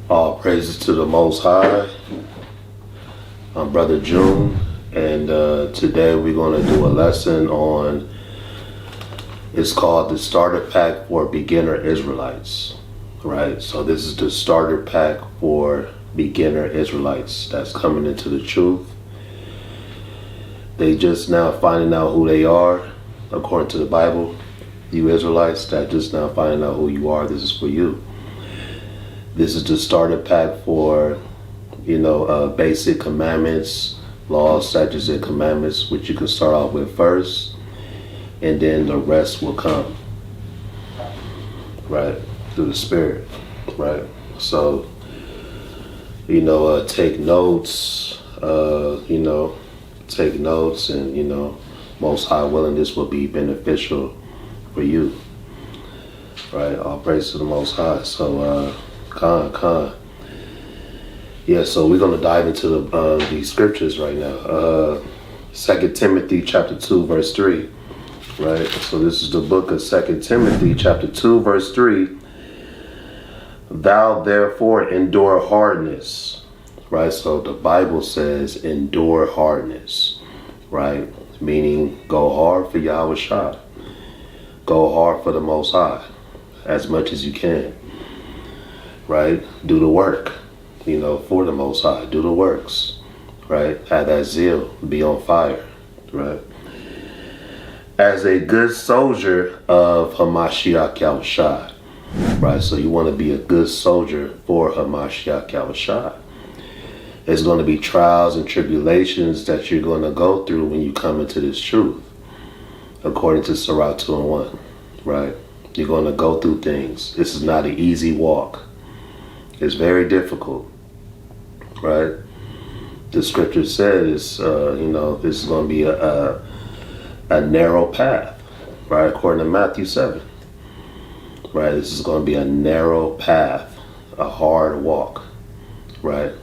All praises to the Most High. I'm Brother June, and today we're going to do a lesson on, it's called the Starter Pack for Beginner Israelites, right? So this is the Starter Pack for Beginner Israelites that's coming into the truth. They just now finding out who they are, according to the Bible. You Israelites that just now finding out who you are, this is for you. This is the starter pack for, basic commandments, laws, statutes, and commandments, which you can start off with first, and then the rest will come, right, through the Spirit, right? So, take notes, take notes, and, Most High willing, this will be beneficial for you, right? All praise to the Most High. So, yeah, so we're going to dive into the scriptures right now. 2 Timothy chapter 2, verse 3, right? So this is the book of 2 Timothy chapter 2, verse 3. Thou therefore endure hardness, right? So the Bible says endure hardness, right? Meaning go hard for Yahawashi. Go hard for the Most High as much as you can, right? Do the work, for the Most High. Do the works, right? Have that zeal. Be on fire, right? As a good soldier of Hamashiach Yahawashi, right? So you want to be a good soldier for Hamashiach Yahawashi. There's going to be trials and tribulations that you're going to go through when you come into this truth. According to Sirach 2 and 1, right? You're going to go through things. This is not an easy walk. It's very difficult, right? The scripture says, this is going to be a narrow path, right? According to Matthew 7, right? This is going to be a narrow path, a hard walk, right?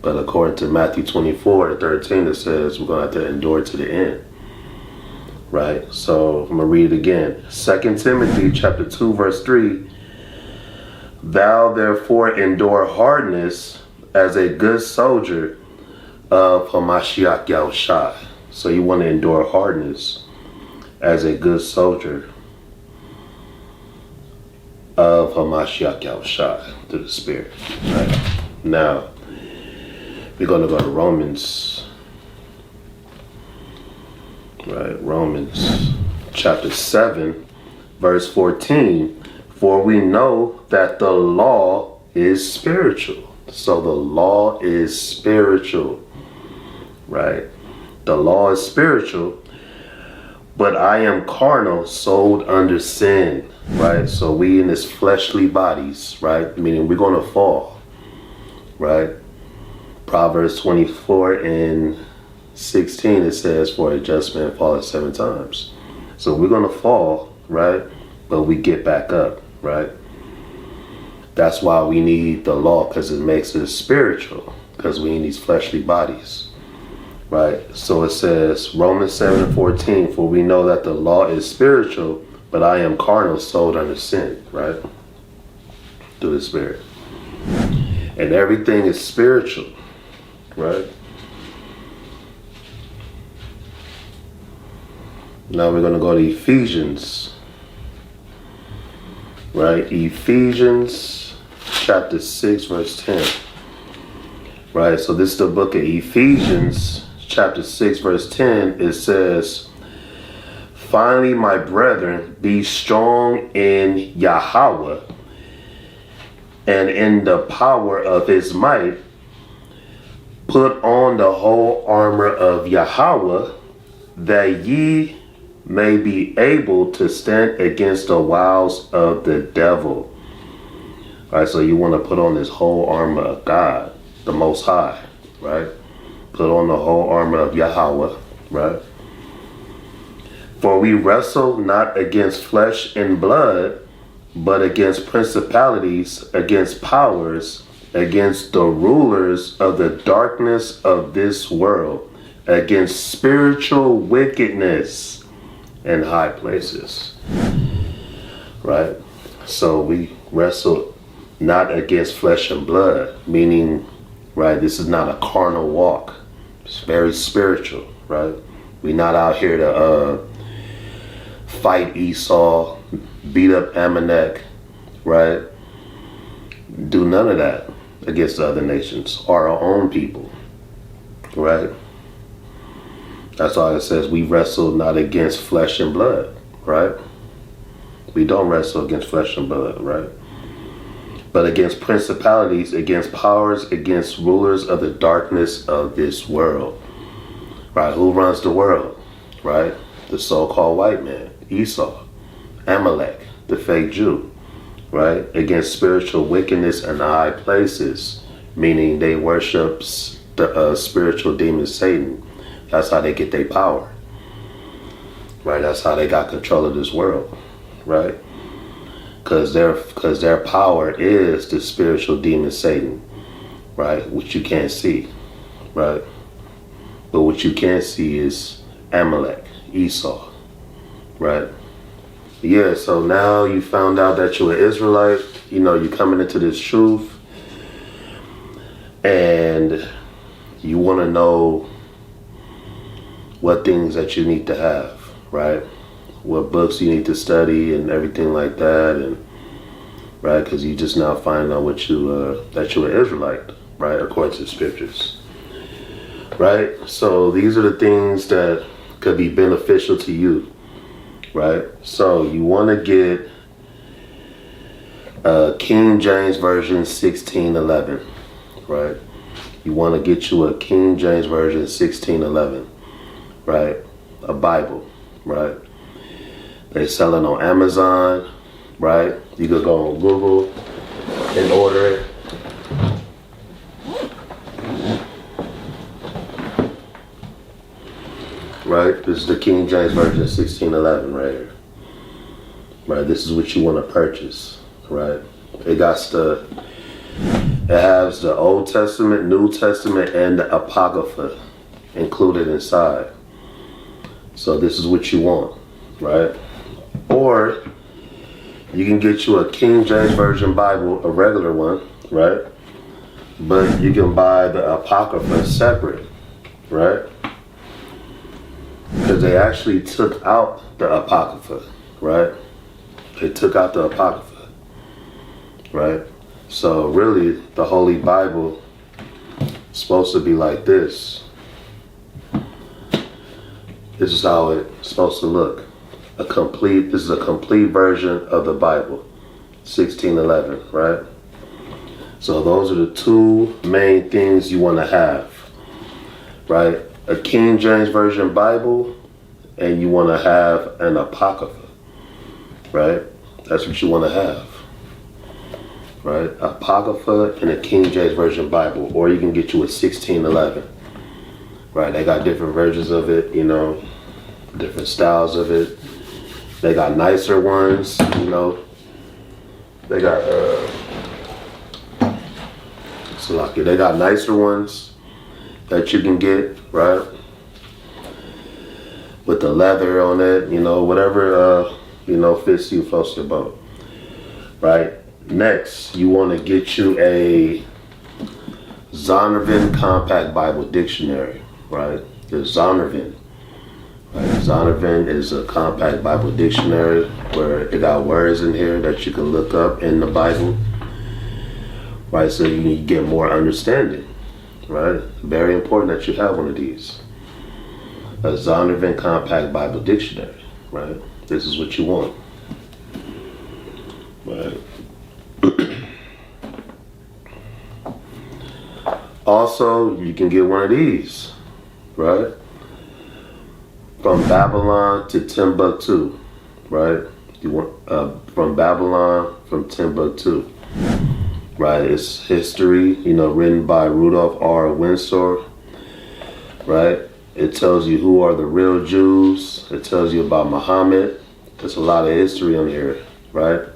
But according to Matthew 24:13, it says we're going to have to endure to the end. Right, so I'm going to read it again. 2 Timothy chapter 2, verse 3. Thou therefore endure hardness as a good soldier of Hamashiach Yahawashi. So you want to endure hardness as a good soldier of Hamashiach Yahawashi through the Spirit. Right. Now, we're going to go to Romans. Right, Romans chapter 7, verse 14. For we know that the law is spiritual. So the law is spiritual, right? The law is spiritual, but I am carnal, sold under sin, right? So we in this fleshly bodies, right? Meaning we're going to fall, right? Proverbs 24 and 16, it says, for a just man falleth 7 times. So we're going to fall, right? But we get back up, right? That's why we need the law, because it makes us spiritual, because we need these fleshly bodies, right? So it says, Romans 7:14, for we know that the law is spiritual, but I am carnal, sold under sin, right? Through the Spirit. And everything is spiritual, right? Now we're going to go to Ephesians, right? Ephesians chapter 6, verse 10, right? So this is the book of Ephesians chapter 6, verse 10. It says, finally, my brethren, be strong in Yahweh and in the power of his might. Put on the whole armor of Yahweh, that ye may be able to stand against the wiles of the devil. All right, so you want to put on this whole armor of God, the Most High, right? Put on the whole armor of Yahweh, right? For we wrestle not against flesh and blood, but against principalities, against powers, against the rulers of the darkness of this world, against spiritual wickedness in high places, right? So we wrestle not against flesh and blood, meaning, right, this is not a carnal walk. It's very spiritual, right? We're not out here to fight Esau, beat up Amalek, right? Do none of that against the other nations or our own people, right? That's why it says we wrestle not against flesh and blood, right? We don't wrestle against flesh and blood, right? But against principalities, against powers, against rulers of the darkness of this world, right? Who runs the world, right? The so-called white man, Esau, Amalek, the fake Jew, right? Against spiritual wickedness in high places, meaning they worship the spiritual demon Satan. That's how they get their power, right? That's how they got control of this world, right? Because their power is the spiritual demon Satan, right? Which you can't see, right? But what you can see is Amalek, Esau, right? Yeah, so now you found out that you're an Israelite, you're coming into this truth, and you want to know what things that you need to have, right? What books you need to study and everything like that, and right, because you just now find out that you're an Israelite, right, according to the scriptures, right? So these are the things that could be beneficial to you, right? So you want to get King James Version 1611, right? You want to get you a King James Version 1611, right? A Bible, right? They sell it on Amazon, right? You could go on Google and order it. Right? This is the King James Version 1611 right here. Right? This is what you want to purchase, right? It has the Old Testament, New Testament, and the Apocrypha included inside. So this is what you want, right? Or you can get you a King James Version Bible, a regular one, right? But you can buy the Apocrypha separate, right? Because they actually took out the Apocrypha, right? They took out the Apocrypha, right? So really, the Holy Bible is supposed to be like this. This is how it's supposed to look. This is a complete version of the Bible, 1611, right? So those are the two main things you want to have, right? A King James Version Bible, and you want to have an Apocrypha, right? That's what you want to have, right? Apocrypha and a King James Version Bible, or you can get you a 1611, right? They got different versions of it, different styles of it. They got nicer ones, They got they got nicer ones that you can get, right? With the leather on it, whatever fits you, floats your boat, right? Next, you want to get you a Zondervan Compact Bible Dictionary, right? The Zondervan. Right. Zondervan is a compact Bible dictionary where it got words in here that you can look up in the Bible, right? So you can get more understanding, right? Very important that you have one of these. A Zondervan Compact Bible Dictionary, right? This is what you want, right? Also, you can get one of these, right? From Babylon to Timbuktu, right? You want from Babylon from Timbuktu, right? It's history, written by Rudolph R. Windsor, right? It tells you who are the real Jews. It tells you about Muhammad. There's a lot of history on here, right?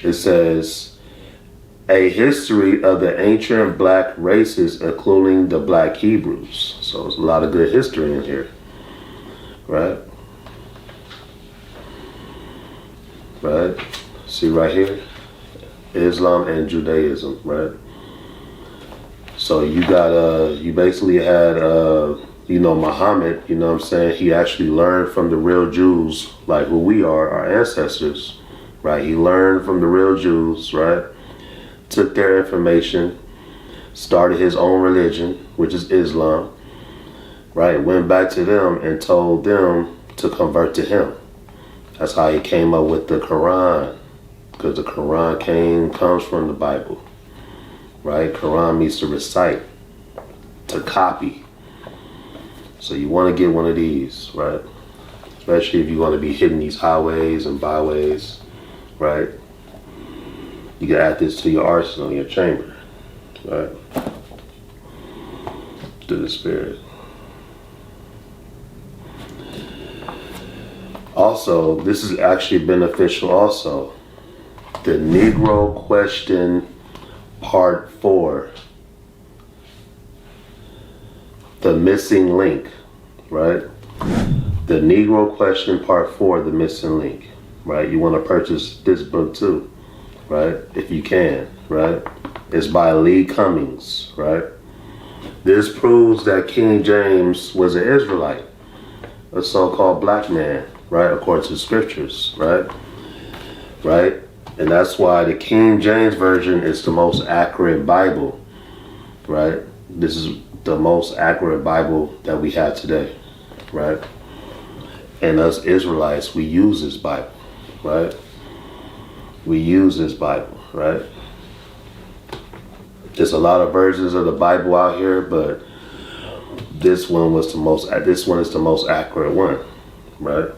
It says a history of the ancient black races, including the black Hebrews. So there's a lot of good history in here. Right? Right? See right here? Islam and Judaism, right? So you basically had, Muhammad, you know what I'm saying? He actually learned from the real Jews, like who we are, our ancestors, right? He learned from the real Jews, right? Took their information, started his own religion, which is Islam, right? Went back to them and told them to convert to him. That's how he came up with the Quran, because the Quran comes from the Bible, right? Quran means to recite, to copy. So you want to get one of these, right? Especially if you want to be hitting these highways and byways, right? You can add this to your arsenal, your chamber, right? To the Spirit. Also, this is actually beneficial also. The Negro Question Part 4. The Missing Link, right? The Negro Question Part 4, The Missing Link, right? You want to purchase this book too, right? If you can, right? It's by Lee Cummings, right? This proves that King James was an Israelite, a so-called black man, right? According to the scriptures, right? Right? And that's why the King James Version is the most accurate Bible, right? This is the most accurate Bible that we have today, right? And us Israelites, we use this Bible, right? We use this Bible, right? There's a lot of versions of the Bible out here, but this one is the most accurate one, right?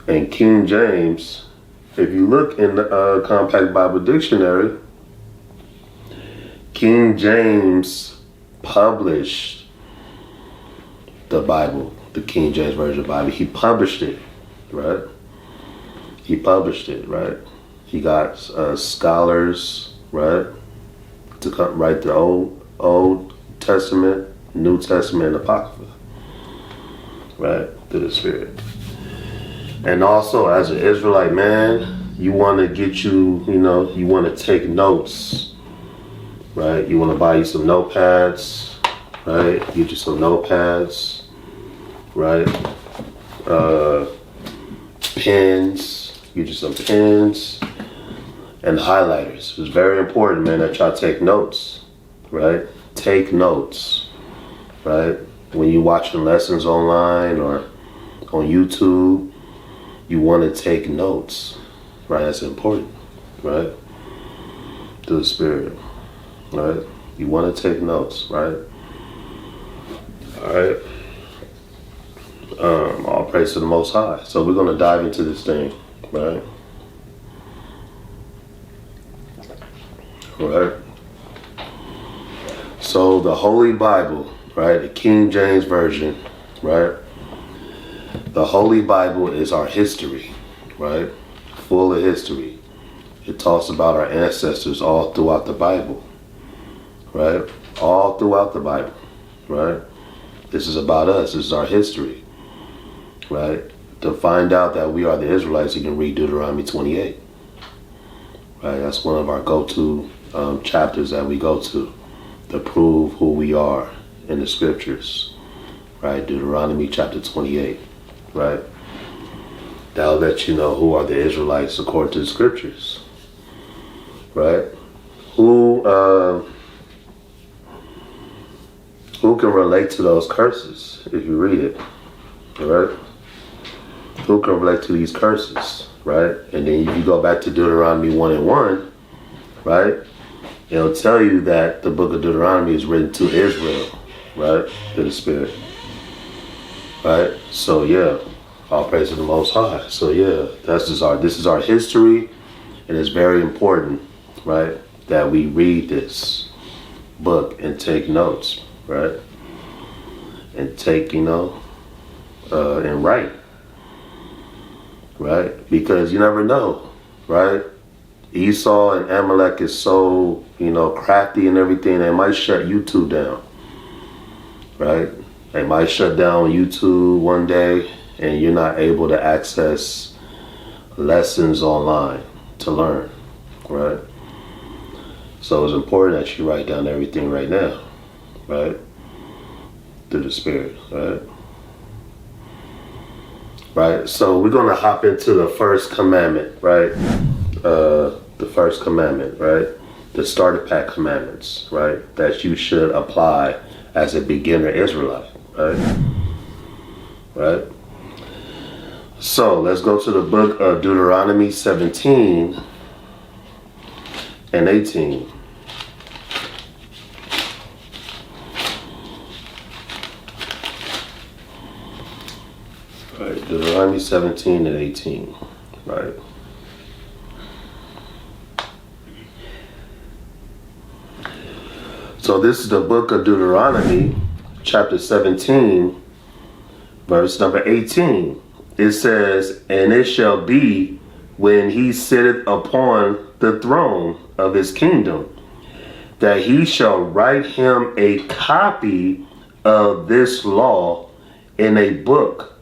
And King James, if you look in the Compact Bible Dictionary, King James published the Bible, the King James Version of the Bible. He published it, right? He published it, right? He got scholars, right, to write the Old Testament, New Testament, and Apocrypha, right, through the Spirit. And also, as an Israelite man, you want to you want to take notes, right? You want to buy you some notepads, right? Get you some notepads, right? Pens, get you some pens and highlighters. It's very important, man, that y'all take notes, right? Take notes, right? When you're watching lessons online or on YouTube, you want to take notes, right? That's important, right? To the Spirit, right? You want to take notes, right? All right. All praise to the Most High. So we're going to dive into this thing, right? All right. So the Holy Bible, right? The King James Version, right? The Holy Bible is our history, right? Full of history. It talks about our ancestors all throughout the Bible, right? All throughout the Bible, right? This is about us. This is our history, right? To find out that we are the Israelites, you can read Deuteronomy 28, right? That's one of our go-to chapters that we go to prove who we are in the scriptures, right? Deuteronomy chapter 28, right? That'll let you know who are the Israelites according to the scriptures, right? Who can relate to those curses if you read it, right? Who can relate to these curses, right? And then if you go back to Deuteronomy 1:1, right? It'll tell you that the book of Deuteronomy is written to Israel, right? To the Spirit, right? So yeah, all praise to the Most High. So yeah, this is our history, and it's very important, right, that we read this book and take notes, right? And take, and write, right? Because you never know, right? Esau and Amalek is so, crafty and everything, they might shut YouTube down, right? They might shut down YouTube one day and you're not able to access lessons online, to learn, right? So it's important that you write down everything right now, right? Through the Spirit, right? Right, so we're going to hop into the first commandment, right? The first commandment, right? The starter pack commandments, right? That you should apply as a beginner Israelite, right? Right? So let's go to the book of Deuteronomy 17 and 18. Right, Deuteronomy 17 and 18, right? So this is the book of Deuteronomy, chapter 17, verse number 18. It says, "And it shall be when he sitteth upon the throne of his kingdom, that he shall write him a copy of this law in a book,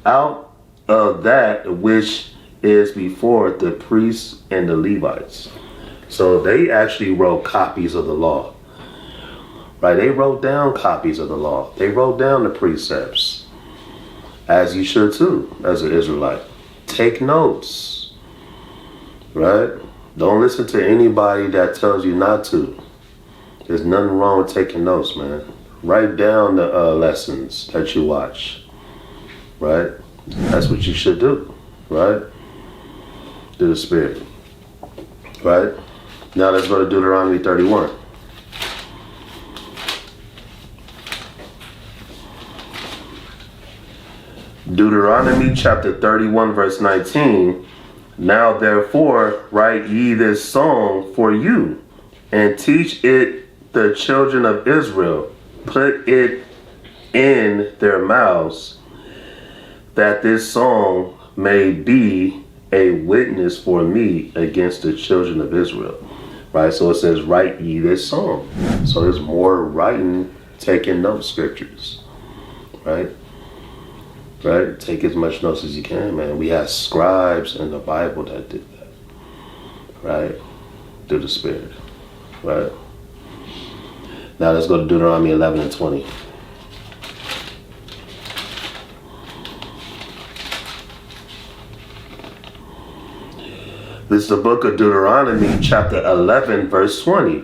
out of that which is before the priests and the Levites." So they actually wrote copies of the law, right? They wrote down copies of the law. They wrote down the precepts, as you should too, as an Israelite. Take notes, right? Don't listen to anybody that tells you not to. There's nothing wrong with taking notes, man. Write down the lessons that you watch. Right? That's what you should do. Right? Through the Spirit. Right? Now let's go to Deuteronomy 31. Deuteronomy chapter 31 verse 19. "Now therefore write ye this song for you, and teach it the children of Israel. Put it in their mouths, that this song may be a witness for me against the children of Israel." Right? So it says, write ye this song. So there's more writing, taking notes scriptures. Right? Right? Take as much notes as you can, man. We have scribes in the Bible that did that. Right? Through the Spirit. Right? Now let's go to Deuteronomy 11 and 20. This is the book of Deuteronomy, chapter 11, verse 20.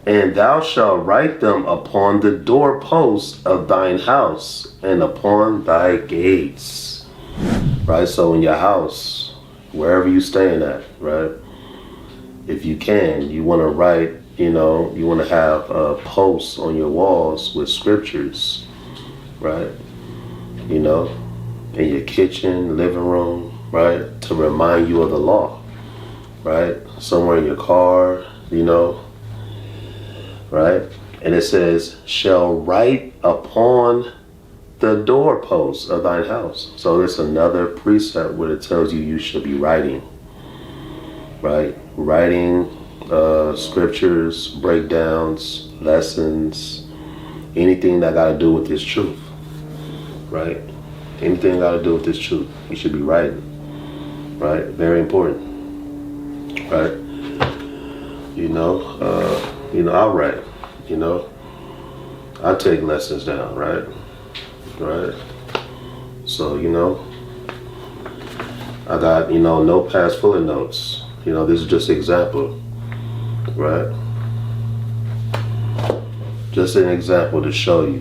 "And thou shalt write them upon the doorposts of thine house and upon thy gates." Right? So in your house, wherever you staying at, right? If you can, you want to write, you want to have posts on your walls with scriptures, right? In your kitchen, living room, right? To remind you of the law. Right? Somewhere in your car, right? And it says, "shall write upon the doorposts of thine house." So there's another precept where it tells you should be writing. Right? Writing scriptures, breakdowns, lessons, anything that got to do with this truth. Right? Anything got to do with this truth, you should be writing. Right? Very important. Right? I'll write. I take lessons down, right? Right? So, I got, notepads full of notes. This is just an example, right? Just an example to show you,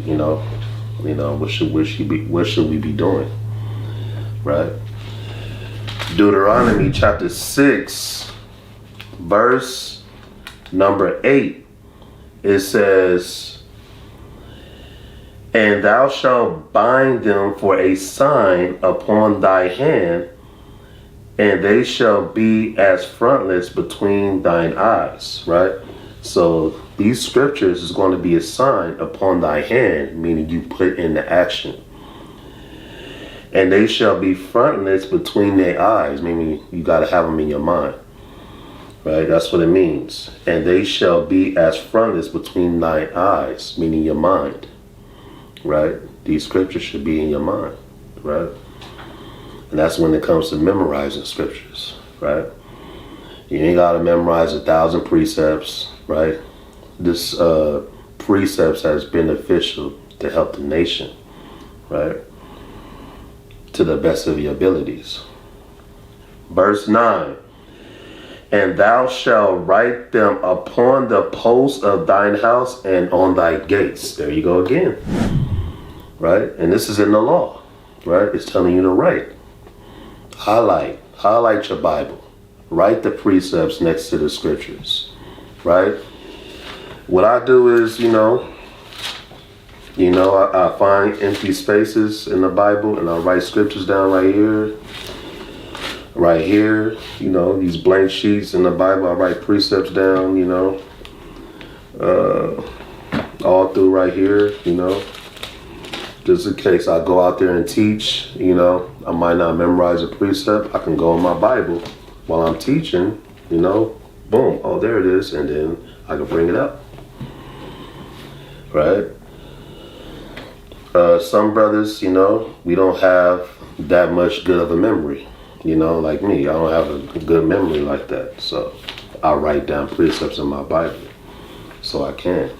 what should we be doing, right? Deuteronomy chapter 6. Verse number 8, it says, "And thou shalt bind them for a sign upon thy hand, and they shall be as frontlets between thine eyes." Right? So these scriptures is going to be a sign upon thy hand, meaning you put into action. "And they shall be frontlets between their eyes," meaning you got to have them in your mind. Right? That's what it means. "And they shall be as frontlets between thine eyes," meaning your mind. Right? These scriptures should be in your mind. Right? And that's when it comes to memorizing scriptures. Right? You ain't got to memorize 1,000 precepts, right? This precepts has beneficial to help the nation, right? To the best of your abilities. Verse 9. And thou shalt write them upon the posts of thine house and on thy gates. There you go again. Right? And this is in the law. Right? It's telling you to write. Highlight your Bible. Write the precepts next to the scriptures. Right? What I do is, I find empty spaces in the Bible and I write scriptures down right here, these blank sheets in the Bible. I write precepts down, all through right here, just in case I go out there and teach, I might not memorize a precept. I can go in my Bible while I'm teaching, boom, oh, there it is, and then I can bring it up, right? Some brothers, we don't have that much good of a memory, like me. I don't have a good memory like that. So I write down precepts in my Bible so I can,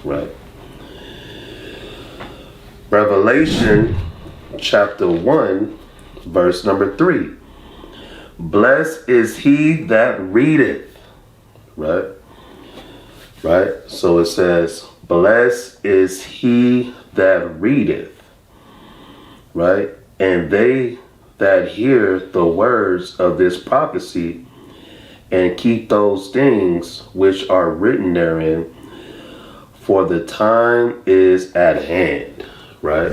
right? Revelation chapter 1, verse number 3. Blessed is he that readeth, right? Right? So it says, blessed is he that readeth, right? And they that hear the words of this prophecy and keep those things which are written therein, for the time is at hand, right?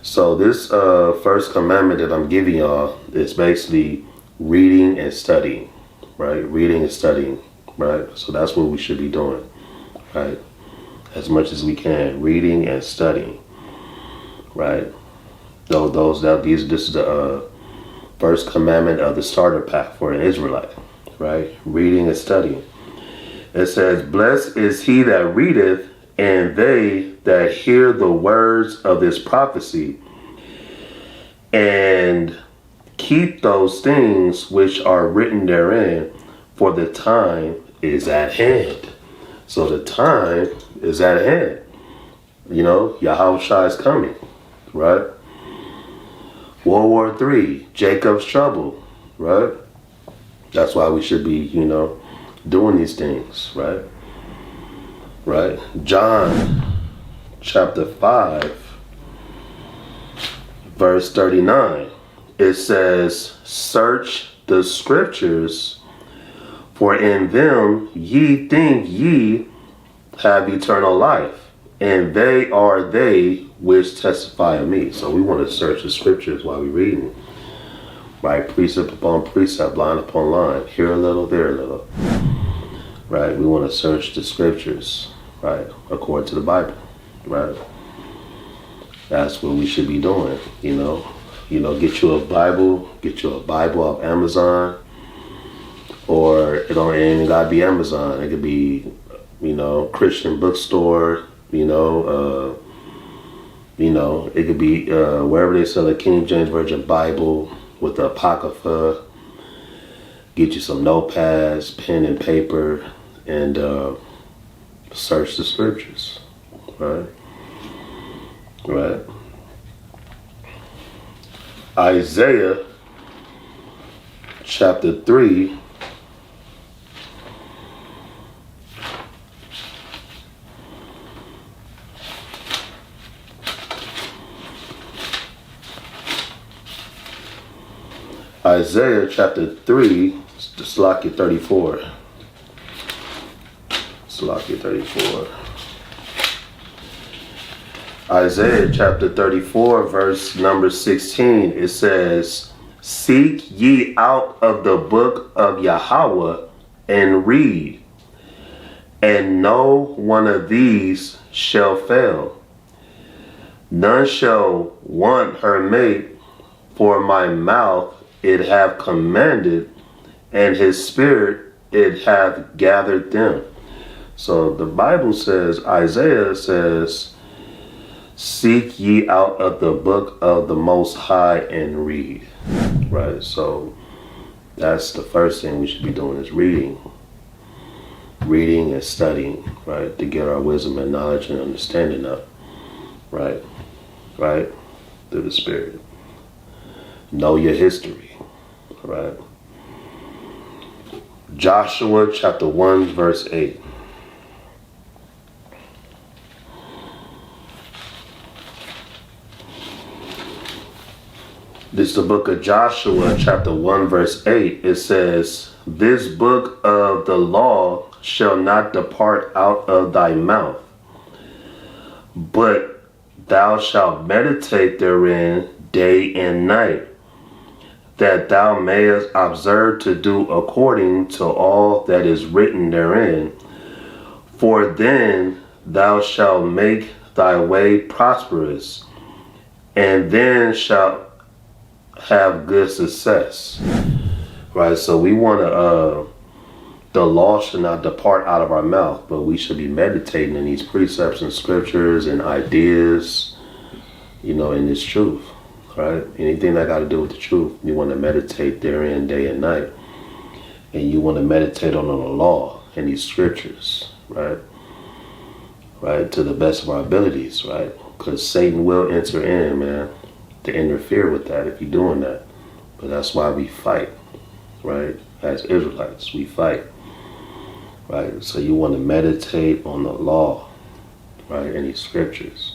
So this first commandment that I'm giving y'all is basically reading and studying, right? Reading and studying, right? So that's what we should be doing, right? As much as we can, reading and studying, right? This is the first commandment of the starter pack for an Israelite, right? Reading and studying. It says, blessed is he that readeth, and they that hear the words of this prophecy, and keep those things which are written therein, for the time is at hand. So the time is at hand. Yahawashi is coming, right? World War III, Jacob's trouble, right? That's why we should be, doing these things, right? Right? John chapter 5, verse 39. It says, search the scriptures, for in them ye think ye have eternal life, and they are they which testify of me. So we want to search the scriptures while we're reading, right? Precept upon precept, line upon line, here a little, there a little, right? We want to search the scriptures, right, according to the Bible, right? That's what we should be doing, get you a Bible off Amazon, or it don't even gotta be Amazon. It could be, Christian bookstore, it could be wherever they sell a King James Version Bible with the Apocrypha. Get you some notepads, pen and paper, and search the scriptures, right? Right. Isaiah chapter 3. Isaiah chapter 3, Slakia 34. Slakia 34. Isaiah chapter 34, verse number 16, it says, seek ye out of the book of Yahweh and read, and no one of these shall fail. None shall want her mate, for my mouth it hath commanded, and his spirit it hath gathered them. So the Bible says, Isaiah says, seek ye out of the book of the Most High and read, right? So That's the first thing we should be doing is reading. Reading and studying, right? To get our wisdom and knowledge and understanding up. Right? Right? Through the Spirit. Know your history. Right? Joshua chapter 1 verse 8. This is the book of Joshua chapter 1 verse 8. It says, "This book of the law shall not depart out of thy mouth, but thou shalt meditate therein day and night, that thou mayest observe to do according to all that is written therein. For then thou shalt make thy way prosperous, and then shalt have good success." Right? So we want to, the law should not depart out of our mouth, but we should be meditating in these precepts and scriptures and ideas, in this truth. Right? Anything that got to do with the truth, you want to meditate therein day and night. And you want to meditate on the law and these scriptures, right? Right? To the best of our abilities, right? Because Satan will enter in, man, to interfere with that if you're doing that. But that's why we fight, right? As Israelites, we fight, right? So you want to meditate on the law, right? In these scriptures.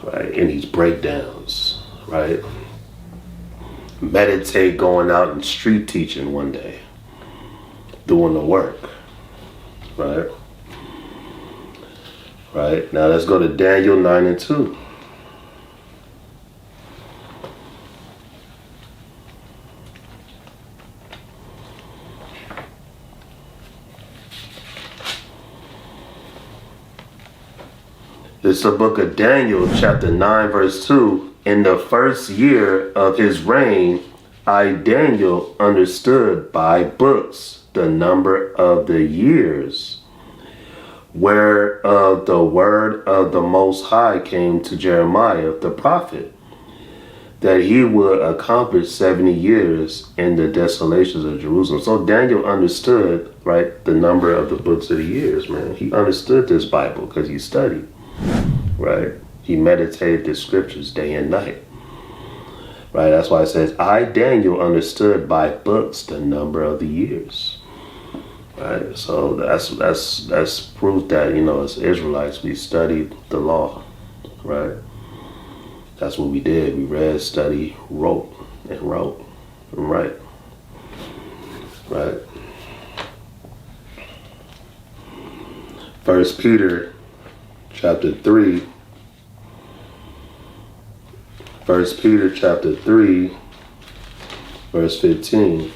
Right, in these breakdowns, right? Meditate going out and street teaching one day, doing the work, right? Right, now let's go to Daniel 9 and 2. It's the book of Daniel, chapter 9, verse 2. "In the first year of his reign, I, Daniel, understood by books the number of the years, whereof the word of the Most High came to Jeremiah the prophet, that he would accomplish 70 years in the desolations of Jerusalem." So Daniel understood, right, the number of the books of the years, man. He understood this Bible because he studied. Right? He meditated the scriptures day and night. Right? That's why it says, "I, Daniel, understood by books the number of the years." Right? So that's proof that, as Israelites, we studied the law. Right? That's what we did. We read, studied, wrote, and write. Right? 1 Peter chapter 3. 1 Peter chapter 3, verse 15.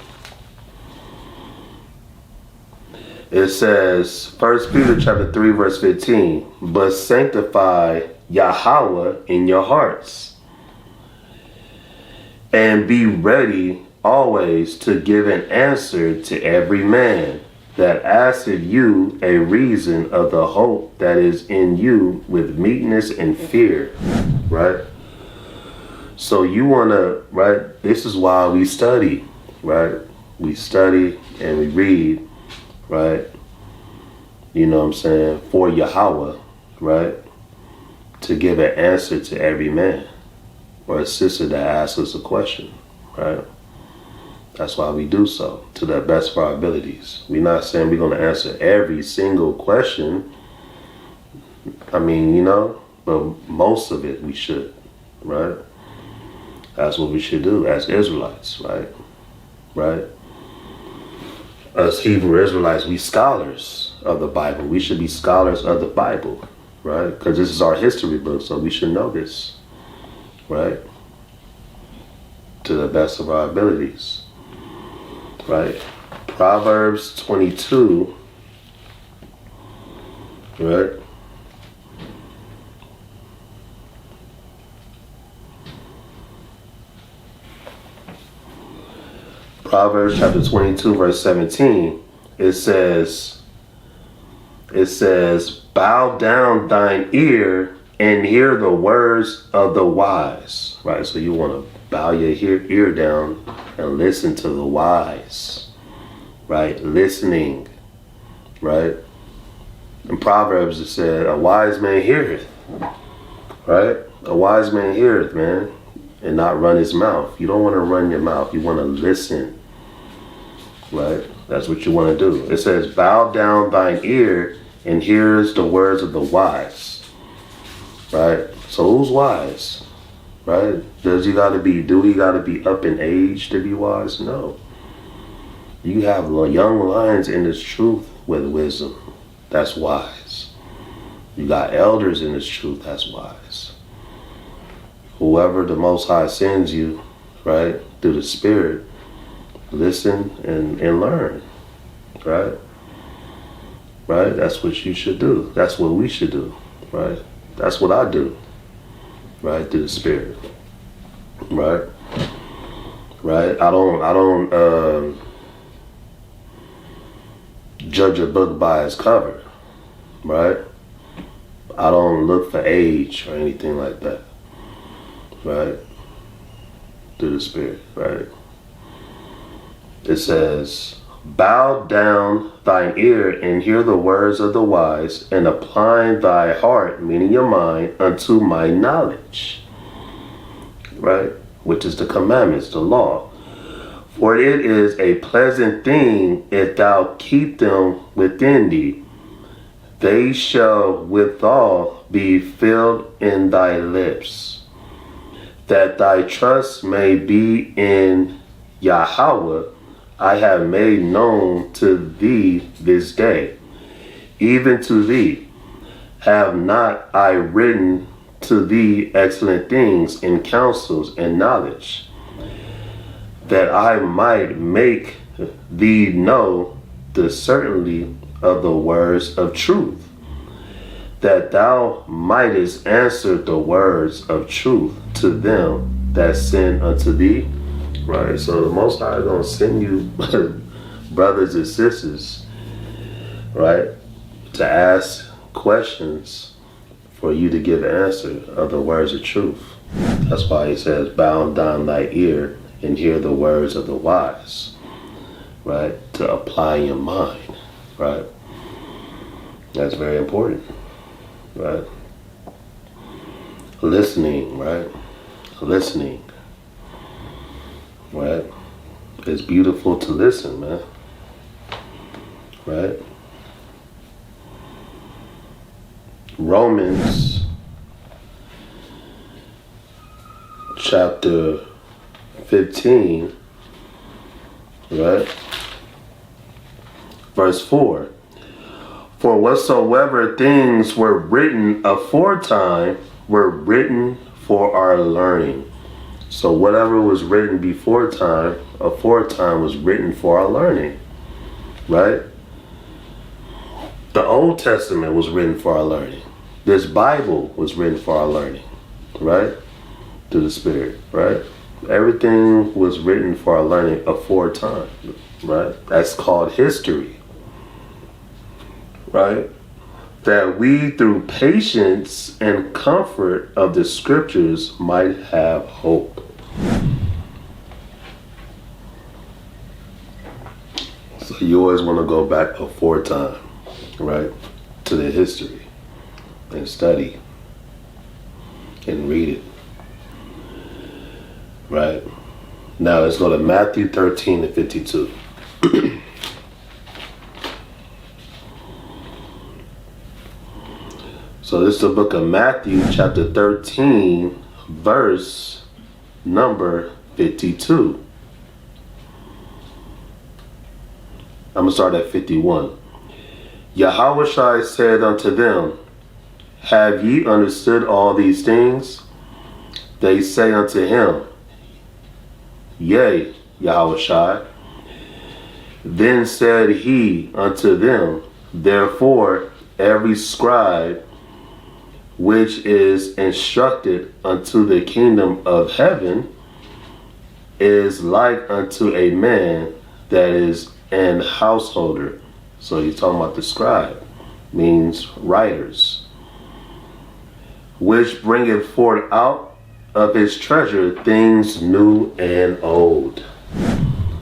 It says, 1 Peter chapter 3, verse 15, "But sanctify Yahweh in your hearts, and be ready always to give an answer to every man that asketh you a reason of the hope that is in you with meekness and fear." Right? So you want to, right? This is why we study, right? We study and we read, right? You know what I'm saying? For Yahweh, right? To give an answer to every man or a sister that asks us a question, right? That's why we do so, to the best of our abilities. We're not saying we're going to answer every single question. I mean, but most of it we should, right? That's what we should do as Israelites, right? Right? Us Hebrew Israelites, we scholars of the Bible. We should be scholars of the Bible, right? Because this is our history book, so we should know this, right? To the best of our abilities. Right? Proverbs 22, right? Proverbs chapter 22, verse 17, it says, "Bow down thine ear and hear the words of the wise." Right? So you want to bow your ear down and listen to the wise, right? Listening, right? In Proverbs it said, a wise man heareth, right? A wise man heareth, man, and not run his mouth. You don't want to run your mouth. You want to listen, right? That's what you want to do. It says, bow down thine ear and hears the words of the wise, right? So who's wise, right? Do he got to be up in age to be wise? No. You have young lions in this truth with wisdom. That's wise. You got elders in this truth. That's wise. Whoever the Most High sends you, right, through the Spirit, listen and learn, right? Right? That's what you should do. That's what we should do, right? That's what I do, right, through the Spirit, right? Right? I don't judge a book by its cover, right? I don't look for age or anything like that, right? Through the Spirit, right? It says, bow down thine ear and hear the words of the wise, and apply thy heart, meaning your mind, unto my knowledge, right? Which is the commandments, the law. For it is a pleasant thing if thou keep them within thee. They shall withal be filled in thy lips, that thy trust may be in Yahweh. I have made known to thee this day, even to thee. Have not I written to thee excellent things in counsels and knowledge, that I might make thee know the certainty of the words of truth, that thou mightest answer the words of truth to them that send unto thee. Right, so the Most High is going to send you brothers and sisters, right, to ask questions for you to give answer of the words of truth. That's why he says, bow down thy ear and hear the words of the wise, right, to apply your mind, right? That's very important, right? Listening, right? Listening. Right? It's beautiful to listen, man. Right? Romans chapter 15, right? Verse 4. For whatsoever things were written aforetime were written for our learning. So whatever was written aforetime was written for our learning, right? The Old Testament was written for our learning. This Bible was written for our learning, right? Through the Spirit, right? Everything was written for our learning aforetime, right? That's called history, right? That we, through patience and comfort of the scriptures, might have hope. So you always want to go back aforetime, right, to the history and study and read it, right? Now let's go to Matthew 13 and 52. So this is the book of Matthew, chapter 13, verse number 52. I'm going to start at 51. Yahawashi said unto them, have ye understood all these things? They say unto him, yea, Yahawashi. Then said he unto them, therefore every scribe which is instructed unto the kingdom of heaven is like unto a man that is an householder. So he's talking about the scribe, means writers, which bringeth forth out of his treasure things new and old.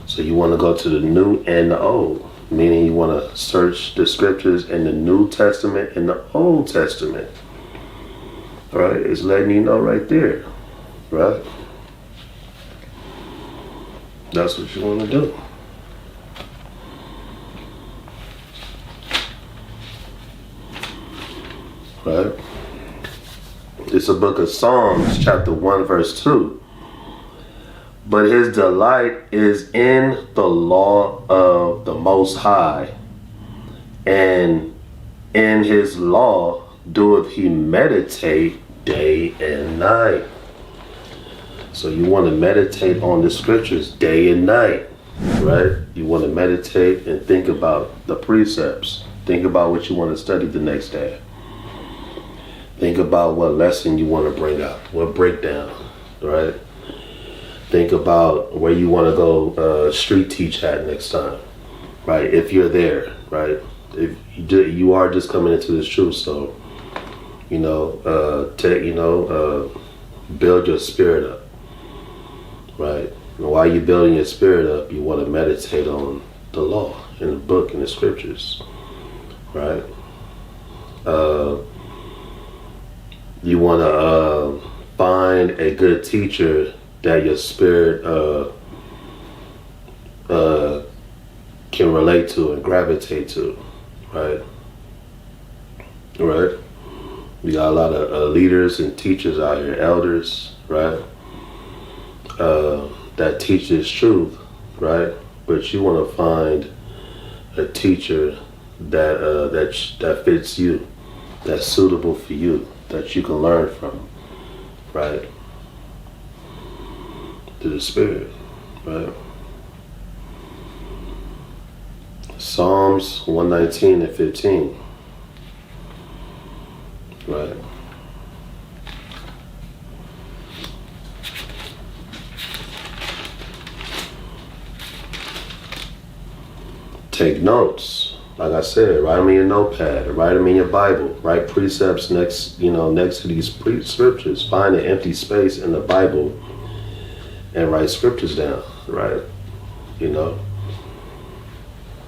So you want to go to the new and the old, meaning you want to search the scriptures in the New Testament and the Old Testament. All right, it's letting you know right there, right? That's what you want to do. Right? It's a book of Psalms, chapter 1, verse 2. But his delight is in the law of the Most High, and in his law doeth he meditate day and night. So you want to meditate on the scriptures day and night, right? You want to meditate and think about the precepts. Think about what you want to study the next day. Think about what lesson you want to bring out, what breakdown, right? Think about where you want to go street teach at next time, right? If you're there, right? If you are just coming into this truth, so build your spirit up, right? And while you're building your spirit up, you want to meditate on the law in the book and the scriptures, right? You want to find a good teacher that your spirit can relate to and gravitate to, right? Right? We got a lot of leaders and teachers out here, elders, right? That teach this truth, right? But you want to find a teacher that fits you, that's suitable for you, that you can learn from, right? To the Spirit, right? Psalms 119 and 15, right? Take notes. Like I said, write them in your notepad, write them in your Bible, write precepts next to these scriptures. Find an empty space in the Bible and write scriptures down, right?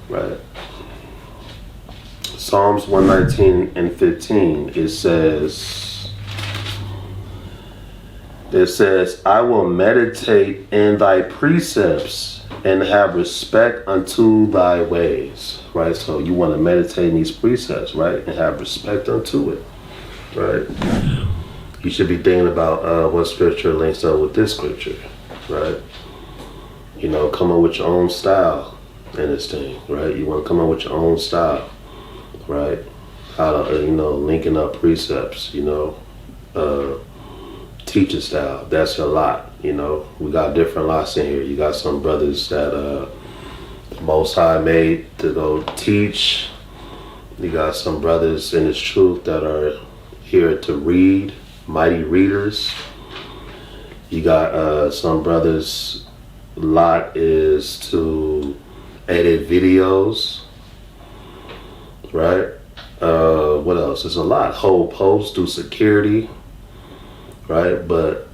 Right? Psalms 119 and 15, it says, I will meditate in thy precepts and have respect unto thy ways, right? So you want to meditate in these precepts, right? And have respect unto it, right? You should be thinking about what scripture links up with this scripture, right? Come up with your own style in this thing, right? You want to come up with your own style, right? How to, linking up precepts, teacher style. That's your lot. We got different lots in here. You got some brothers that the Most High made to go teach. You got some brothers in this truth that are here to read, mighty readers. You got some brothers' lot is to edit videos, right? What else? There's a lot. Hold posts, do security, right? But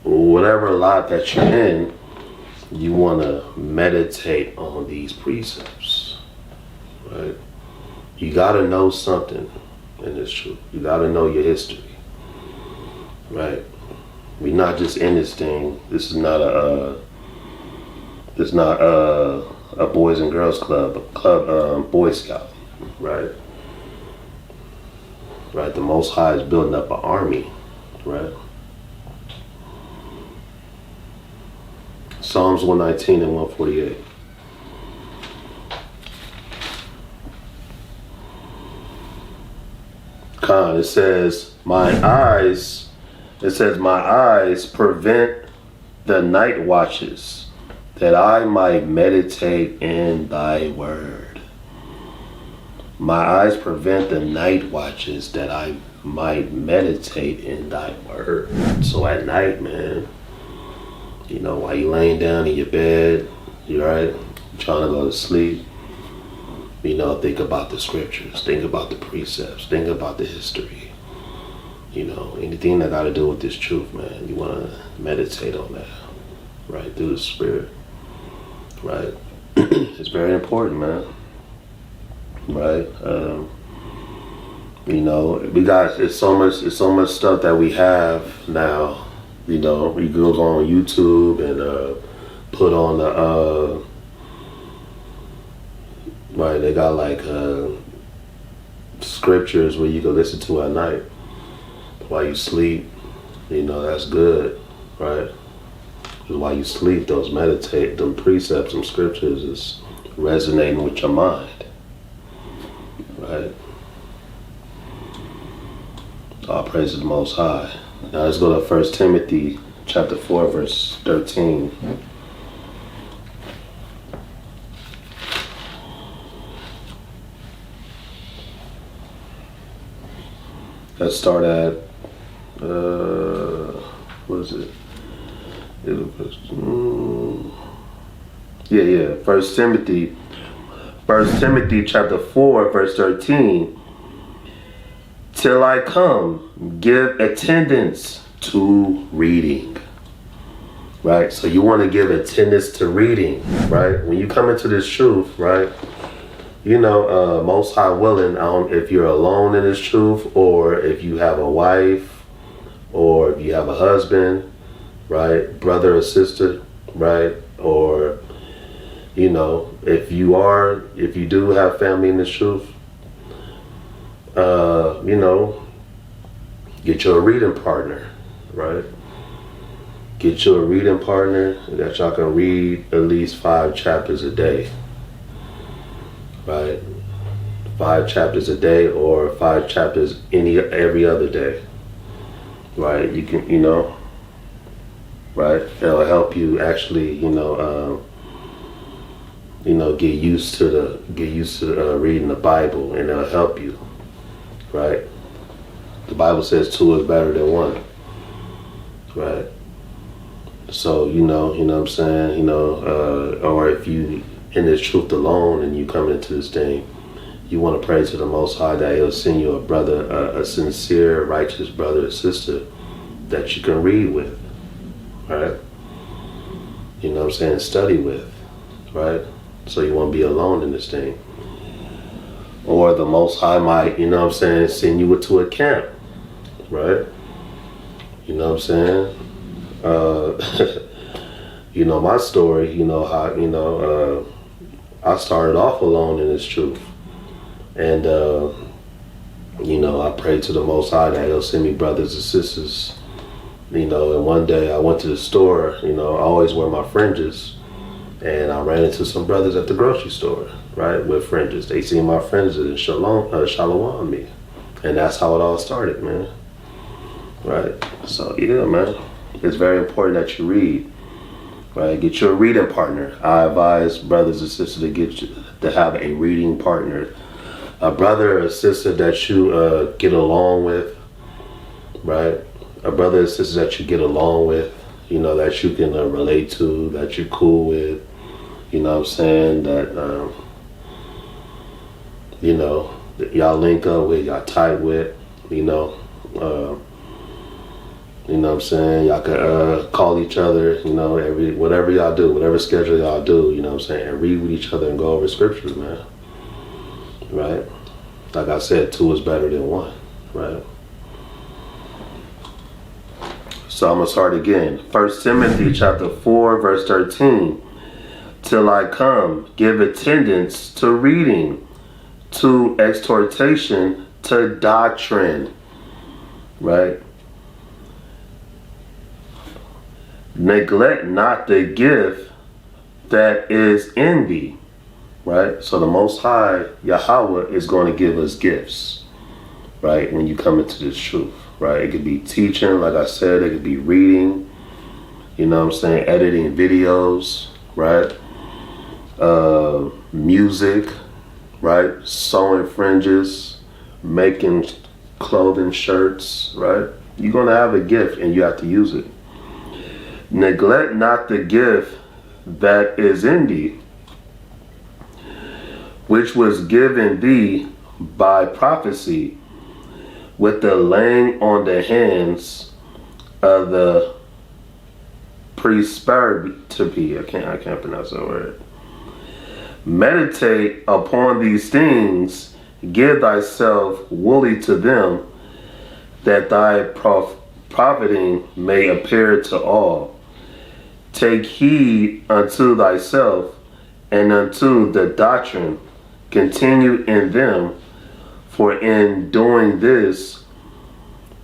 whatever lot that you're in, you want to meditate on these precepts, right? You got to know something in this truth. You got to know your history, right? We're not just in this thing. This is not a Boys and Girls Club, a club, Boy Scout, right? Right. The Most High is building up an army, right? Psalms 119 and 148. It says, my eyes prevent the night watches, that I might meditate in thy word. My eyes prevent the night watches, that I might meditate in thy word. So at night, man, while you laying down in your bed, you're right, trying to go to sleep, think about the scriptures, think about the precepts, think about the history, You know, anything that got to do with this truth, man, you want to meditate on that, right, through the Spirit, right? It's very important, man, right? You know, it's so much stuff that we have now. You know, we go on YouTube and put on the right. They got like scriptures where you can listen to at night while you sleep. You know, that's good, right? Because while you sleep, them precepts, them scriptures is resonating with your mind, right? All praise to the Most High. Now let's go to 1 Timothy chapter 4, verse 13. Let's start at, what is it? First Timothy chapter 4, verse 13. Till I come, give attendance to reading. Right? So you want to give attendance to reading, right? When you come into this truth, right? You know, Most High willing, if you're alone in this truth, or if you have a wife, or if you have a husband, right? Brother or sister, right? Or, you know, if you do have family in this truth, you know, get you a reading partner, right? Get you a reading partner that y'all can read at least 5 chapters a day, right? 5 chapters a day, or 5 chapters every other day, right? You can, you know, right? It'll help you actually, get used to reading the Bible, and it'll help you. Right? The Bible says 2 is better than 1. Right? So, you know what I'm saying? Or if you in this truth alone and you come into this thing, you want to pray to the Most High that He'll send you a brother, a sincere, righteous brother or sister that you can read with. Right? You know what I'm saying? Study with. Right? So you won't be alone in this thing. Or the Most High might, you know what I'm saying, send you to a camp, right? You know what I'm saying? You know my story, you know how, I started off alone in this truth. And, I prayed to the Most High that He'll send me brothers and sisters, and one day I went to the store, I always wear my fringes, and I ran into some brothers at the grocery store, right, with fringes. They seen my fringes and shalom me. And that's how it all started, man. Right? So, yeah, man. It's very important that you read. Right? Get you a reading partner. I advise brothers and sisters to have a reading partner. A brother or sister that you get along with. Right? A brother or sister that you get along with. That you can relate to, that you're cool with. You know what I'm saying? That, y'all link up with, y'all tight with, you know what I'm saying? Y'all can call each other, whatever y'all do, whatever schedule y'all do, you know what I'm saying? And read with each other and go over scriptures, man. Right? Like I said, 2 is better than 1, right? So I'm going to start again. 1 Timothy chapter 4, verse 13. Till I come, give attendance to reading, to exhortation, to doctrine. Right? Neglect not the gift that is in thee. Right? So the Most High, Yahweh, is going to give us gifts. Right? When you come into this truth. Right? It could be teaching, like I said. It could be reading. You know what I'm saying? Editing videos. Right? Music. Right? Sewing fringes. Making clothing, shirts. Right? You're going to have a gift and you have to use it. Neglect not the gift that is in thee, which was given thee by prophecy with the laying on the hands of the presbytery. I can't pronounce that word. Meditate upon these things, give thyself wholly to them, that thy profiting may appear to all. Take heed unto thyself and unto the doctrine, continue in them, for in doing this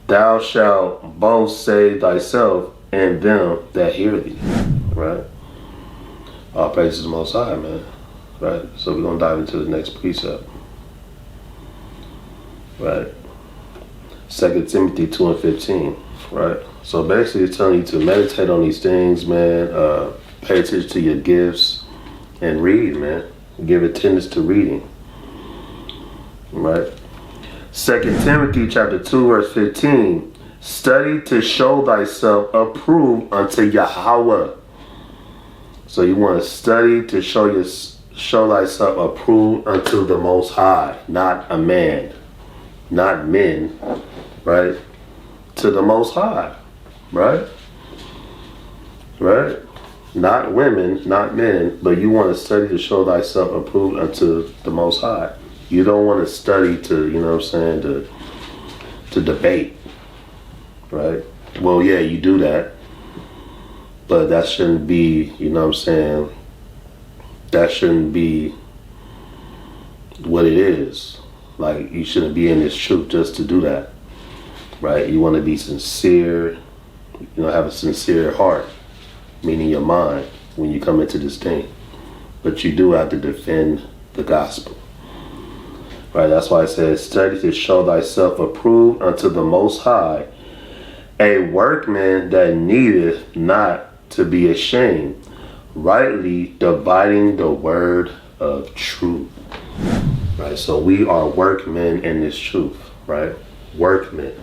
thou shalt both save thyself and them that hear thee. Right? All praise to the Most High, man. Right? So we're going to dive into the next precept. Right? 2 Timothy 2:15. Right? So basically it's telling you to meditate on these things, man. Pay attention to your gifts and read, man. Give attendance to reading. Right? 2 Timothy chapter 2 verse 15. Study to show thyself approved unto Yahweh. So you want to study to show thyself approved unto the Most High, not a man, not men, right? To the Most High, right? Right? Not women, not men, but you want to study to show thyself approved unto the Most High. You don't want to study to, you know what I'm saying, to debate, right? Well, yeah, you do that, but that shouldn't be, you know what I'm saying, that shouldn't be what it is. Like, you shouldn't be in this truth just to do that, right? You want to be sincere, you know, have a sincere heart, meaning your mind, when you come into this thing. But you do have to defend the gospel. Right, that's why it says, study to show thyself approved unto the Most High, a workman that needeth not to be ashamed, rightly dividing the word of truth. Right, so we are workmen in this truth, right? Workmen,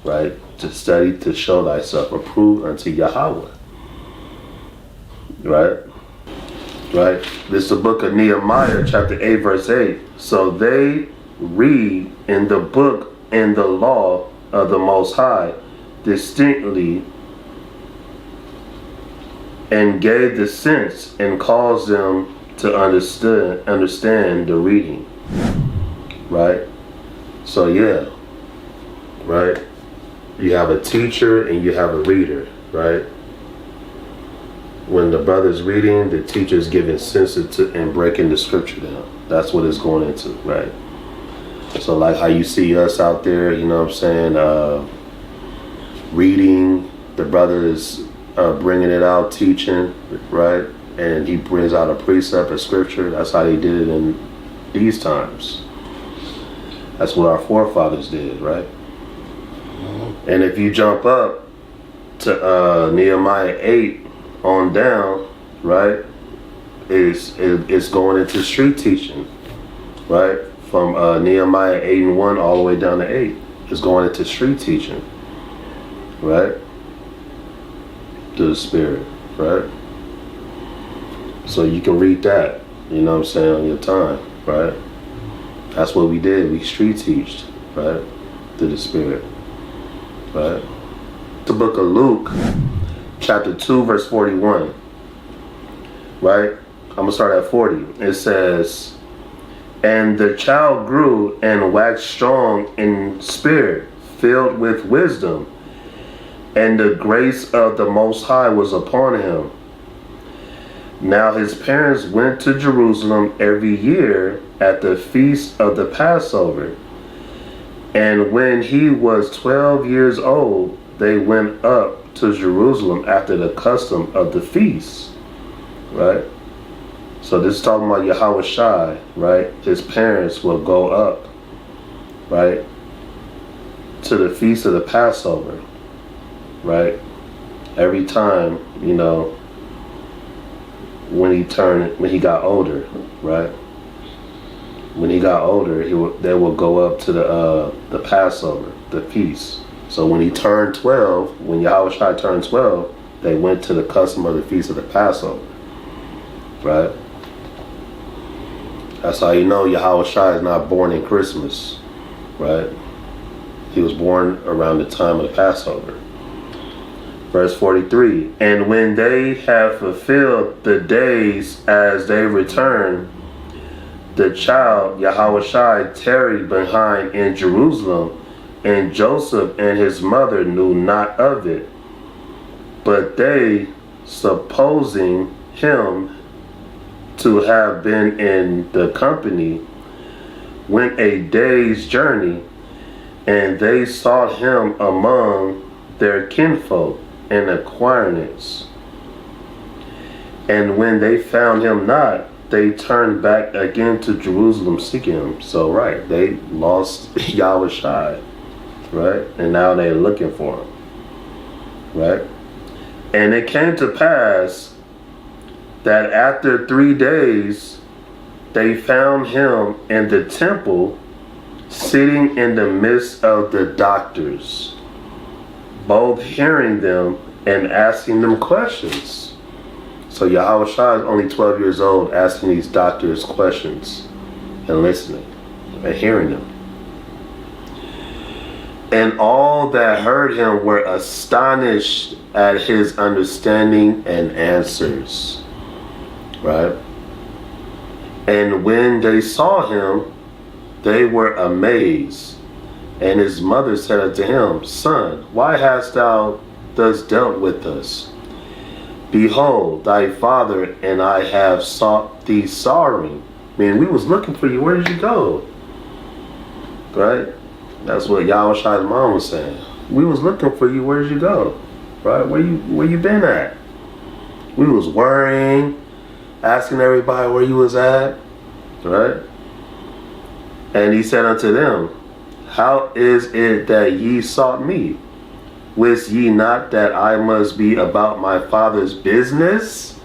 right? To study to show thyself approved unto Yahweh. Right? Right? This is the book of Nehemiah, chapter 8, verse 8. So they read in the book and the law of the Most High distinctly, and gave the sense and caused them to understand the reading. Right? So yeah. Right? You have a teacher and you have a reader, right? When the brother's reading, the teacher's giving sense to and breaking the scripture down. That's what it's going into, right? So like how you see us out there, you know what I'm saying, reading, the brother is bringing it out, teaching, right? And he brings out a precept of scripture. That's how he did it in these times. That's what our forefathers did, right? And if you jump up to Nehemiah 8 on down, right, it's going into street teaching, right? From Nehemiah 8 and 1 all the way down to 8. It's going into street teaching, right? To the Spirit, right? So you can read that, you know what I'm saying, on your time, right? That's what we did. We street teached, right? To the Spirit, right? The book of Luke, chapter 2, verse 41, right? I'm going to start at 40. It says, and the child grew and waxed strong in spirit, filled with wisdom, and the grace of the Most High was upon him. Now his parents went to Jerusalem every year at the feast of the Passover. And when he was 12 years old, they went up to Jerusalem after the custom of the feast. Right? So this is talking about Yahawashi, right? His parents will go up, right, to the feast of the Passover, right? Every time, you know, when he got older, right? When he got older, they will go up to the Passover, the feast. So when he turned 12, when Yahawashi turned 12, they went to the custom of the feast of the Passover, right? That's how you know Yahawashi is not born in Christmas, right? He was born around the time of the Passover. Verse 43, and when they had fulfilled the days as they returned, the child Yahawashi tarried behind in Jerusalem, and Joseph and his mother knew not of it. But they, supposing him to have been in the company, went a day's journey, and they sought him among their kinfolk and acquaintance. And when they found him not, they turned back again to Jerusalem seeking him. So right, they lost Yahawashi, right? And now they're looking for him, right? And it came to pass that after 3 days, they found him in the temple, sitting in the midst of the doctors, both hearing them and asking them questions. So Yahawashi is only 12 years old, asking these doctors questions and listening and hearing them. And all that heard him were astonished at his understanding and answers. Right? And when they saw him, they were amazed. And his mother said unto him, Son, why hast thou thus dealt with us? Behold, thy father and I have sought thee sorrowing. Man, we was looking for you. Where did you go? Right? That's what Yahushua's mom was saying. We was looking for you. Where did you go? Right? Where you been at? We was worrying, asking everybody where you was at. Right? And he said unto them, How is it that ye sought me? Wist ye not that I must be about my father's business?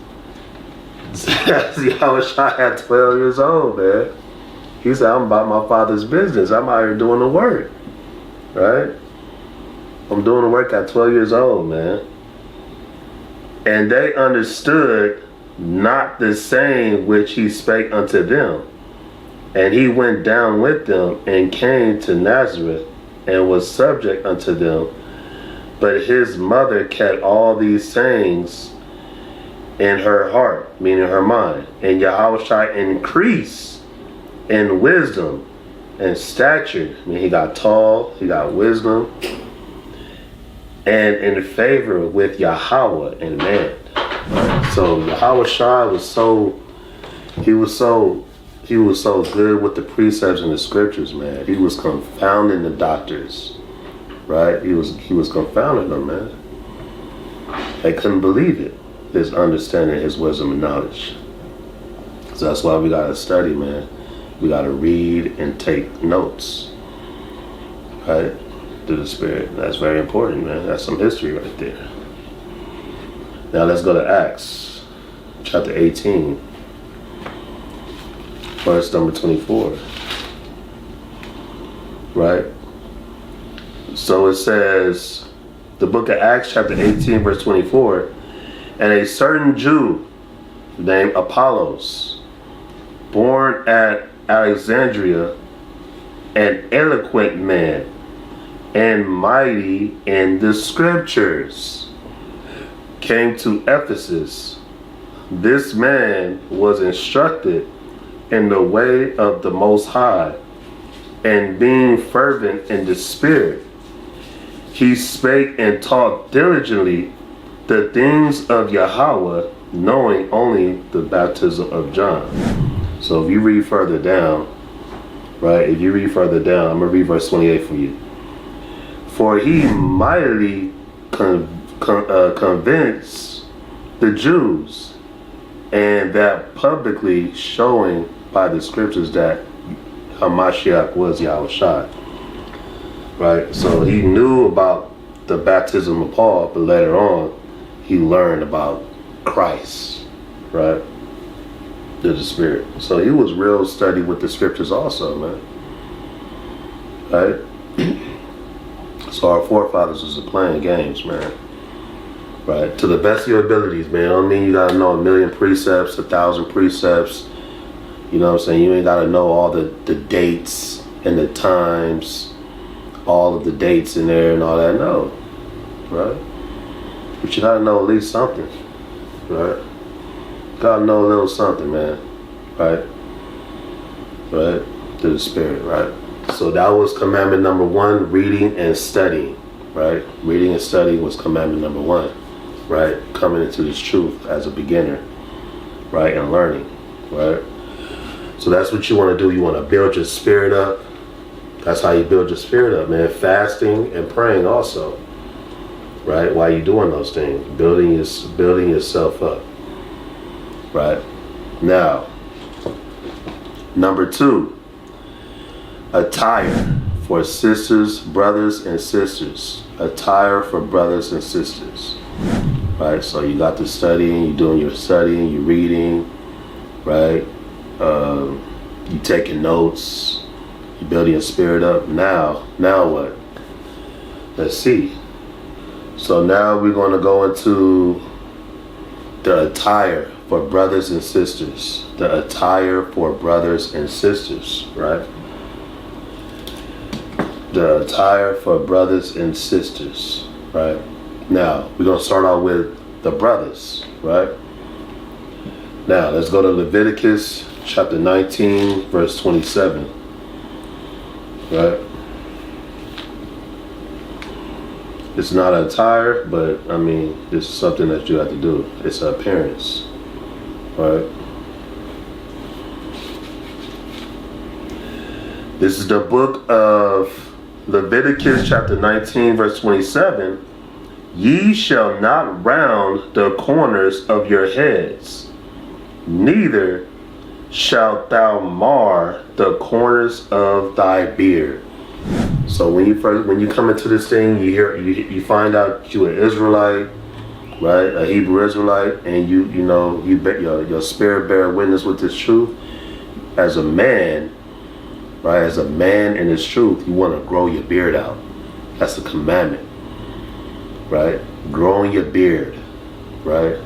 Yahawashi at 12 years old, man. He said, I'm about my father's business. I'm out here doing the work. Right? I'm doing the work at 12 years old, man. And they understood not the saying which he spake unto them. And he went down with them and came to Nazareth and was subject unto them. But his mother kept all these sayings in her heart, meaning her mind. And Yahawashi increased in wisdom and stature. I mean, he got tall, he got wisdom, and in favor with Yahweh and man. Right? So Yahawashi was so good with the precepts and the scriptures, man. He was confounding the doctors. Right? He was confounding them, man. They couldn't believe it. His understanding, his wisdom and knowledge. So that's why we gotta study, man. We gotta read and take notes. Right? Through the Spirit. That's very important, man. That's some history right there. Now let's go to Acts chapter 18. Verse number 24. Right? So it says, the book of Acts chapter 18 verse 24, and a certain Jew named Apollos, born at Alexandria, an eloquent man and mighty in the scriptures, came to Ephesus. This man was instructed in the way of the Most High, and being fervent in the Spirit, he spake and taught diligently the things of Yahweh, knowing only the baptism of John. So if you read further down, right, I'm going to read verse 28 for you. For he mightily convinced the Jews, and that publicly showing by the scriptures that Hamashiach was Yahawashi. Right? So he knew about the baptism of Paul, but later on he learned about Christ, right? Through the Spirit. So he was real steady with the scriptures also, man. Right? So our forefathers was playing games, man. Right? To the best of your abilities, man. I don't mean you gotta know 1,000,000 precepts, 1,000 precepts. You know what I'm saying? You ain't gotta know all the dates and the times. all of the dates in there and all that. No, right? But you gotta know at least something, right? Gotta know a little something, man, right? Right? To the Spirit, right? So that was commandment number 1, reading and studying, right? Reading and studying was commandment number 1, right? Coming into this truth as a beginner, right? And learning, right? So that's what you want to do. You want to build your spirit up. That's how you build your spirit up, man. Fasting and praying also, right? While you're doing those things, building yourself up, right? Now, number 2, attire for sisters, brothers, and sisters. Attire for brothers and sisters, right? So you got the studying, you're doing your studying, you're reading, right? You taking notes, you building your spirit up. Now what? Let's see. So now we're going to go into the attire for brothers and sisters. The attire for brothers and sisters, right? The attire for brothers and sisters, right? Now, we're going to start out with the brothers, right? Now, let's go to Leviticus chapter 19, verse 27, right? It's not attire, but, I mean, this is something that you have to do. It's an appearance, right? This is the book of Leviticus chapter 19, verse 27. Ye shall not round the corners of your heads, neither shalt thou mar the corners of thy beard. So when you come into this thing, you find out you're an Israelite, right? A Hebrew Israelite, and you bet your spirit bear witness with this truth. As a man, right? As a man in this truth, you want to grow your beard out. That's the commandment, right? Growing your beard, right?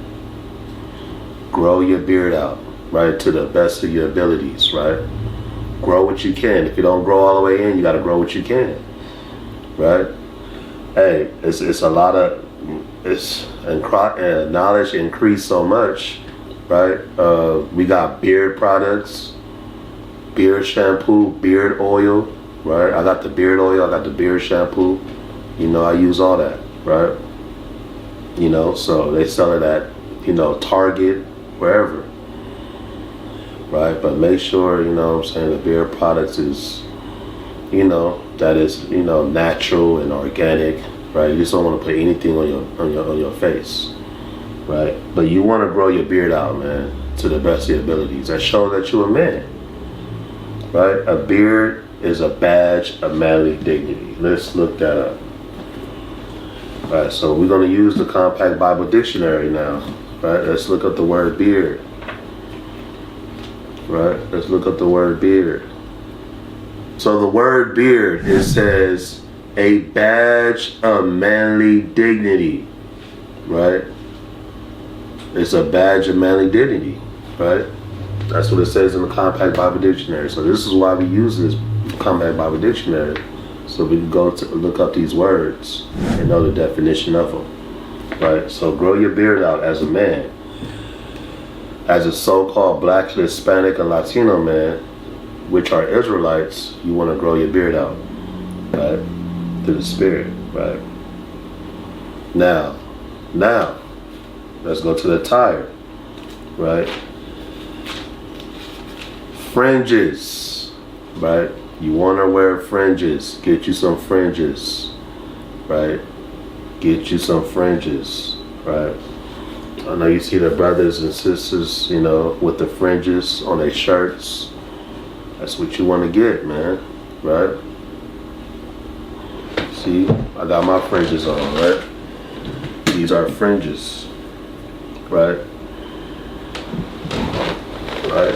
Grow your beard out, right? To the best of your abilities, right? Grow what you can. If you don't grow all the way in, you got to grow what you can, right? Hey, it's a lot of, knowledge increased so much, right? We got beard products, beard shampoo, beard oil, right? I got the beard oil, I got the beard shampoo. I use all that, right? So they sell it at, Target, wherever, right? But make sure, the beard products is, that is, natural and organic, right? You just don't want to put anything on your face, right? But you want to grow your beard out, man, to the best of your abilities. That shows that you're a man, right? A beard is a badge of manly dignity. Let's look that up. All right, so we're going to use the Compact Bible Dictionary now, right? Let's look up the word beard, right? Let's look up the word beard. So the word beard, it says a badge of manly dignity, right? It's a badge of manly dignity, right? That's what it says in the Compact Bible Dictionary. So this is why we use this Compact Bible Dictionary, so we can go to look up these words and know the definition of them, right? So grow your beard out as a man. As a so-called black, Hispanic, and Latino man, which are Israelites, you want to grow your beard out, right? To the Spirit, right? Now, let's go to the attire, right? Fringes, right? You want to wear fringes. Get you some fringes, right? Get you some fringes, right? I know you see the brothers and sisters, with the fringes on their shirts. That's what you want to get, man, right? See, I got my fringes on, right? These are fringes, right? Right?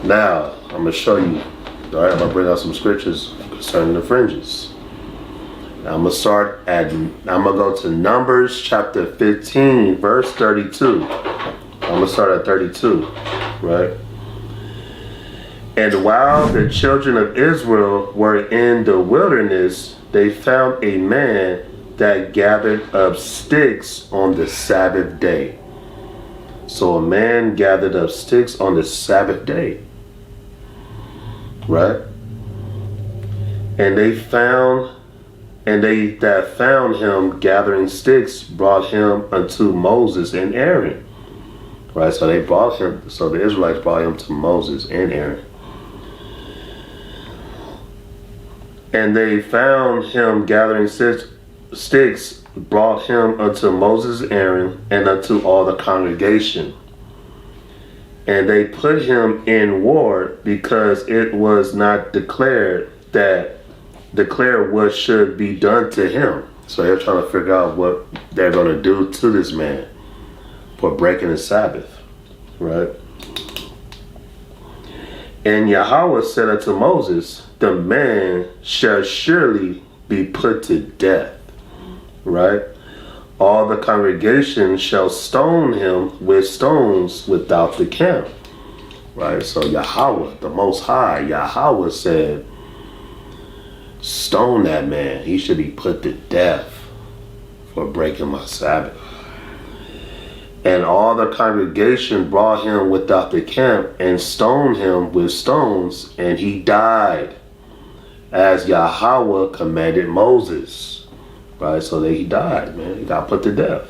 Now, I'm going to show you, all right? I'm going to bring out some scriptures concerning the fringes. Now, I'm going to go to Numbers chapter 15, verse 32. I'm going to start at 32, right? And while the children of Israel were in the wilderness, they found a man that gathered up sticks on the Sabbath day. So a man gathered up sticks on the Sabbath day. Right? And they that found him gathering sticks brought him unto Moses and Aaron. Right? So the Israelites brought him to Moses and Aaron. And they found him gathering sticks, brought him unto Moses and Aaron, and unto all the congregation. And they put him in ward, because it was not declared what should be done to him. So they're trying to figure out what they're going to do to this man for breaking the Sabbath, right? And Yahweh said unto Moses, the man shall surely be put to death, right? All the congregation shall stone him with stones without the camp, right? So Yahweh, the Most High, Yahweh said, stone that man. He should be put to death for breaking my Sabbath. And all the congregation brought him without the camp and stoned him with stones, and he died as Yahweh commanded Moses. Right? So that he died, man. He got put to death.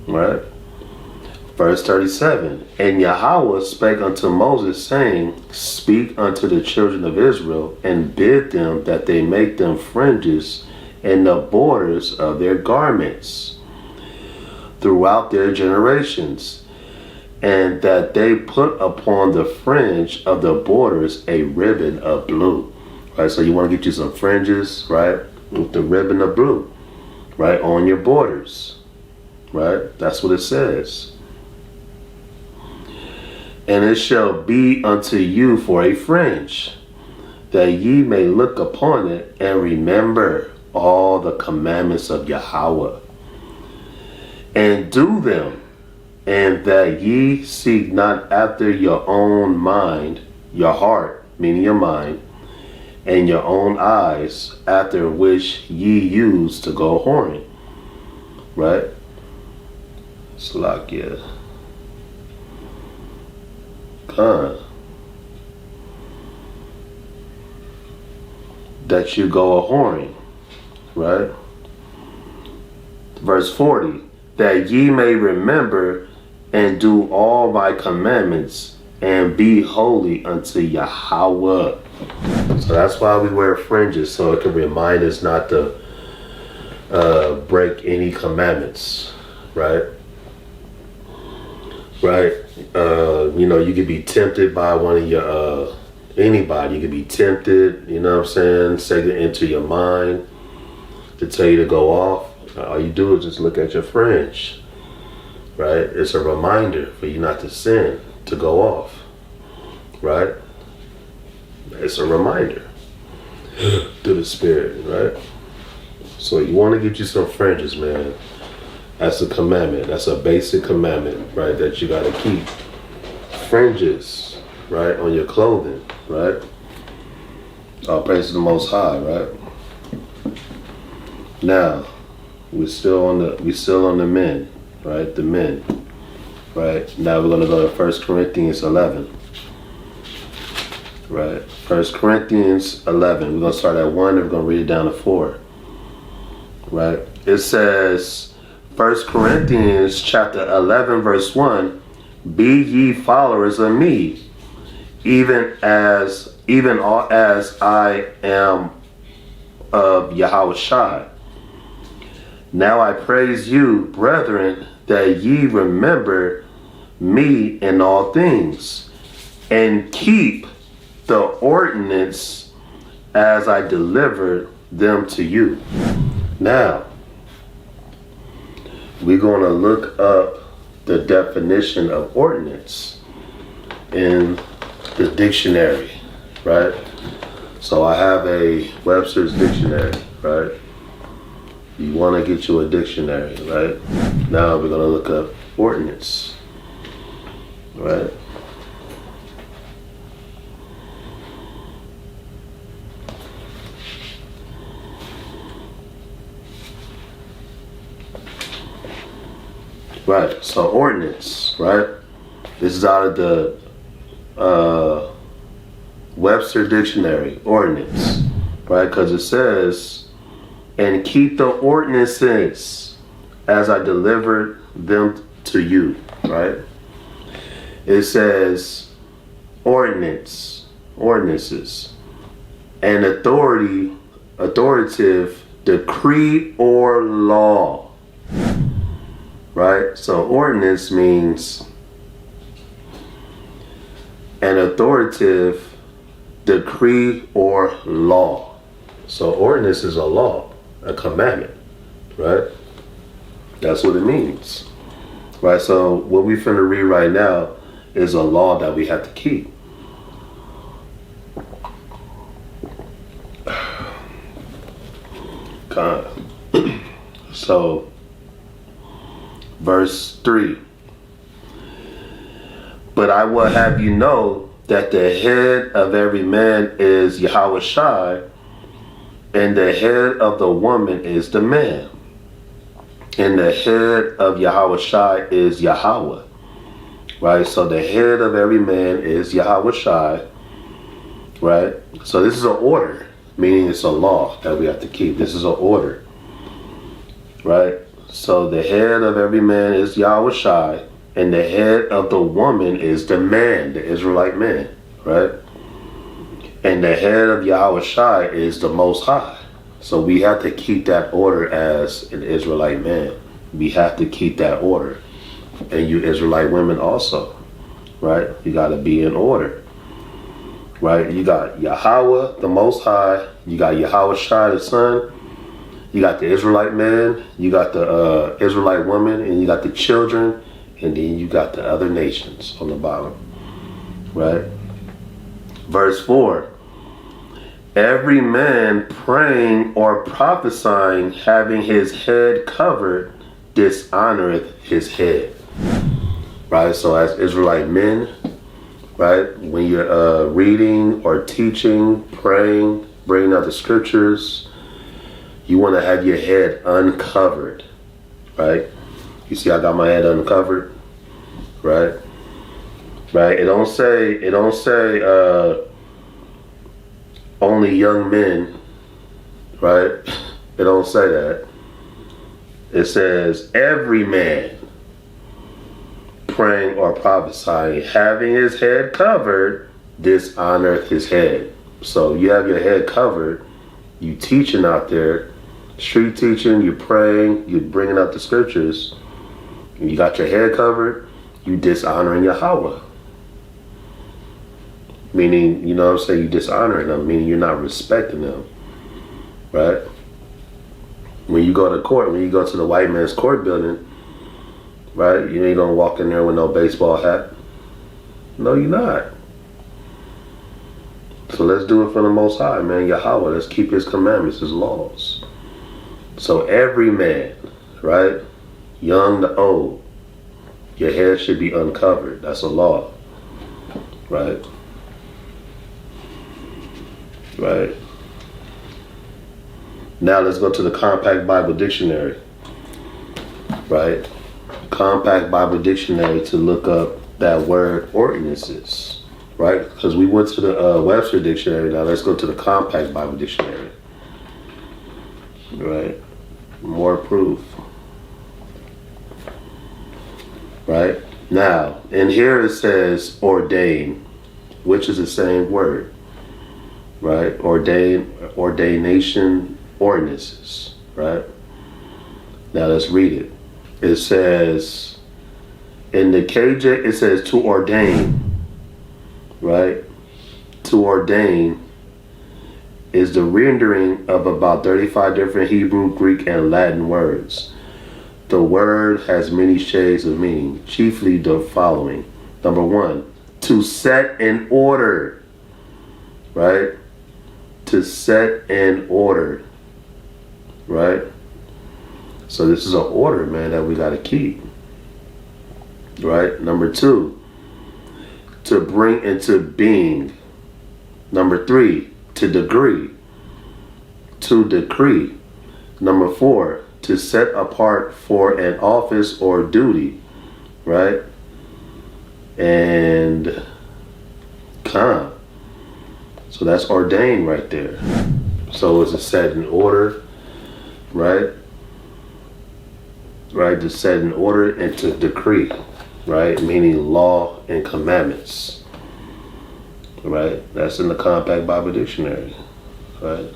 Right? Verse 37, and Yahweh spake unto Moses, saying, speak unto the children of Israel, and bid them that they make them fringes in the borders of their garments throughout their generations, and that they put upon the fringe of the borders a ribbon of blue. Right, so you want to get you some fringes, right, with the ribbon of blue, right, on your borders, right? That's what it says. And it shall be unto you for a fringe, that ye may look upon it and remember all the commandments of Yahweh, and do them, and that ye seek not after your own mind, your heart, meaning your mind, and your own eyes, after which ye use to go whoring. Right? Slakia. That you go a whoring. Right? Verse 40. That ye may remember and do all my commandments, and be holy unto Yahweh. So that's why we wear fringes, so it can remind us not to break any commandments, right? Right? You could be tempted by one of your, anybody. You could be tempted, you know what I'm saying? Say it into your mind to tell you to go off. All you do is just look at your fringe, right? It's a reminder for you not to sin, to go off, right? It's a reminder to the spirit, right? So you want to get you some fringes, man. That's a commandment. That's a basic commandment, right? That you got to keep fringes, right, on your clothing, right? All praise to the Most High, right? Now, we're still on the men, right? The men, right? Now we're going to go to 1 Corinthians 11. Right, 1 Corinthians 11. We're going to start at 1 and we're going to read it down to 4. Right, it says, 1 Corinthians chapter 11 verse 1, be ye followers of me, even as I am of Yahawashi. Now I praise you, brethren, that ye remember me in all things, and keep the ordinance as I delivered them to you. Now, we're going to look up the definition of ordinance in the dictionary, right? So I have a Webster's dictionary, right? You want to get you a dictionary, right? Now we're going to look up ordinance, right? Right. So ordinance, right? This is out of the Webster Dictionary, ordinance, right? Because it says, and keep the ordinances as I delivered them to you, right? It says ordinances, an authoritative decree or law, right? So ordinance means an authoritative decree or law. So ordinance is a law, a commandment, right? That's what it means, right? So what we finna read right now is a law that we have to keep. So verse 3, but I will have you know that the head of every man is Yahawashi, and the head of the woman is the man, and the head of Yahawashi is Yahweh, right? So the head of every man is Yahawashi, right? So this is an order, meaning it's a law that we have to keep. This is an order, right? So the head of every man is Yahawashi, and the head of the woman is the man, the Israelite man, right? And the head of Yahawashi is the Most High. So we have to keep that order as an Israelite man. We have to keep that order. And you Israelite women also, right? You got to be in order, right? You got Yahweh, the Most High. You got Yahawashi, the Son. You got the Israelite man. You got the Israelite woman. And you got the children. And then you got the other nations on the bottom, right? Verse 4, every man praying or prophesying having his head covered dishonoreth his head, right? So as Israelite men, right, when you're reading or teaching, praying, bringing out the scriptures, you want to have your head uncovered, right? You see, I got my head uncovered, right? Right. It don't say only young men, right? It don't say that. It says every man praying or prophesying, having his head covered, dishonoreth his head. So you have your head covered, you teaching out there, street teaching, you're praying, you're bringing out the scriptures. You got your head covered, you dishonoring Yahweh. Meaning, you know what I'm saying, you dishonoring them, meaning you're not respecting them, right? When you go to court, when you go to the white man's court building, right, you ain't gonna walk in there with no baseball hat. No, you're not. So let's do it for the Most High, man, Yahweh. Let's keep his commandments, his laws. So every man, right, young to old, your head should be uncovered. That's a law, right? Right. Now let's go to the Compact Bible Dictionary, right? Compact Bible Dictionary to look up that word ordinances, right? Because we went to the Webster Dictionary. Now let's go to the Compact Bible Dictionary, right? More proof. Right? Now, in here it says ordain, which is the same word, right? Ordination, ordinances, right? Now let's read it. It says, in the KJ, it says to ordain, right? To ordain is the rendering of about 35 different Hebrew, Greek, and Latin words. The word has many shades of meaning, chiefly the following. Number 1, to set in order, right? To set in order, right? So this is an order, man, that we got to keep, right? Number 2, to bring into being. Number 3, to decree. To decree. Number 4, to set apart for an office or duty, right? And come. So that's ordained right there. So it's a set in order, right? Right, to set in order and to decree, right? Meaning law and commandments, right? That's in the Compact Bible Dictionary, right?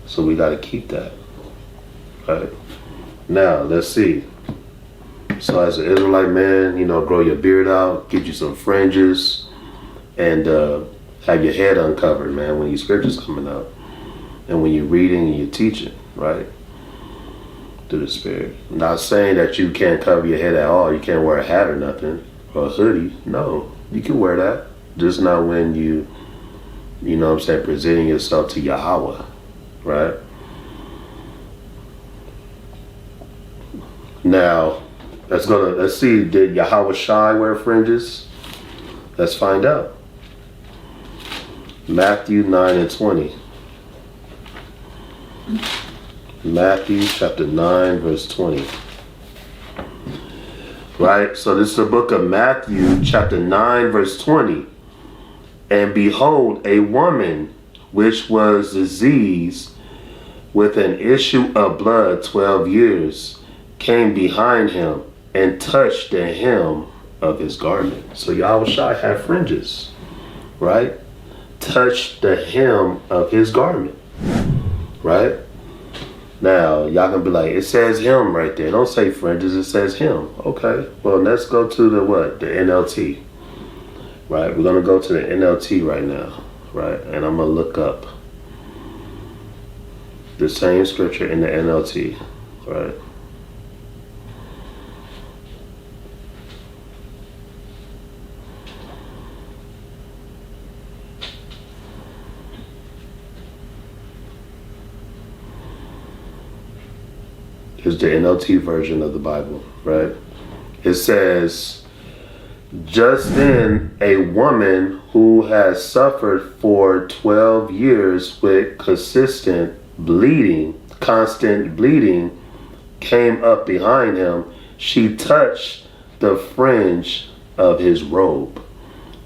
So we got to keep that, right? Now, let's see. So as an Israelite man, you know, grow your beard out, get you some fringes, and have your head uncovered, man, when your scriptures coming out. And when you're reading and you're teaching, right? Through the Spirit. I'm not saying that you can't cover your head at all. You can't wear a hat or nothing, or a hoodie. No, you can wear that. Just not when you know what I'm saying, presenting yourself to Yahweh, right? Now, let's see, did Yahawashi wear fringes? Let's find out. Matthew 9:20. Matthew chapter 9, verse 20. Right? So this is the book of Matthew chapter 9, verse 20. And behold, a woman which was diseased with an issue of blood 12 years came behind him and touched the hem of his garment. So Yahawashi had fringes, right? Touched the hem of his garment, right? Now, y'all gonna be like, it says him right there. Don't say fringes, it says him. Okay, well, let's go to the what? The NLT, right? We're gonna go to the NLT right now, right? And I'm gonna look up the same scripture in the NLT, right? Here's the NLT version of the Bible, right? It says, just then a woman who has suffered for 12 years with constant bleeding, came up behind him. She touched the fringe of his robe,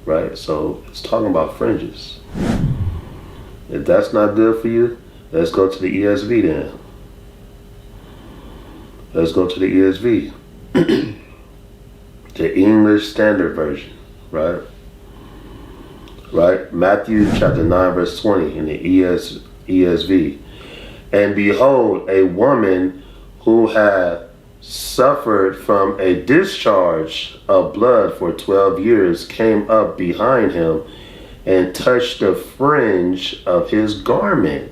right? So it's talking about fringes. If that's not good for you, let's go to the ESV then. Let's go to the ESV. The English Standard Version, right? Right? Matthew chapter 9, verse 20 in the ESV. And behold, a woman who had suffered from a discharge of blood for 12 years came up behind him and touched the fringe of his garment.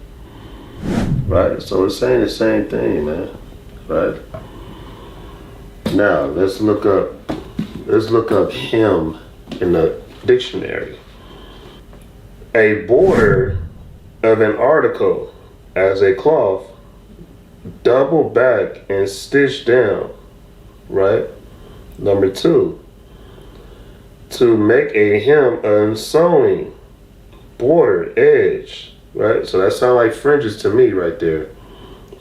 Right? So it's saying the same thing, man. Right? Now let's look up him in the dictionary. A border of an article as a cloth, double back and stitched down, right? Number 2, to make a hem and sewing, border, edge, right? So that sounds like fringes to me right there.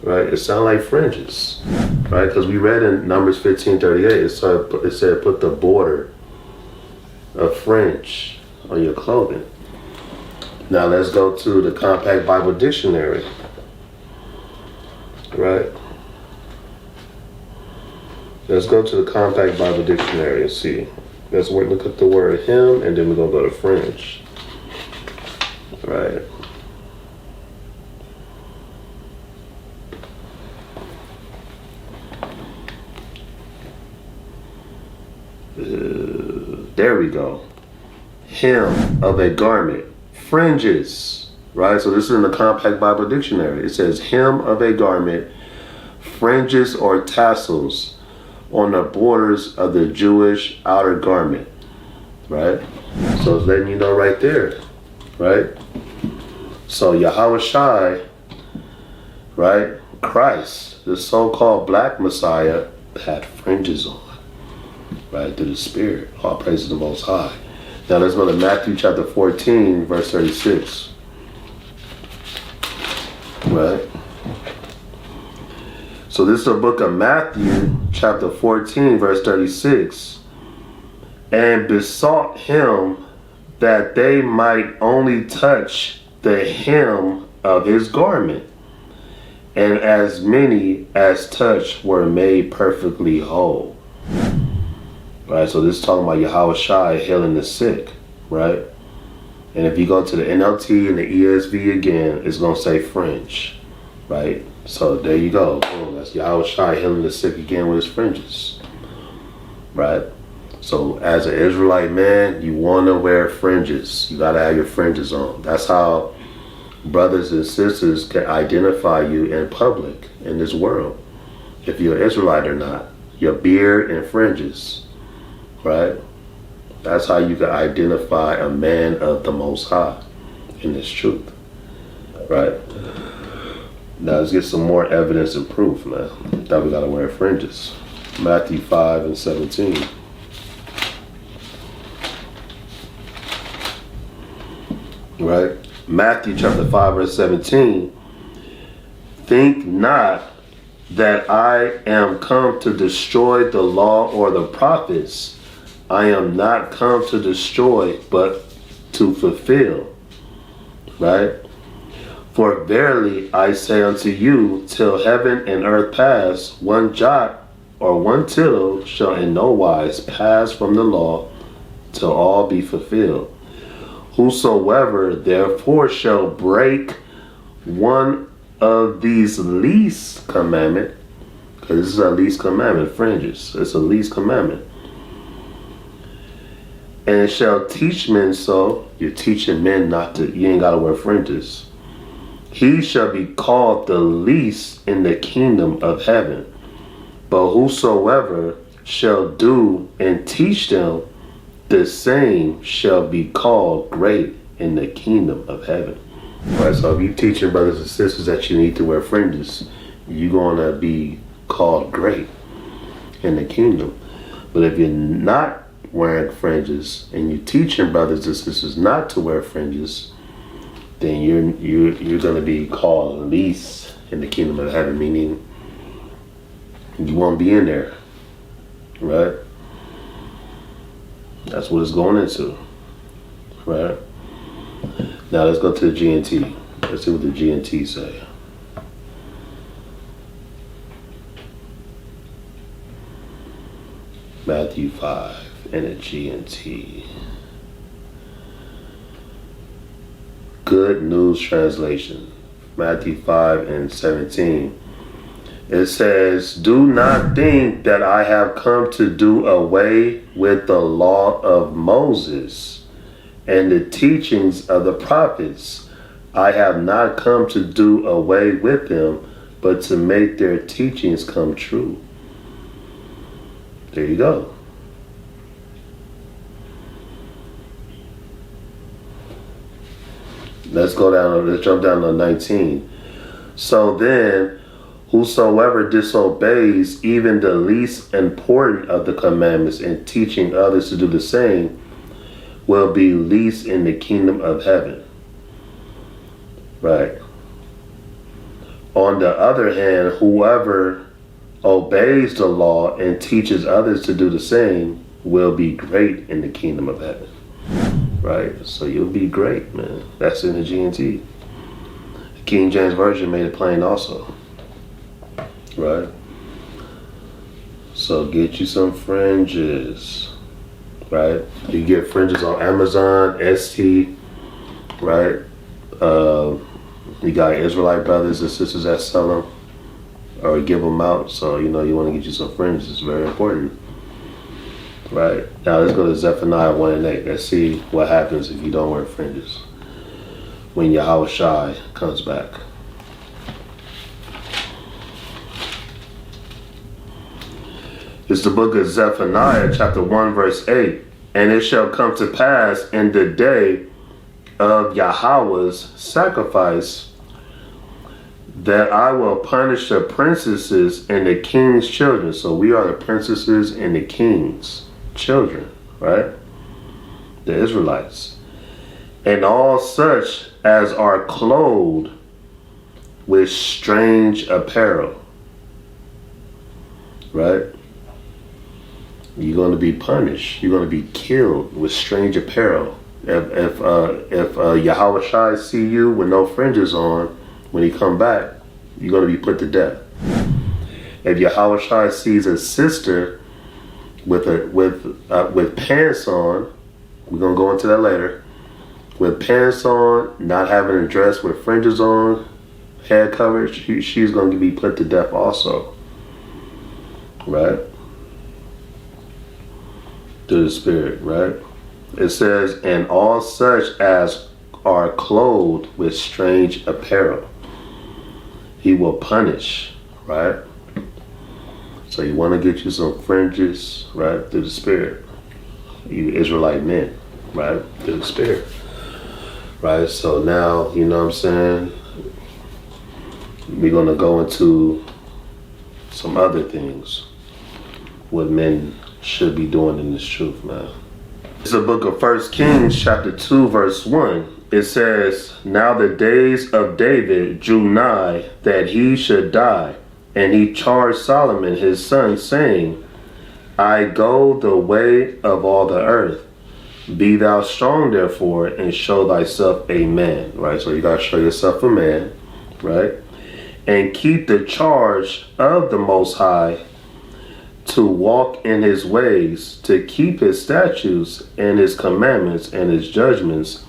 Right, it sounds like fringes, right? Because we read in Numbers 15:38, it said put the border of fringe on your clothing. Now let's go to the Compact Bible Dictionary, right? Let's go to the Compact Bible Dictionary and see. Let's look at the word him, and then we're gonna go to fringe, right? There we go. Hem of a garment. Fringes. Right? So this is in the Compact Bible Dictionary. It says hem of a garment, fringes or tassels on the borders of the Jewish outer garment. Right? So it's letting you know right there. Right? So Yahawashi, right? Christ, the so-called black Messiah, had fringes on. Right, through the Spirit. All praise to the Most High. Now let's go to Matthew chapter 14, verse 36. Right? So this is the book of Matthew, chapter 14, verse 36. And besought him that they might only touch the hem of his garment. And as many as touched were made perfectly whole. Right, so this is talking about Yahawashi healing the sick, right? And if you go to the NLT and the ESV again, it's going to say fringe, right? So there you go. Boom, that's Yahawashi healing the sick again with his fringes, right? So as an Israelite man, you want to wear fringes. You got to have your fringes on. That's how brothers and sisters can identify you in public in this world. If you're an Israelite or not, your beard and fringes, right? That's how you can identify a man of the Most High in this truth, right? Now let's get some more evidence and proof, man, that we got to wear fringes. Matthew 5 and 17. Right? Matthew chapter 5 verse 17. Think not that I am come to destroy the law or the prophets. I am not come to destroy, but to fulfill. Right? For verily I say unto you, till heaven and earth pass, one jot or one tittle shall in no wise pass from the law, till all be fulfilled. Whosoever therefore shall break one of these least commandment, because this is a least commandment, fringes, it's a least commandment, and shall teach men so, you're teaching men not to, you ain't got to wear fringes, he shall be called the least in the kingdom of heaven. But whosoever shall do and teach them, the same shall be called great in the kingdom of heaven. Right, so if you teach your brothers and sisters that you need to wear fringes, you're going to be called great in the kingdom. But if you're not wearing fringes and you teach your brothers and sisters not to wear fringes, then you're going to be called least in the kingdom of heaven, meaning you won't be in there, right? That's what it's going into, right? Now let's go to the GNT. Let's see what the GNT say. Matthew 5 and the GNT. Good News Translation. Matthew 5 and 17. It says, do not think that I have come to do away with the law of Moses and the teachings of the prophets. I have not come to do away with them, but to make their teachings come true. There you go. Let's jump down to 19. So then, whosoever disobeys even the least important of the commandments and teaching others to do the same will be least in the kingdom of heaven. Right. On the other hand, whoever obeys the law and teaches others to do the same will be great in the kingdom of heaven. Right. So you'll be great, man. That's in the GNT. The King James Version made it plain also. Right? So get you some fringes, right? You get fringes on Amazon, ST, right? You got Israelite brothers and sisters that sell them or give them out. So, you want to get you some fringes. It's very important. Right? Now let's go to Zephaniah 1 and 8. Let's see what happens if you don't wear fringes when Yahawashi comes back. It's the book of Zephaniah, chapter 1, verse 8. And it shall come to pass in the day of Yahweh's sacrifice that I will punish the princesses and the king's children. So we are the princesses and the king's children, right? The Israelites. And all such as are clothed with strange apparel. right? You're going to be punished. You're going to be killed with strange apparel. If Yahawashi see you with no fringes on, when he come back, you're going to be put to death. If Yahawashi sees a sister with pants on, we're going to go into that later, with pants on, not having a dress with fringes on, head covered, she's going to be put to death also. Right? To the Spirit, right? It says, and all such as are clothed with strange apparel, he will punish, right? So you want to get you some fringes, right? Through the Spirit. You Israelite men, right? Through the Spirit. Right? So now, you know what I'm saying? We're going to go into some other things. What men should be doing in this truth, man. It's the book of 1 Kings chapter 2 verse 1. It says, now the days of David drew nigh that he should die, and he charged Solomon his son, saying, I go the way of all the earth. Be thou strong therefore, and show thyself a man. Right? So you got to show yourself a man, right? And keep the charge of the Most High, to walk in his ways, to keep his statutes and his commandments and his judgments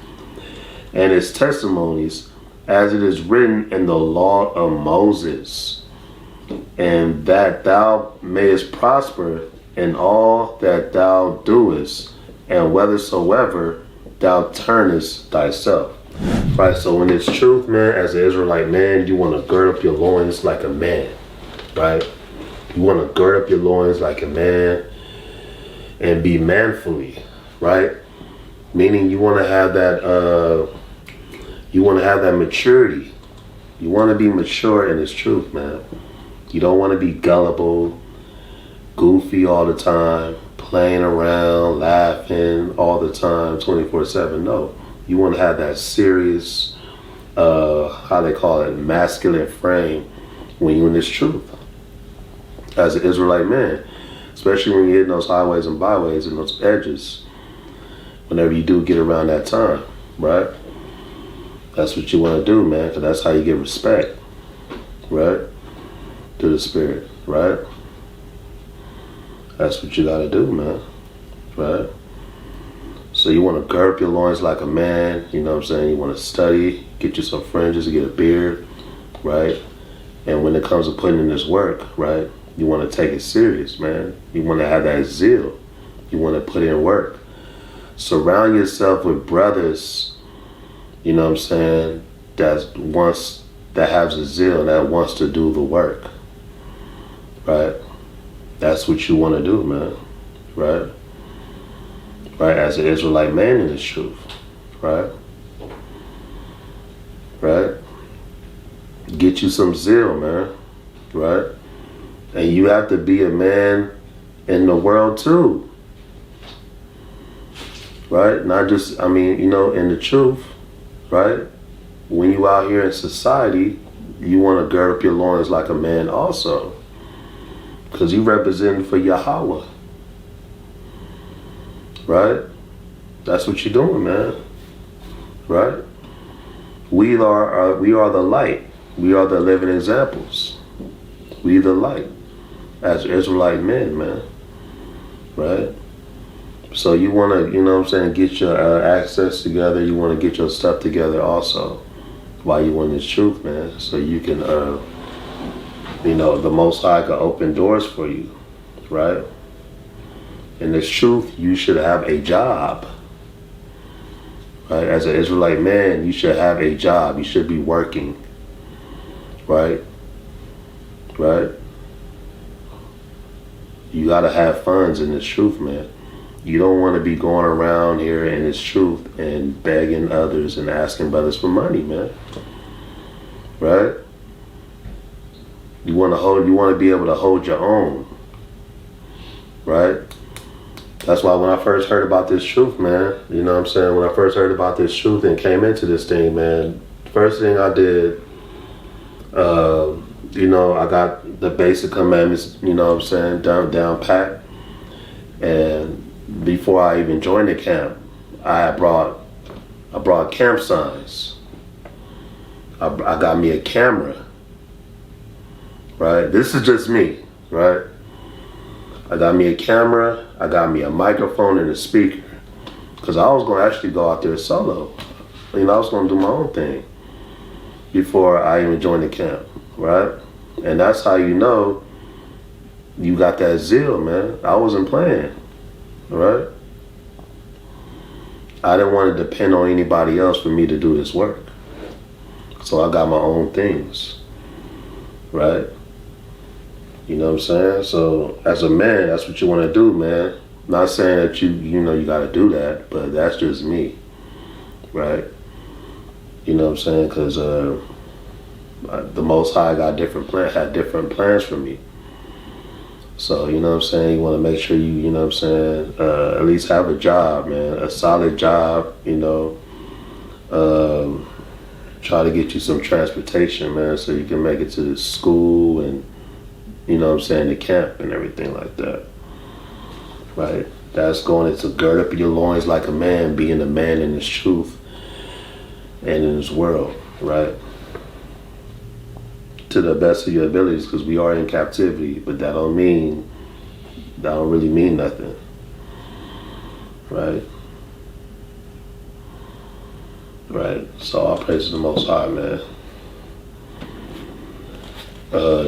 and his testimonies, as it is written in the law of Moses, and that thou mayest prosper in all that thou doest, and whithersoever thou turnest thyself. Right, so in this truth, man, as an Israelite man, you want to gird up your loins like a man, right? You want to gird up your loins like a man and be manfully, right? Meaning you want to have that, maturity. You want to be mature in this truth, man. You don't want to be gullible, goofy all the time, playing around, laughing all the time, 24/7. No, you want to have that serious, how they call it, masculine frame when you're in this truth. As an Israelite man, especially when you're hitting those highways and byways and those edges, whenever you do get around that time, right? That's what you want to do, man, because that's how you get respect, right? To the Spirit, right? That's what you got to do, man, right? So you want to gird up your loins like a man, you know what I'm saying? You want to study, get you some fringes, get a beard, right? And when it comes to putting in this work, right? You want to take it serious, man. You want to have that zeal. You want to put in work. Surround yourself with brothers, you know what I'm saying, that has a zeal, that wants to do the work, right? That's what you want to do, man, right? Right, as an Israelite man in this truth, right? Right? Get you some zeal, man, right? And you have to be a man in the world too. Right? Not just, in the truth, right? When you out here in society, you want to gird up your loins like a man also. Because you represent for Yahweh. Right? That's what you're doing, man. Right? We are the light. We are the living examples. We the light. As Israelite men, man. Right? So you want to, get your access together. You want to get your stuff together also while you in this truth, man. So you can, the Most High can open doors for you. Right? In this truth, you should have a job. Right? As an Israelite man, you should have a job. You should be working. Right? Right? You gotta have funds in this truth, man. You don't want to be going around here in this truth and begging others and asking brothers for money, man. Right? You want to be able to hold your own. Right? That's why when I first heard about this truth, man, you know what I'm saying? When I first heard about this truth and came into this thing, man, the first thing I did, you know, I got the basic commandments, you know what I'm saying, down pat. And before I even joined the camp, I brought camp signs. I got me a camera, right? This is just me, right? I got me a camera, I got me a microphone and a speaker. Because I was going to actually go out there solo. You know, I was going to do my own thing before I even joined the camp, right? And that's how you know you got that zeal, man. I wasn't playing, right? I didn't want to depend on anybody else for me to do this work. So I got my own things, right? You know what I'm saying? So as a man, that's what you want to do, man. Not saying that you know you got to do that, but that's just me, right? You know what I'm saying? Because the Most High had different plans for me. So, you know what I'm saying? You want to make sure you know what I'm saying, at least have a job, man, a solid job, you know. Try to get you some transportation, man, so you can make it to school and, you know what I'm saying, the camp and everything like that. Right? That's going to gird up your loins like a man, being a man in his truth and in his world, right? To the best of your abilities, because we are in captivity, but that don't really mean nothing, right? Right. So all praise to the Most High, man.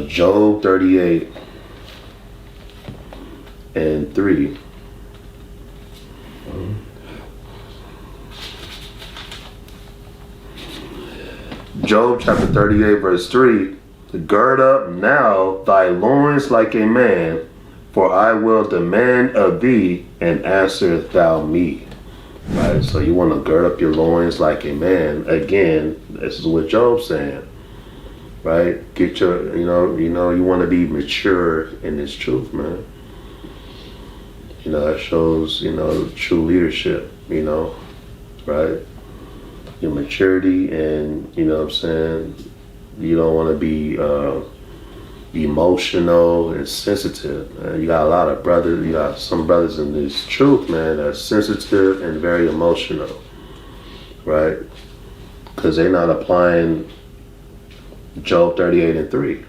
Job 38 and 3. Job chapter 38 verse 3. Gird up now thy loins like a man, for I will demand of thee, and answer thou me. Right, so you want to gird up your loins like a man. Again, this is what Job's saying. Right, get your, you want to be mature in this truth, man. You know, that shows, true leadership. You know, right, your maturity, and you know what I'm saying. You don't want to be emotional and sensitive. Man. You got a lot of brothers. You got some brothers in this truth, man, that's sensitive and very emotional, right? Because they're not applying Job 38 and 3.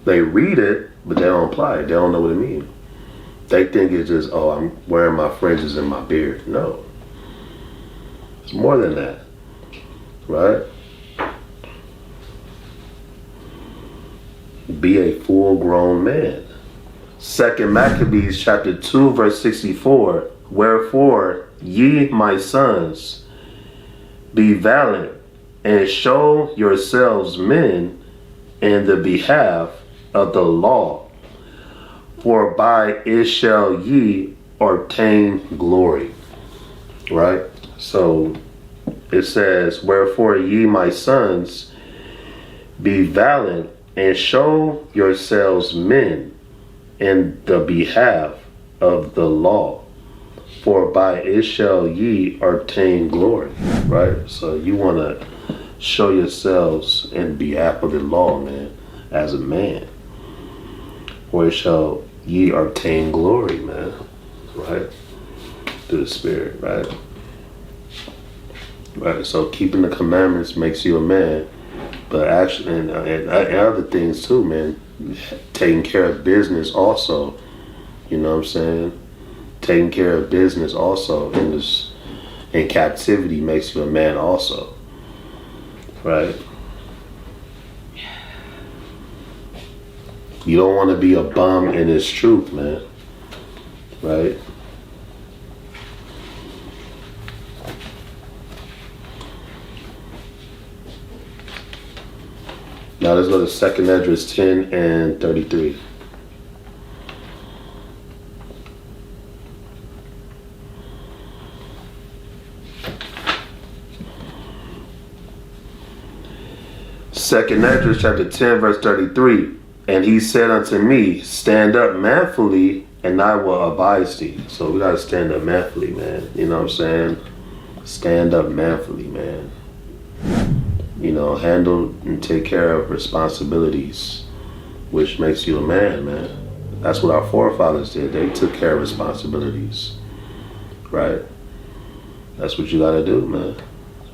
They read it, but they don't apply it. They don't know what it means. They think it's just, oh, I'm wearing my fringes in my beard. No. It's more than that, right? Be a full-grown man. 2 Maccabees chapter 2 verse 64. Wherefore, ye my sons, be valiant, and show yourselves men in the behalf of the law, for by it shall ye obtain glory. Right? So it says, wherefore ye my sons, be valiant, and show yourselves men in the behalf of the law, for by it shall ye obtain glory. Right? So you want to show yourselves in behalf of the law, man, as a man. For it shall ye obtain glory, man. Right? Through the Spirit, right? Right? So keeping the commandments makes you a man. But actually, and other things too, man. Taking care of business also. You know what I'm saying? Taking care of business also in captivity makes you a man also. Right? You don't want to be a bum in this truth, man. Right? Now let's go to 2nd Esdras 10 and 33. Second Esdras chapter 10 verse 33. And he said unto me, stand up manfully, and I will advise thee. So we gotta stand up manfully, man. You know what I'm saying? Stand up manfully, man. You know, handle and take care of responsibilities which makes you a man, man. That's what our forefathers did. They took care of responsibilities, right? That's what you gotta do, man,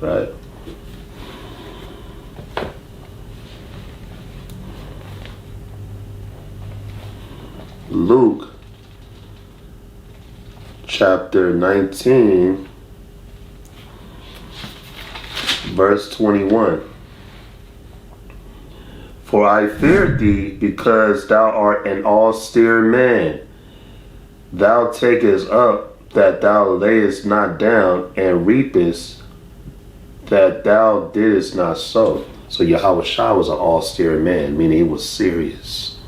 right? Luke chapter 19, verse 21. For I fear thee, because thou art an austere man. Thou takest up that thou layest not down, and reapest that thou didst not sow. So Yahawashi was an austere man, meaning he was serious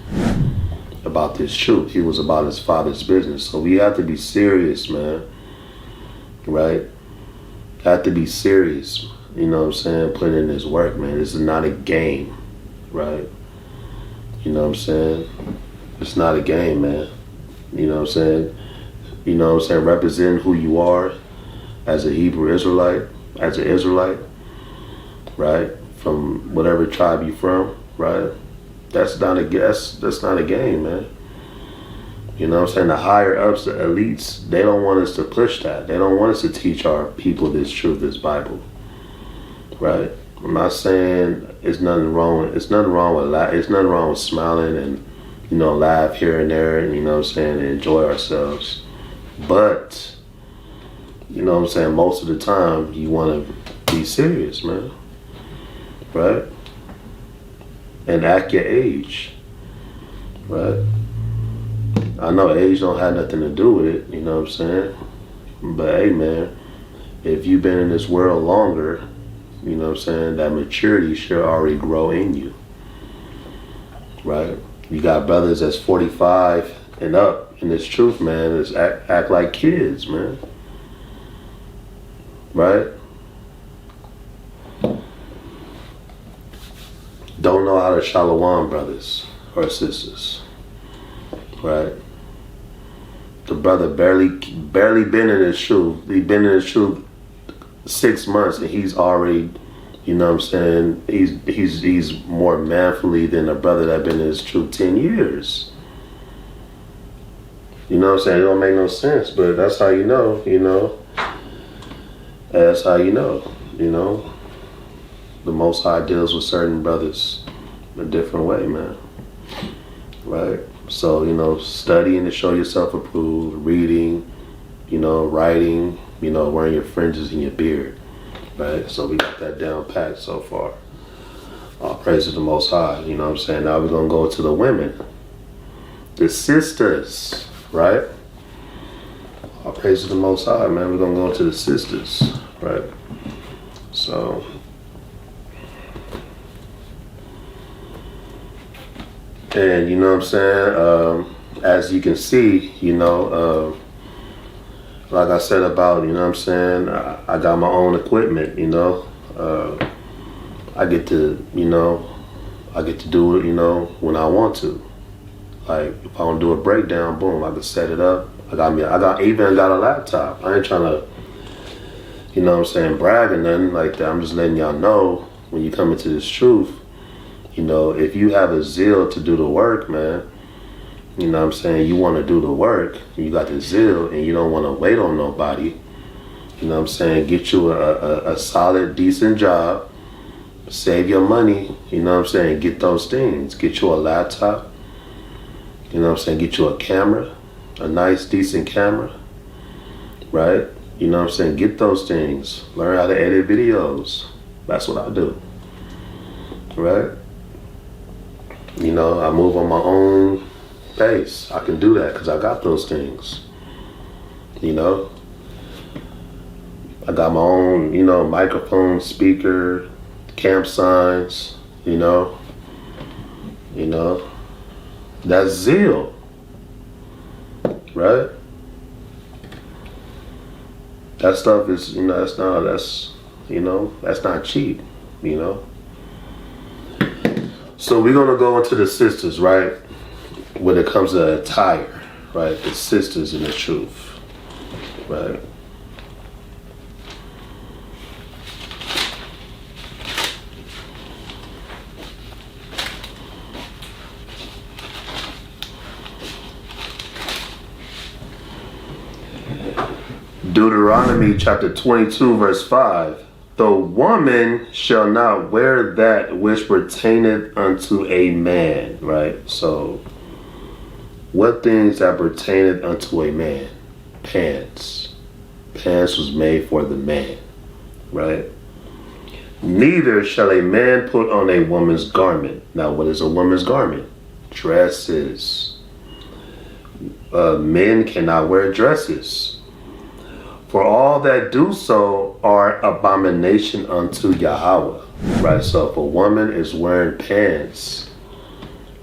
about this truth. He was about his father's business. So we have to be serious, man. Right? Have to be serious. You know what I'm saying? Putting in this work, man. This is not a game. Right? You know what I'm saying? It's not a game, man. You know what I'm saying? You know what I'm saying? Represent who you are as a Hebrew Israelite, as an Israelite, right? From whatever tribe you're from, right? That's not a game, man. You know what I'm saying? The higher ups, the elites, they don't want us to push that. They don't want us to teach our people this truth, this Bible, right? I'm not saying it's nothing wrong with smiling and, you know, laugh here and there and, you know what I'm saying, and enjoy ourselves. But, you know what I'm saying, most of the time you want to be serious, man. Right? And act your age. Right? I know age don't have nothing to do with it, you know what I'm saying? But hey, man, if you've been in this world longer, you know what I'm saying, that maturity should already grow in you. Right? You got brothers that's 45 and up in this truth, man, that's act like kids, man. Right? Don't know how to shalom brothers or sisters. Right? The brother barely been in his truth. He been in his truth 6 months and he's already, you know what I'm saying, he's more manfully than a brother that been in his truth 10 years. You know what I'm saying? It don't make no sense, but that's how you know, That's how you know. The Most High deals with certain brothers a different way, man. Right? So, you know, studying to show yourself approved, reading, you know, writing, you know, wearing your fringes and your beard. Right? So we got that down packed so far. All praise to the Most High, you know what I'm saying? Now we're going to go to the women. The sisters, right? All praise to the Most High, man. We're going to go to the sisters, right? So, and you know what I'm saying? As you can see, you know, like I said about, you know what I'm saying, I got my own equipment, you know. I get to do it, you know, when I want to. Like, if I want to do a breakdown, boom, I can set it up. I even got a laptop. I ain't trying to, you know what I'm saying, brag or nothing like that. I'm just letting y'all know, when you come into this truth, you know, if you have a zeal to do the work, man, you know what I'm saying, you want to do the work, you got the zeal, and you don't want to wait on nobody, you know what I'm saying, get you a solid, decent job, save your money, you know what I'm saying, get those things, get you a laptop, you know what I'm saying, get you a camera, a nice, decent camera, right? You know what I'm saying, get those things, learn how to edit videos. That's what I do, right? You know, I move on my own pace. I can do that because I got those things. You know, I got my own, you know, microphone, speaker, camp signs. You know, that's zeal, right? That stuff is, you know, that's not cheap. You know. So we're going to go into the sisters, right? When it comes to attire, right? The sisters in the truth, right? Deuteronomy chapter 22 verse 5. The woman shall not wear that which pertaineth unto a man. Right? So, what things that pertaineth unto a man? Pants. Pants was made for the man. Right? Neither shall a man put on a woman's garment. Now, what is a woman's garment? Dresses. Men cannot wear dresses. For all that do so are abomination unto Yahweh. Right? So if a woman is wearing pants,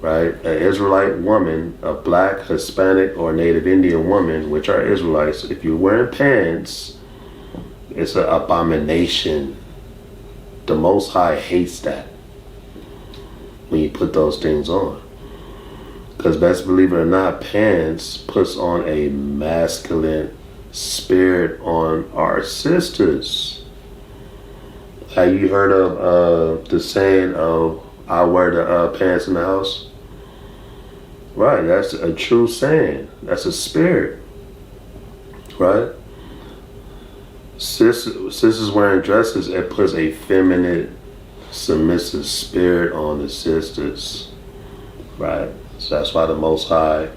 right? An Israelite woman, a black, Hispanic, or Native Indian woman, which are Israelites, if you're wearing pants, it's an abomination. The Most High hates that when you put those things on. Because best believe it or not, pants puts on a masculine spirit on our sisters. Have you heard of the saying of, I wear the pants in the house? Right, that's a true saying. That's a spirit. Right? Sisters wearing dresses, it puts a feminine, submissive spirit on the sisters. Right? So that's why the Most High,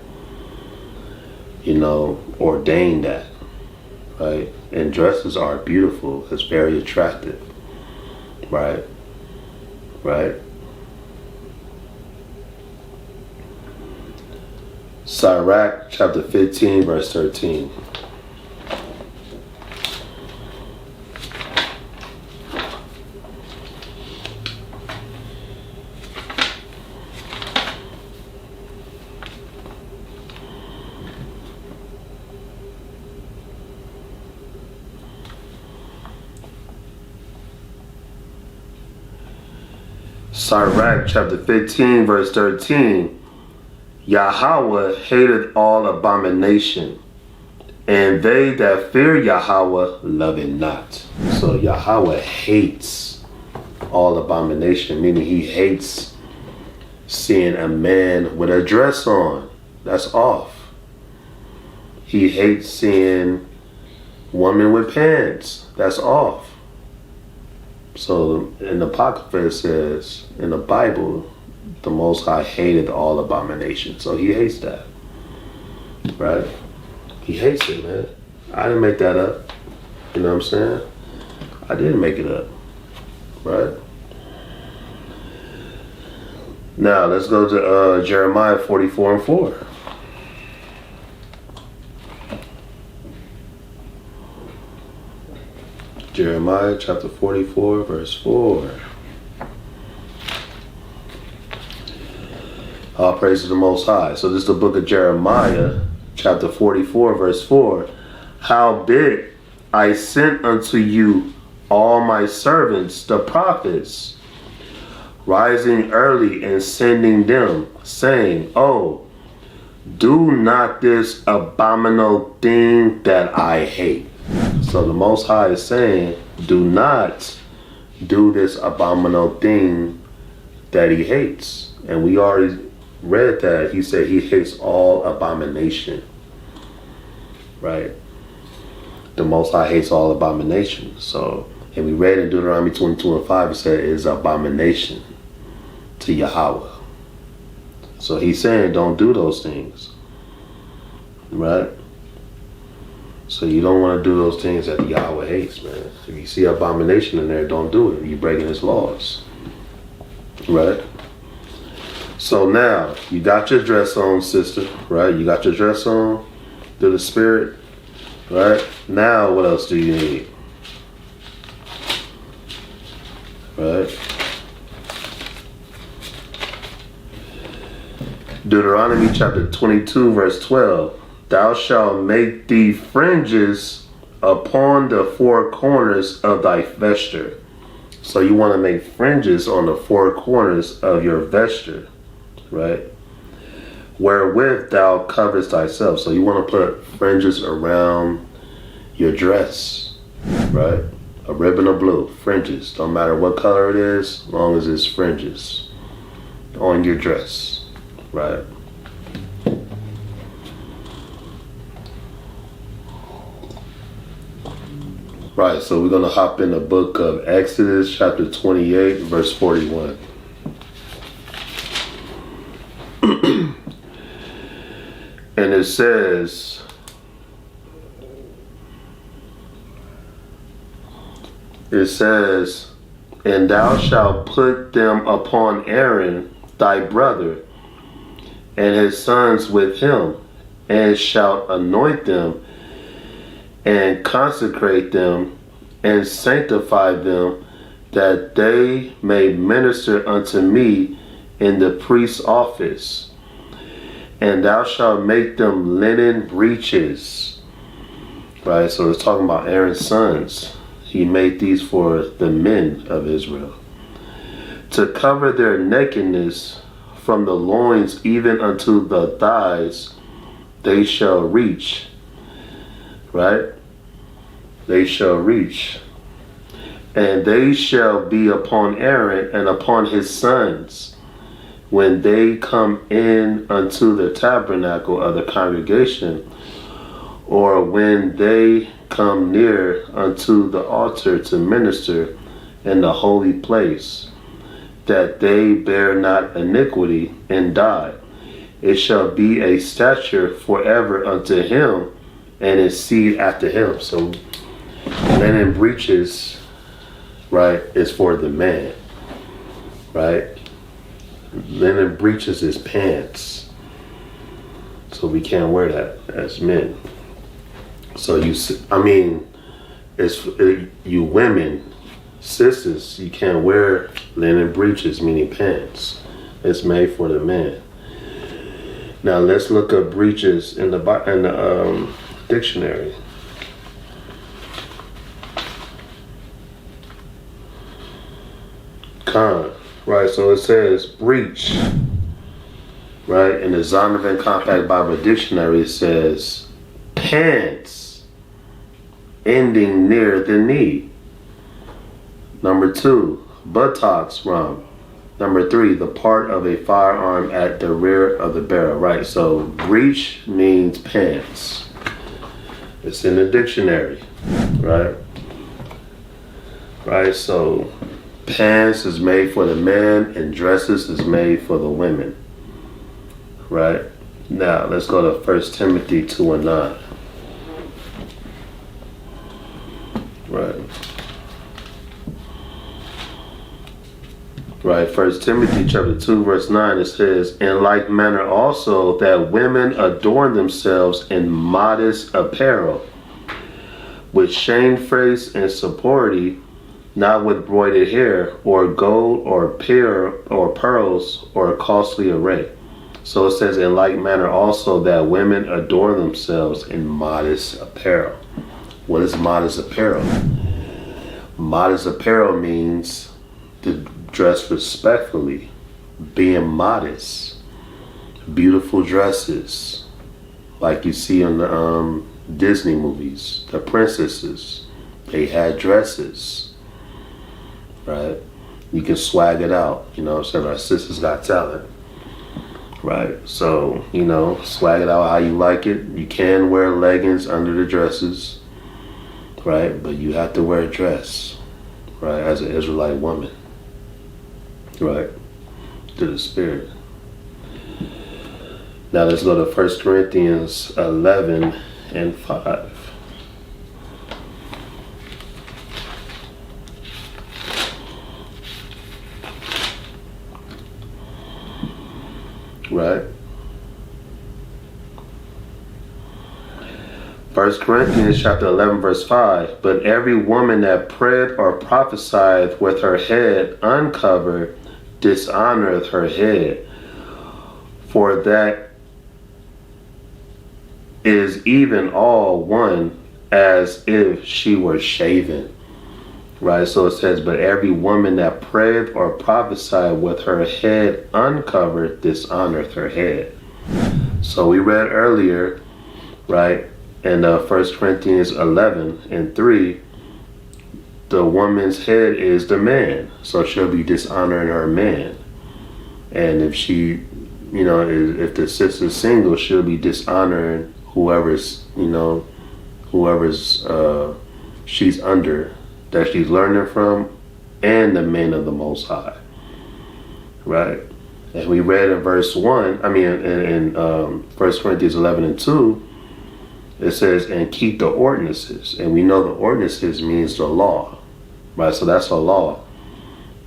ordained that. Right? And dresses are beautiful. It's very attractive. Right? Right? Sirach chapter 15 verse 13. Sirach chapter 15 verse 13. Yahweh hateth all abomination, and they that fear Yahweh love it not. So Yahweh hates all abomination, meaning he hates seeing a man with a dress on. That's off. He hates seeing women with pants. That's off. So in the Apocrypha it says, in the Bible, the Most High hated all abomination. So he hates that. Right? He hates it, man. I didn't make that up. You know what I'm saying? I didn't make it up. Right? Now, let's go to Jeremiah 44 and 4. Jeremiah chapter 44, verse 4. All praise to the Most High. So this is the book of Jeremiah, chapter 44, verse 4. Howbeit I sent unto you all my servants, the prophets, rising early and sending them, saying, Oh, do not this abominable thing that I hate. So the Most High is saying, do not do this abominable thing that he hates. And we already read that. He said he hates all abomination. Right? The Most High hates all abomination. So, and we read in Deuteronomy 22 and 5, it said it is abomination to Yahweh. So he's saying don't do those things. Right? So you don't want to do those things that Yahweh hates, man. If you see abomination in there, don't do it. You're breaking his laws. Right? So now, you got your dress on, sister. Right? You got your dress on through the Spirit. Right? Now, what else do you need? Right? Deuteronomy chapter 22, verse 12. Thou shalt make thee fringes upon the four corners of thy vesture. So you want to make fringes on the four corners of your vesture, right? Wherewith thou coverest thyself. So you want to put fringes around your dress, right? A ribbon of blue, fringes. Don't matter what color it is, as long as it's fringes on your dress, right? Right, so we're going to hop in the book of Exodus, chapter 28, verse 41. And it says, and thou shalt put them upon Aaron thy brother, and his sons with him, and shalt anoint them, and consecrate them, and sanctify them, that they may minister unto me in the priest's office. And thou shalt make them linen breeches. Right, so it's talking about Aaron's sons. He made these for the men of Israel, to cover their nakedness from the loins even unto the thighs, they shall reach. Right? They shall reach. And they shall be upon Aaron and upon his sons when they come in unto the tabernacle of the congregation, or when they come near unto the altar to minister in the holy place, that they bear not iniquity and die. It shall be a stature forever unto him and his seed after him. So linen breeches, right, is for the man, right? Linen breeches is pants, so we can't wear that as men. So you women, sisters, you can't wear linen breeches, meaning pants. It's made for the man. Now let's look up breeches in the dictionary. Right, so it says breech. Right, in the Zondervan Compact Bible Dictionary it says pants ending near the knee. Number 2, buttocks rump. Number 3, the part of a firearm at the rear of the barrel. Right, so breech means pants. It's in the dictionary, right? Right, so pants is made for the men and dresses is made for the women. Right? Now let's go to 1 Timothy 2:9. Right. Right, 1 Timothy chapter 2 verse 9, it says, in like manner also that women adorn themselves in modest apparel, with shamefaced and sobriety, not with broided hair, or gold, or pearls, or costly array. So it says, in like manner also that women adorn themselves in modest apparel. What is modest apparel? Modest apparel means to dress respectfully, being modest, beautiful dresses, like you see in the Disney movies. The princesses, they had dresses, right? You can swag it out, you know what I'm saying? Our sisters got talent, right? So, you know, swag it out how you like it. You can wear leggings under the dresses, right? But you have to wear a dress, right? As an Israelite woman, right? To the spirit. Now let's go to 1 Corinthians 11:5. Right? 1 Corinthians chapter 11 verse 5. But every woman that prayeth or prophesieth with her head uncovered dishonoreth her head, for that is even all one as if she were shaven. Right, so it says, but every woman that prayeth or prophesieth with her head uncovered dishonoreth her head. So we read earlier, right, in 1 Corinthians 11:3, the woman's head is the man, so she'll be dishonoring her man. And if she, you know, if the sister's single, she'll be dishonoring whoever's she's under, that she's learning from, and the men of the Most High. Right? And we read in verse 1, in 1 Corinthians 11 and 2, it says, and keep the ordinances. And we know the ordinances means the law. Right? So that's a law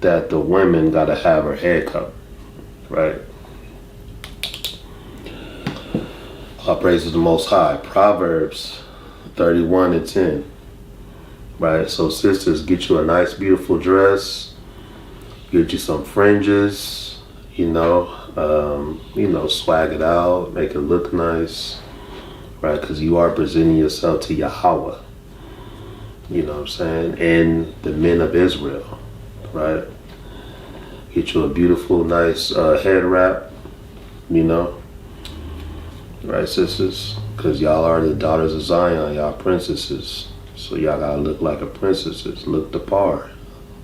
that the women got to have her head covered. Right? All praises the Most High. Proverbs 31 and 10. Right? So sisters, get you a nice beautiful dress. Get you some fringes. Swag it out. Make it look nice. Right? Because you are presenting yourself to Yahweh. You know what I'm saying? And the men of Israel. Right? Get you a beautiful, nice head wrap. Right, sisters? Because y'all are the daughters of Zion. Y'all princesses. So y'all gotta look like a princesses. Look the par.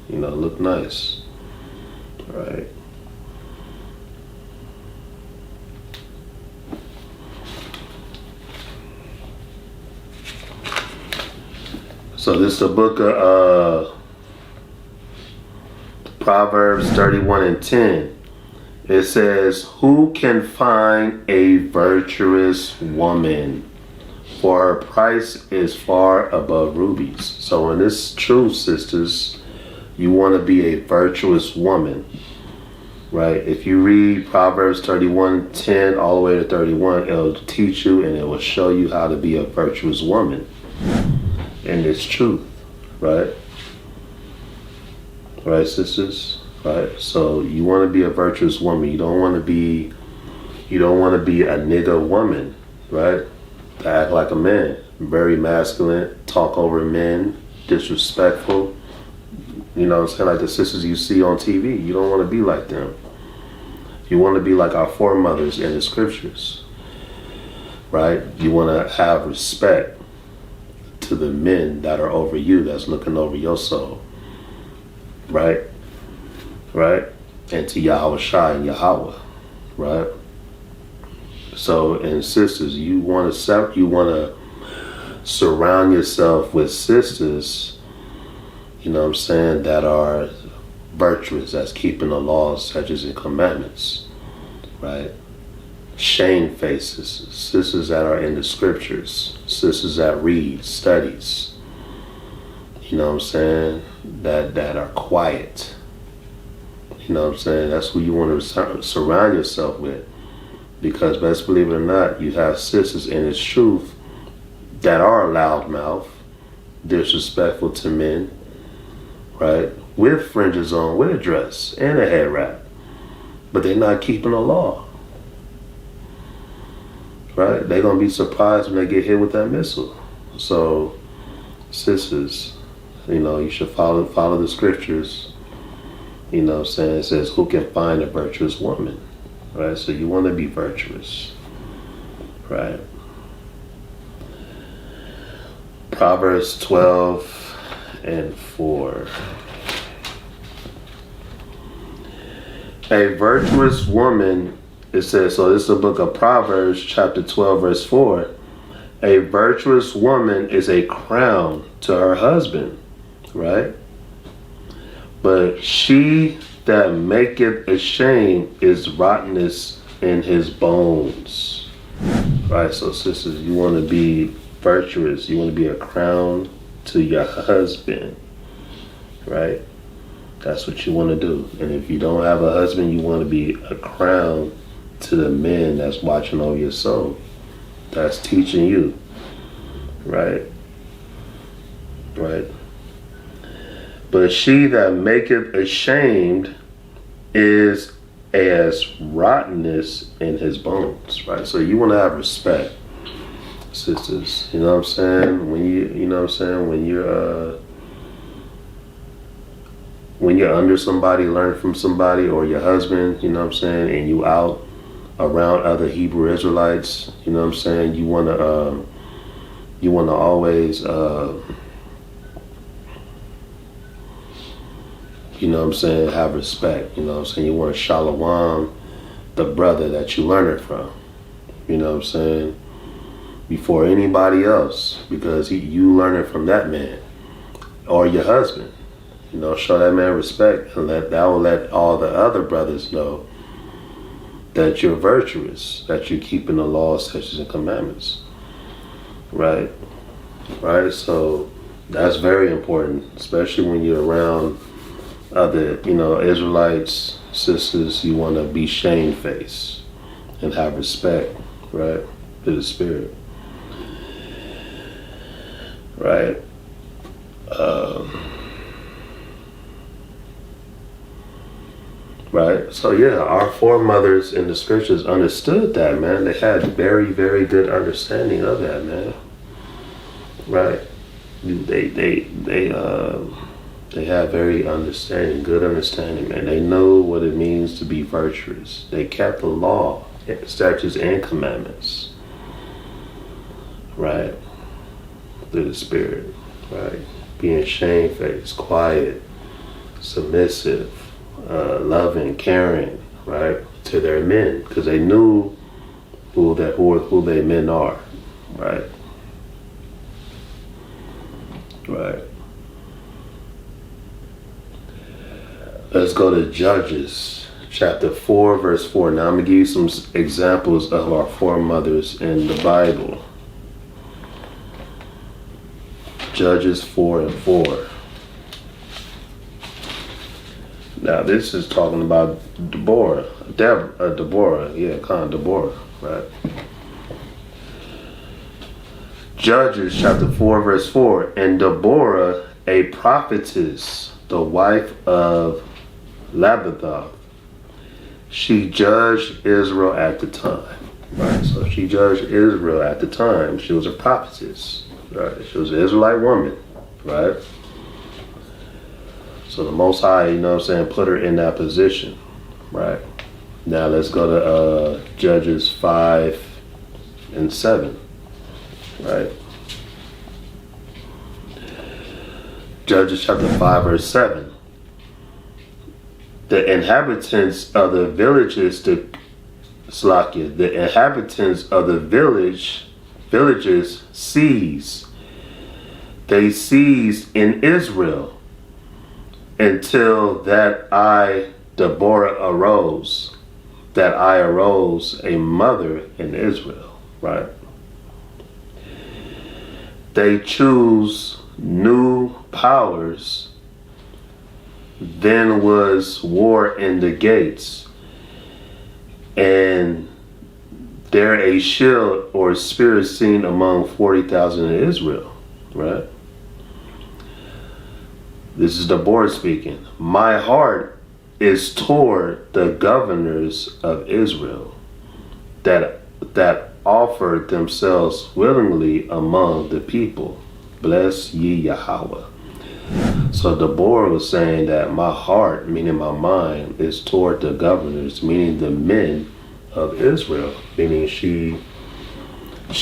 Look nice. Right? So this is the book of Proverbs 31 and 10. It says, who can find a virtuous woman? For her price is far above rubies. So in this truth, sisters, you want to be a virtuous woman. Right? If you read Proverbs 31:10 all the way to 31, it'll teach you and it will show you how to be a virtuous woman. And it's truth. Right? Right, sisters? Right? So you want to be a virtuous woman. You don't want to be a nigger woman, right? To act like a man. Very masculine, talk over men, disrespectful. You know what I'm saying? Like the sisters you see on TV. You don't want to be like them. You want to be like our foremothers in the scriptures. Right? You want to have respect to the men that are over you, that's looking over your soul. Right? Right? And to Yahawashi and Yahweh. Right? So, and sisters, you want to surround yourself with sisters, that are virtuous, that's keeping the laws, statutes, and commandments. Right? Shame faces, sisters that are in the scriptures, sisters that read, studies. That are quiet. That's who you want to surround yourself with. Because best believe it or not, you have sisters in its truth that are loudmouth, disrespectful to men, right? With fringes on, with a dress and a head wrap. But they're not keeping the law. Right? They're going to be surprised when they get hit with that missile. So, sisters, you should follow the scriptures. It says, who can find a virtuous woman? Right? So you want to be virtuous. Right? Proverbs 12 and 4. A virtuous woman, it says, so this is the book of Proverbs, chapter 12, verse 4. A virtuous woman is a crown to her husband. Right? But she that maketh ashamed is rottenness in his bones. Right? So sisters, you want to be virtuous. You want to be a crown to your husband. Right? That's what you want to do. And if you don't have a husband, you want to be a crown to the men that's watching over your soul. That's teaching you. Right? Right? But she that maketh ashamed is as rottenness in his bones, right? So you want to have respect, sisters. You know what I'm saying? When you're under somebody, learn from somebody, or your husband, and you out around other Hebrew Israelites, you want to always have respect. You want to shalom the brother that you learn it from. Before anybody else, because you learn it from that man. or your husband. Show that man respect, and that will let all the other brothers know that you're virtuous, that you're keeping the laws, statutes, and commandments. Right? Right? So that's very important, especially when you're around other, Israelites, sisters. You want to be shamefaced and have respect, right, to the spirit. Right? Right? So yeah, our foremothers in the scriptures understood that, man. They had very, very good understanding of that, man. Right? They have very good understanding, man. They know what it means to be virtuous. They kept the law, statutes, and commandments. Right? Through the spirit. Right? Being shamefaced, quiet, submissive, loving, caring, right, to their men, because they knew who their men are, right? Right. Let's go to Judges chapter 4, verse 4. Now I'm going to give you some examples of our foremothers in the Bible. Judges 4 and 4. Now this is talking about Deborah, right? Judges chapter 4 verse 4. And Deborah, a prophetess, the wife of Labadoth, she judged Israel at the time. Right? So she judged Israel at the time. She was a prophetess. Right? She was an Israelite woman. Right? So the Most High, put her in that position, right? Now let's go to Judges 5 and 7, right? Judges chapter 5 verse 7. The inhabitants of the villages, the inhabitants of the villages seized. They seized in Israel, until that I, Deborah, arose, a mother in Israel, right? They choose new powers. Then was war in the gates, and there a shield or spirit seen among 40,000 in Israel, right? This is Deborah speaking. My heart is toward the governors of Israel that offered themselves willingly among the people. Bless ye Yahweh. So Deborah was saying that my heart, meaning my mind, is toward the governors, meaning the men of Israel, meaning she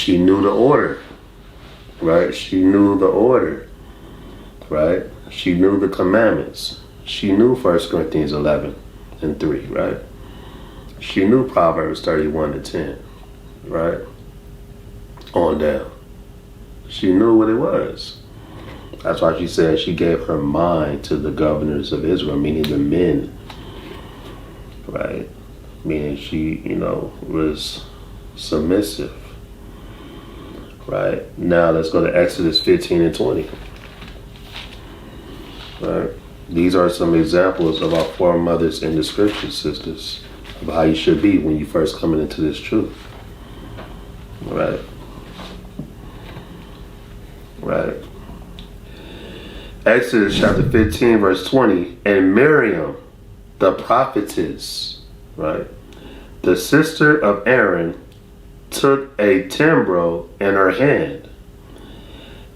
knew the order, right? She knew the order, right? She knew the commandments. She knew 1 Corinthians 11 and 3, right? She knew Proverbs 31 and 10, right? On down. She knew what it was. That's why she said she gave her mind to the governors of Israel, meaning the men, right? Meaning she, was submissive, right? Now let's go to Exodus 15 and 20. Right? These are some examples of our foremothers in the scriptures, sisters, of how you should be when you first coming into this truth. Right? Right. Exodus chapter 15, verse 20. And Miriam, the prophetess, right, the sister of Aaron, took a timbrel in her hand,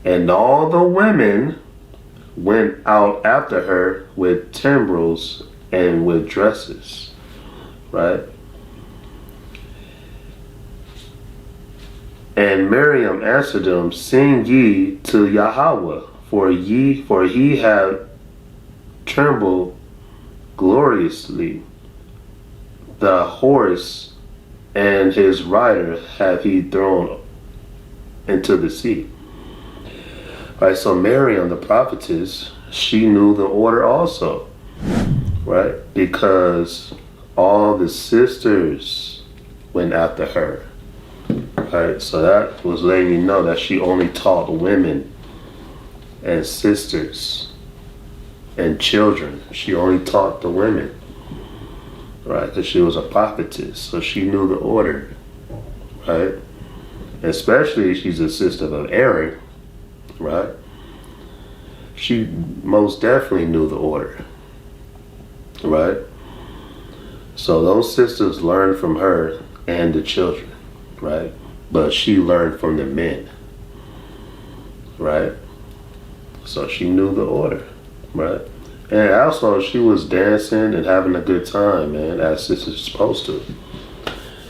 and all the women went out after her with timbrels and with dresses, right? And Miriam answered them, sing ye to Yahweh, for he hath trembled gloriously. The horse and his rider hath he thrown into the sea. Right, so Miriam, the prophetess, she knew the order also, right? Because all the sisters went after her, right? So that was letting you know that she only taught women and sisters and children. She only taught the women, right? Because she was a prophetess, so she knew the order, right? Especially if she's a sister of Aaron, right? She most definitely knew the order, right? So those sisters learned from her and the children, right? But she learned from the men, right? So she knew the order, right? And also she was dancing and having a good time, man, as sisters are supposed to,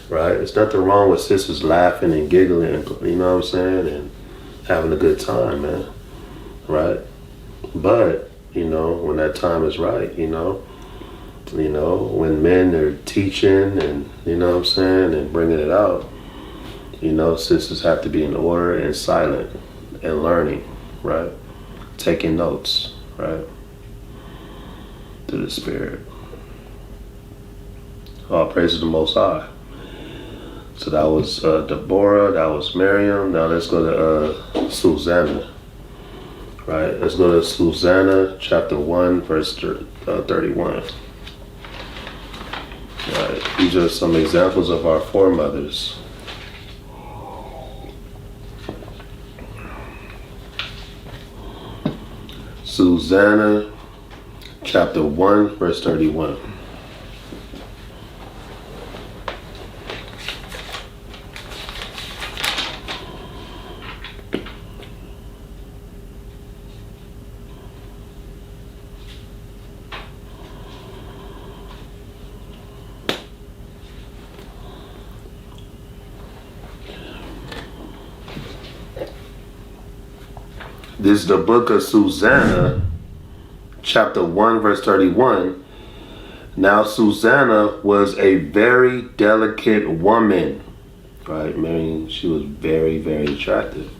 right? There's nothing wrong with sisters laughing and giggling, you know what I'm saying, and having a good time, man, right? But, you know, when that time is right, you know, when men are teaching and, you know what I'm saying, and bringing it out, you know, sisters have to be in order and silent and learning, right? Taking notes, right? To the Spirit. All praise to the Most High. So that was Deborah, that was Miriam. Now let's go to Susanna. Right, let's go to Susanna chapter 1 verse 31. Right, these are some examples of our foremothers. Susanna chapter 1 verse 31. This is the book of Susanna, chapter 1, verse 31. Now Susanna was a very delicate woman, right? Meaning she was very, very attractive.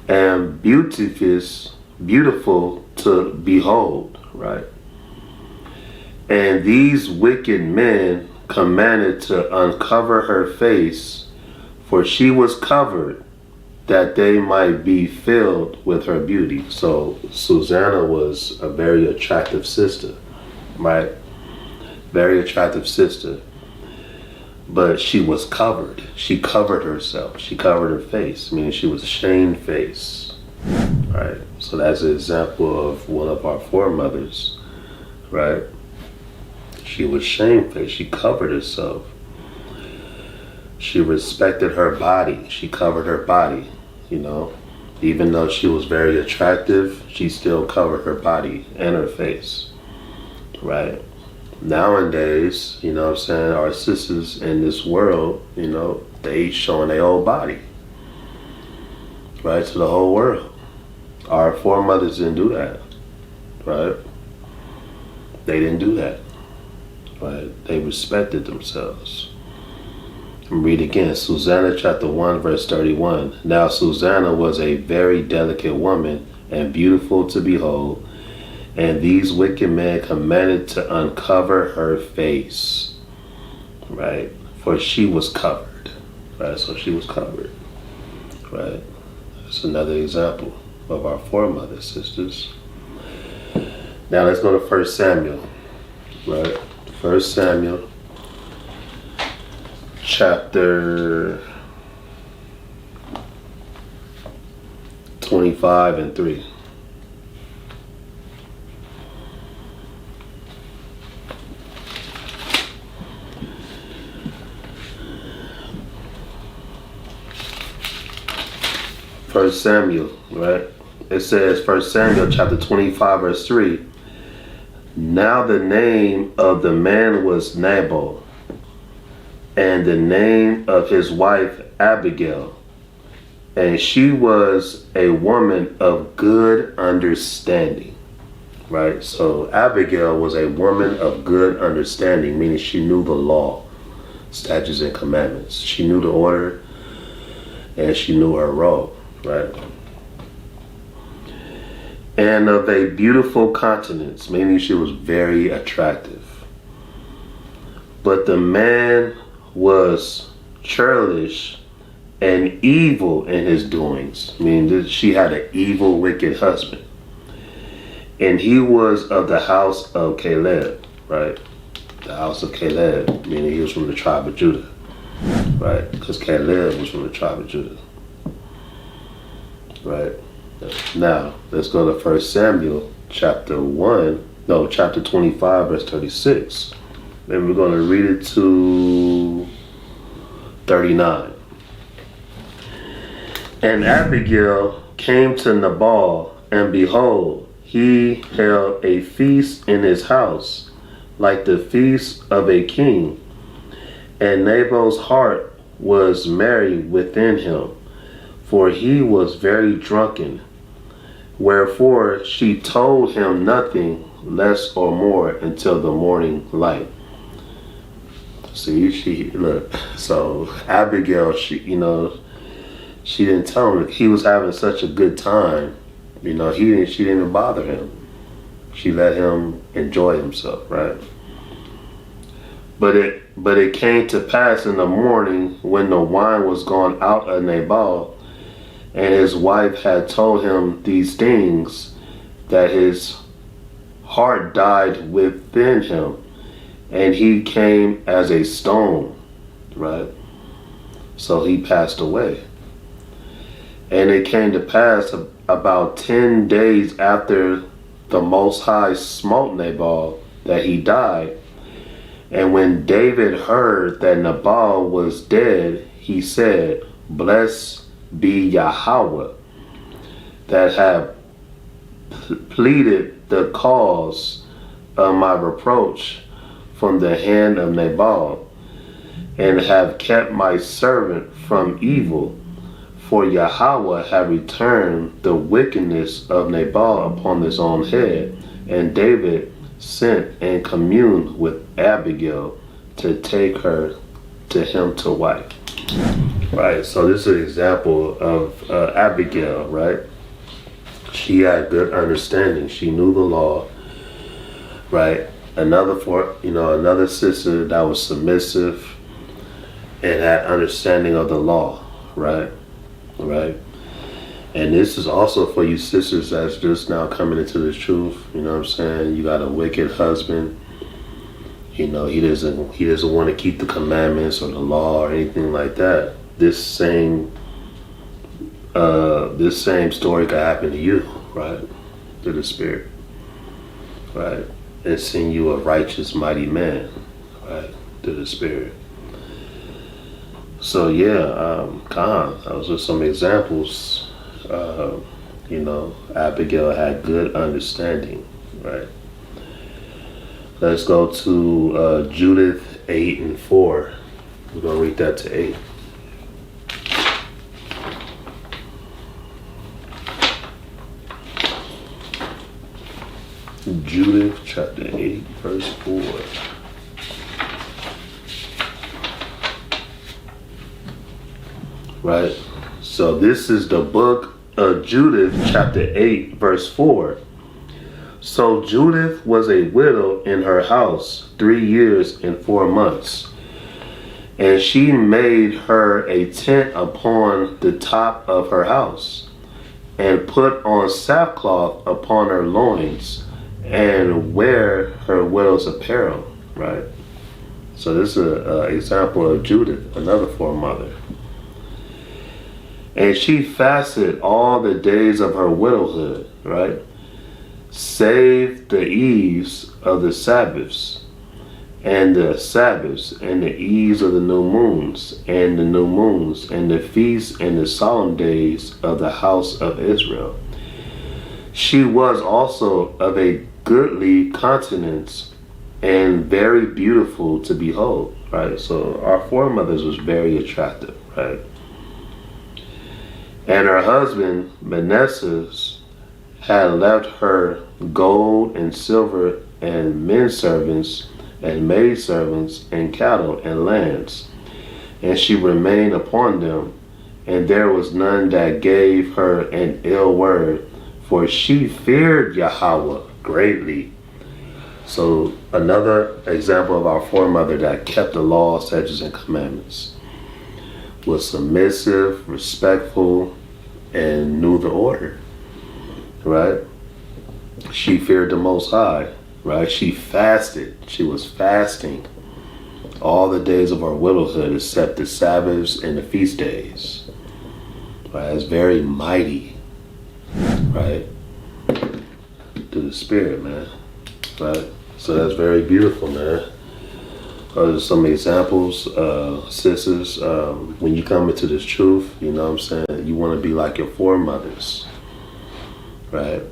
And beautiful to behold, right? And these wicked men commanded to uncover her face, for she was covered, that they might be filled with her beauty. So Susanna was a very attractive sister, right? Very attractive sister. But she was covered. She covered herself. She covered her face, meaning she was shamefaced, right? So that's an example of one of our foremothers, right? She was shamefaced. She covered herself. She respected her body. She covered her body, you know. Even though she was very attractive, she still covered her body and her face, right? Nowadays, you know what I'm saying, our sisters in this world, you know, they showing their whole body, right, to the whole world. Our foremothers didn't do that, right? They didn't do that, right? They respected themselves. Read again, Susanna chapter 1 verse 31. Now Susanna was a very delicate woman and beautiful to behold, and these wicked men commanded to uncover her face, right? For she was covered, right? So she was covered, right? That's another example of our foremother sisters. Now let's go to 1 Samuel, right? 1 Samuel chapter 25 and 3. First Samuel, right? It says 1 Samuel chapter 25 verse 3. Now the name of the man was Nabal, and the name of his wife Abigail, and she was a woman of good understanding, right? So Abigail was a woman of good understanding, meaning she knew the law, statutes and commandments. She knew the order and she knew her role, right? and of a beautiful countenance, meaning she was very attractive. But the man was churlish and evil in his doings, meaning that she had an evil, wicked husband. And he was of the house of Caleb, right? The house of Caleb, meaning he was from the tribe of Judah, right? Because Caleb was from the tribe of Judah, right? Now, let's go to 1 Samuel chapter 25, verse 36. And we're going to read it to 39. And Abigail came to Nabal, and behold, he held a feast in his house, like the feast of a king. And Nabal's heart was merry within him, for he was very drunken. Wherefore she told him nothing less or more until the morning light. See, so Abigail, she didn't tell him. He was having such a good time. She didn't bother him. She let him enjoy himself, right? But it came to pass in the morning, when the wine was gone out of Nabal, and his wife had told him these things, that his heart died within him, and he came as a stone, right? So he passed away. And it came to pass about 10 days after the Most High smote Nabal, that he died. And when David heard that Nabal was dead, he said, Blessed be Yahweh, that have pleaded the cause of my reproach from the hand of Nabal, and have kept my servant from evil. For Yahweh have returned the wickedness of Nabal upon his own head. And David sent and communed with Abigail to take her to him to wife. Right, so this is an example of Abigail, right? She had good understanding. She knew the law, right? Another sister that was submissive and had understanding of the law, right? Right? And this is also for you sisters that's just now coming into the truth. You know what I'm saying? You got a wicked husband. He doesn't want to keep the commandments or the law or anything like that. This same story could happen to you, right? Through the Spirit, right? And send you a righteous, mighty man, right? Through the Spirit. So those are some examples. Abigail had good understanding, right? Let's go to Judith 8 and 4. We're going to read that to 8. Judith chapter 8, verse 4. Right? So this is the book of Judith, chapter 8, verse 4. So Judith was a widow in her house 3 years and 4 months. And she made her a tent upon the top of her house, and put on sackcloth upon her loins, and wear her widow's apparel. Right? So this is an example of Judith, another foremother. And she fasted all the days of her widowhood, right? Save the eves of the Sabbaths, and the Sabbaths, and the eves of the new moons, and the feasts and the solemn days of the house of Israel. She was also of a goodly countenance, and very beautiful to behold, right? So our foremothers was very attractive, right? And her husband, Manasseh, had left her gold and silver and men servants and maid servants and cattle and lands. And she remained upon them, and there was none that gave her an ill word, for she feared Yahweh greatly. So another example of our foremother that kept the law, statutes, and commandments, was submissive, respectful, and knew the order, right? She feared the Most High, right? She fasted. She was fasting all the days of our widowhood except the Sabbaths and the feast days, right? It's very mighty, right? To the spirit, man, right? So that's very beautiful, man. Those are some examples, sisters. When you come into this truth, you know what I'm saying, you want to be like your foremothers, right?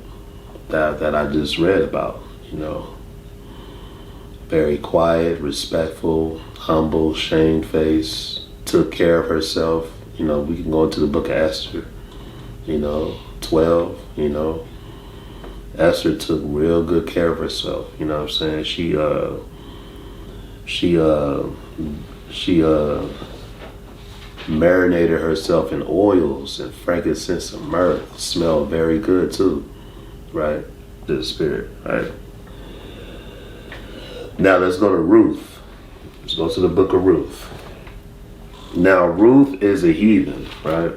That I just read about, you know. Very quiet, respectful, humble, shamefaced, took care of herself. You know, we can go into the book of Esther, you know, 12, you know. Esther took real good care of herself, you know what I'm saying? She marinated herself in oils and frankincense and myrrh. Smelled very good too, right? To the spirit, right? Now let's go to Ruth. Let's go to the book of Ruth. Now Ruth is a heathen, right?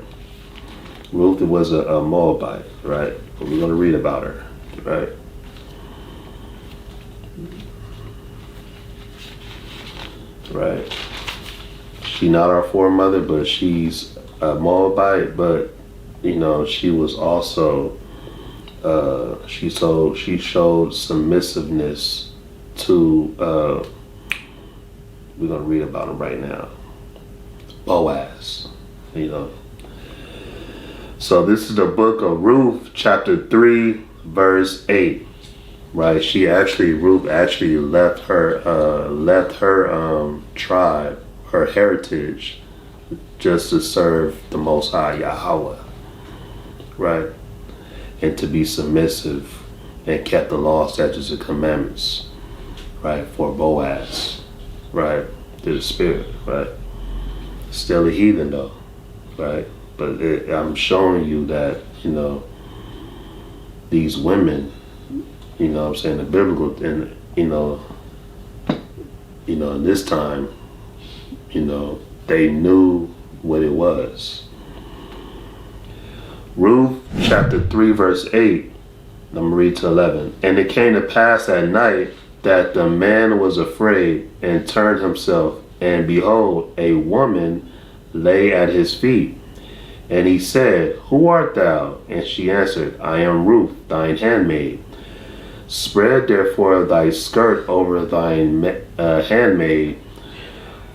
Ruth was a Moabite, right? We're going to read about her, right? Right. She not our foremother, but she's a Moabite. But you know, she was also she showed submissiveness to. We're gonna read about him right now. Boaz, you know. So this is the book of Ruth, chapter 3, verse 8. Right, Ruth actually left her tribe, her heritage, just to serve the Most High Yahweh, right, and to be submissive and kept the law, statutes, and commandments, right, for Boaz, right, to the spirit, right. Still a heathen though, right, but I'm showing you that, you know, these women, you know what I'm saying, the biblical, and you know, in this time, you know, they knew what it was. Ruth chapter 3 verse 8, I'm going to read to 11. And it came to pass at night that the man was afraid and turned himself, and behold, a woman lay at his feet. And he said, Who art thou? And she answered, I am Ruth, thine handmaid. Spread therefore thy skirt over thine handmaid,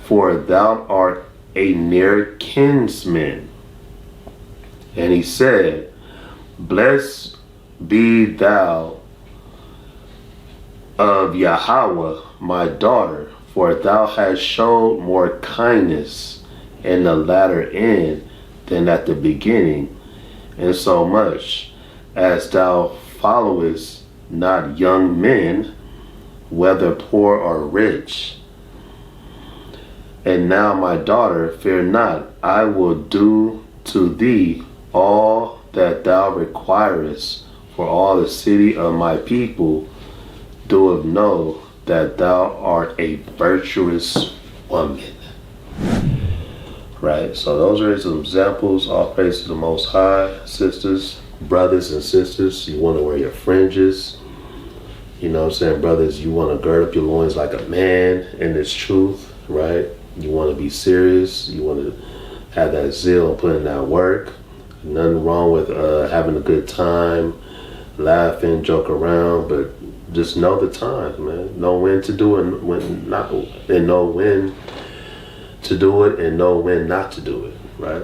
for thou art a near kinsman. And he said, Blessed be thou of Yahweh, my daughter, for thou hast showed more kindness in the latter end than at the beginning, and so much as thou followest not young men, whether poor or rich. And now, my daughter, fear not, I will do to thee all that thou requirest, for all the city of my people doeth know that thou art a virtuous woman. Right, so those are some examples. All praise to the Most High. Sisters, brothers and sisters, you want to wear your fringes. You know what I'm saying, brothers, you want to gird up your loins like a man in this truth, right? You want to be serious. You want to have that zeal and put in that work. Nothing wrong with having a good time, laughing, joke around, but just know the time, man. Know when to do it and when not, and know when to do it and know when not to do it, right?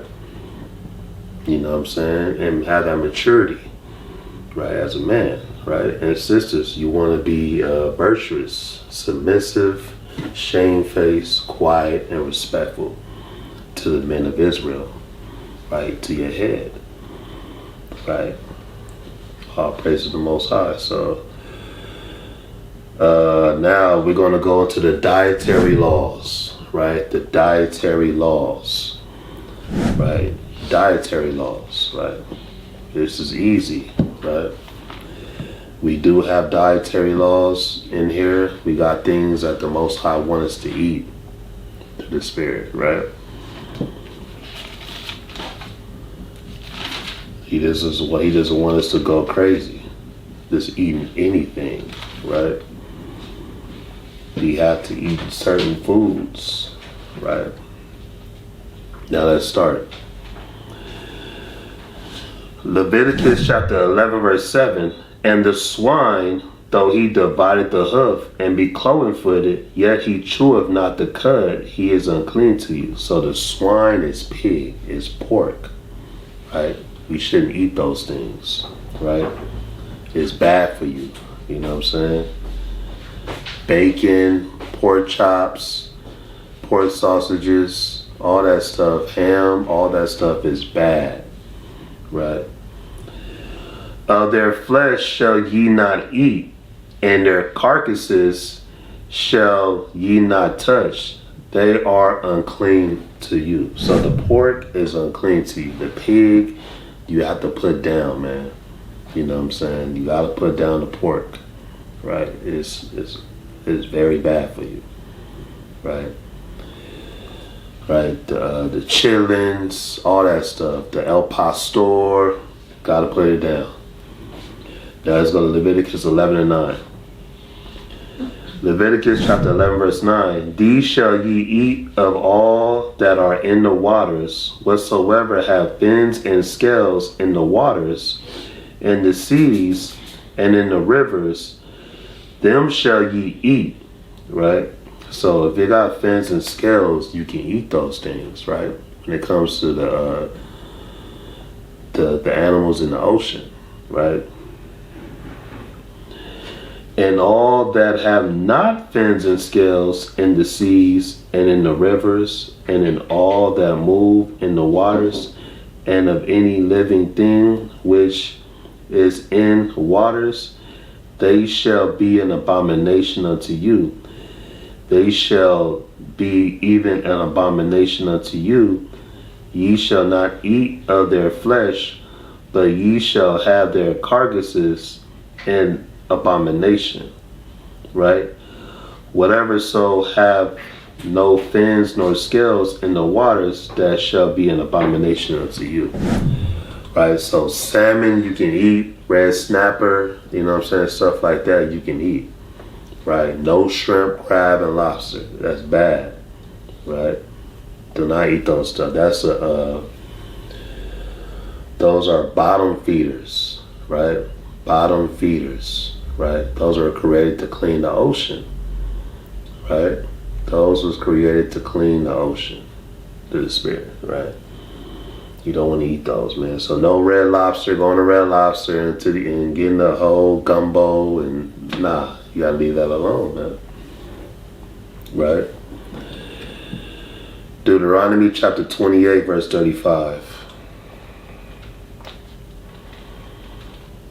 You know what I'm saying? And have that maturity, right, as a man, right? And sisters, you want to be virtuous, submissive, shamefaced, quiet, and respectful to the men of Israel, right, to your head, right? All praise to the Most High. So now we're going to go into the dietary laws, right? The dietary laws, right? Dietary laws, right? This is easy, right? We do have dietary laws in here. We got things that the Most High want us to eat to the Spirit, right? He doesn't want us to go crazy, just eating anything, right? We have to eat certain foods, right? Now let's start. Leviticus chapter 11 verse 7, and the swine, though he divided the hoof and be cloven-footed, yet he cheweth not the cud, he is unclean to you. So the swine is pig, is pork, right? We shouldn't eat those things, right? It's bad for you, you know what I'm saying? Bacon, pork chops, pork sausages, all that stuff, ham, all that stuff is bad, right? Of their flesh shall ye not eat, and their carcasses shall ye not touch. They are unclean to you. So the pork is unclean to you. The pig, you have to put down, man. You know what I'm saying? You got to put down the pork, right? It's very bad for you, right? Right, the chillins, all that stuff, the El Pastor, got to put it down. Now let's go to Leviticus 11 and 9. Leviticus chapter 11 verse 9. These shall ye eat of all that are in the waters, whatsoever have fins and scales in the waters, in the seas, and in the rivers, them shall ye eat, right? So if you got fins and scales, you can eat those things, right? When it comes to the animals in the ocean, right? And all that have not fins and scales in the seas and in the rivers and in all that move in the waters, and of any living thing which is in waters, they shall be an abomination unto you. They shall be even an abomination unto you. Ye shall not eat of their flesh, but ye shall have their carcasses in abomination, right? Whatever so have no fins nor scales in the waters, that shall be an abomination unto you, right? So salmon you can eat, red snapper, you know what I'm saying, stuff like that you can eat, right? No shrimp, crab, and lobster. That's bad, right? Do not eat those stuff. That's those are bottom feeders, right? Bottom feeders, right? Those are created to clean the ocean, right? Those was created to clean the ocean to the Spirit, right? You don't want to eat those, man. So no red lobster, going to red lobster and getting the whole gumbo, and nah, you gotta leave that alone, man. Right? Deuteronomy chapter 28 verse 35.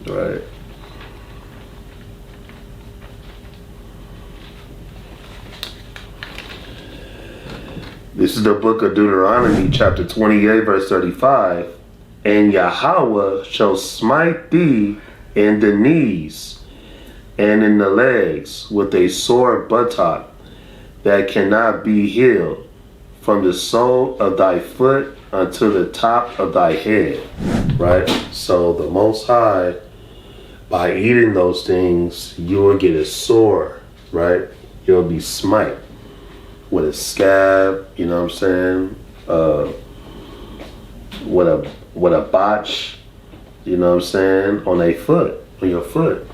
Right. This is the book of Deuteronomy chapter 28 verse 35. And Yahweh shall smite thee in the knees and in the legs with a sore buttock that cannot be healed, from the sole of thy foot unto the top of thy head. Right? So the Most High, by eating those things, you will get a sore, right? You'll be smite with a scab, you know what I'm saying? With a botch, you know what I'm saying? On your foot,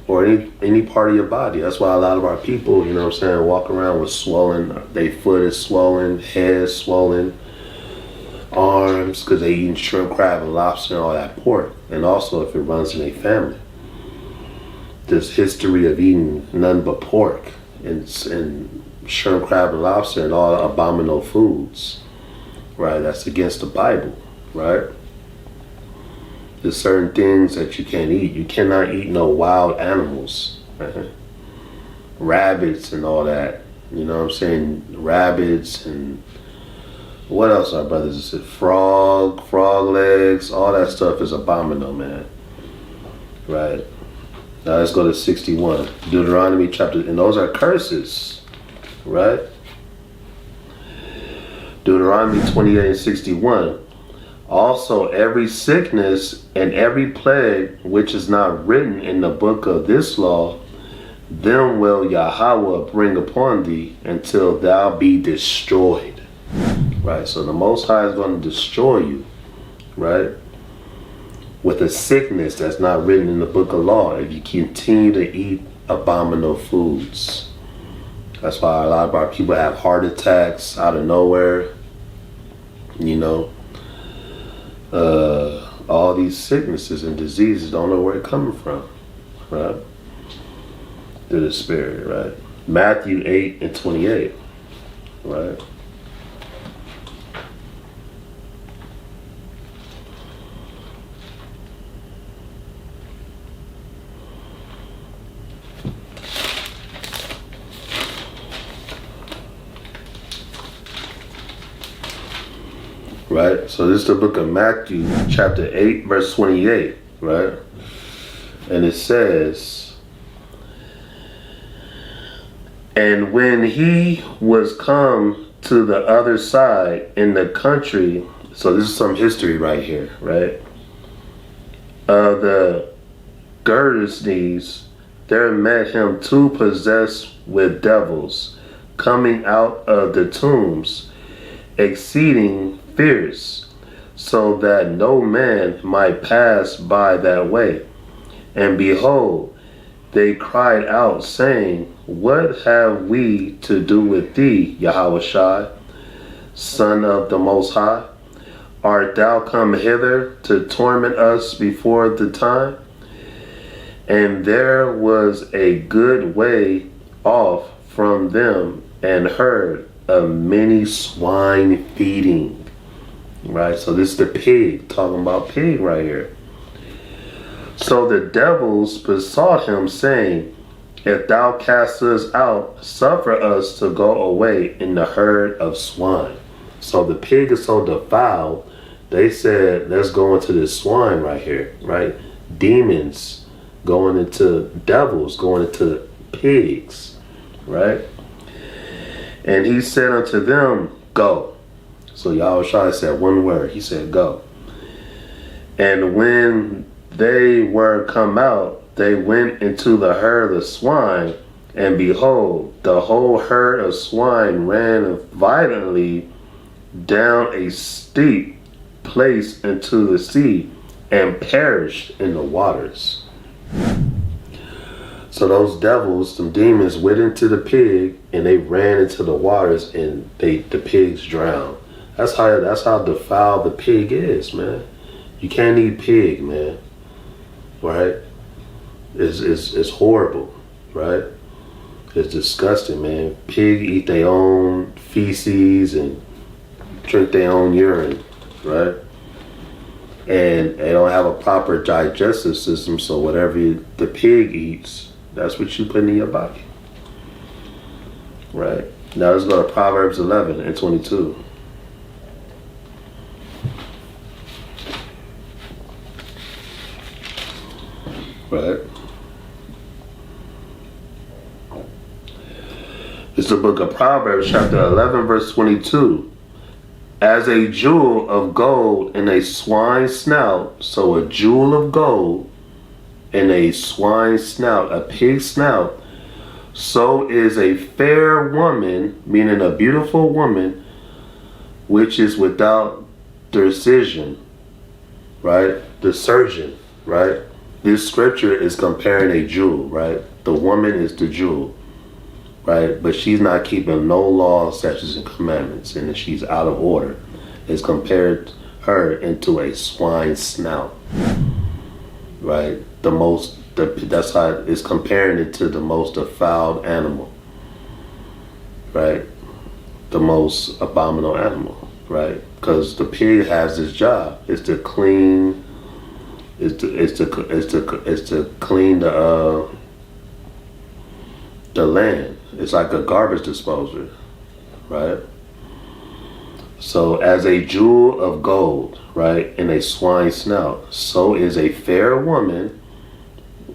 or any part of your body. That's why a lot of our people, you know what I'm saying, walk around with swollen, their foot is swollen, head swollen, arms, because they eating shrimp, crab, and lobster and all that pork. And also if it runs in their family. This history of eating none but pork and shrimp, crab, and lobster and all abominable foods, right? That's against the Bible, right? There's certain things that you can't eat. You cannot eat no wild animals, right? Rabbits and all that, you know what I'm saying? Rabbits and What else, our brothers? It said frog legs, all that stuff is abominable, man. Right. Now let's go to 61. Deuteronomy chapter, and those are curses, right? Deuteronomy 28 and 61. Also, every sickness and every plague which is not written in the book of this law, them will Yahweh bring upon thee until thou be destroyed. Right, so the Most High is going to destroy you, right, with a sickness that's not written in the book of law if you continue to eat abominable foods. That's why a lot of our people have heart attacks out of nowhere. You know, all these sicknesses and diseases don't know where it's coming from, right? Through the Spirit, right? Matthew 8 and 28, right? Right, so this is the book of Matthew, chapter 8, verse 28, right? And it says, and when he was come to the other side in the country, so this is some history right here, right? Of the Gergesenes, there met him two possessed with devils, coming out of the tombs, exceeding fierce, so that no man might pass by that way. And behold, they cried out, saying, what have we to do with thee, Yahawashi, Son of the Most High? Art thou come hither to torment us before the time? And there was a good way off from them and herd of many swine feeding. Right, so this is the pig, talking about pig right here. So the devils besought him, saying, if thou cast us out, suffer us to go away in the herd of swine. So the pig is so defiled, they said, let's go into this swine right here, right? Demons going into devils, going into pigs, right? And he said unto them, go. So Yahushua said one word. He said, go. And when they were come out, they went into the herd of swine, and behold, the whole herd of swine ran violently down a steep place into the sea, and perished in the waters. So those devils, some demons, went into the pig, and they ran into the waters, and the pigs drowned. That's how defiled the pig is, man. You can't eat pig, man. Right? It's horrible, right? It's disgusting, man. Pig eat their own feces and drink their own urine, right? And they don't have a proper digestive system, so whatever the pig eats, that's what you put in your body. Right? Now let's go to Proverbs 11 and 22. Right. It's the book of Proverbs, chapter 11, verse 22. As a jewel of gold in a swine's snout, so a jewel of gold in a swine's snout, a pig's snout, so is a fair woman, meaning a beautiful woman, which is without decision, right? The surgeon, right? This scripture is comparing a jewel, right? The woman is the jewel, right? But she's not keeping no laws, statutes, and commandments, and she's out of order. It's compared her into a swine's snout, right? That's how it's comparing it to the most defiled animal, right? The most abominable animal, right? Because the pig has this job: is to clean. Is to clean the land. It's like a garbage disposer, right? So as a jewel of gold, right, in a swine's snout, so is a fair woman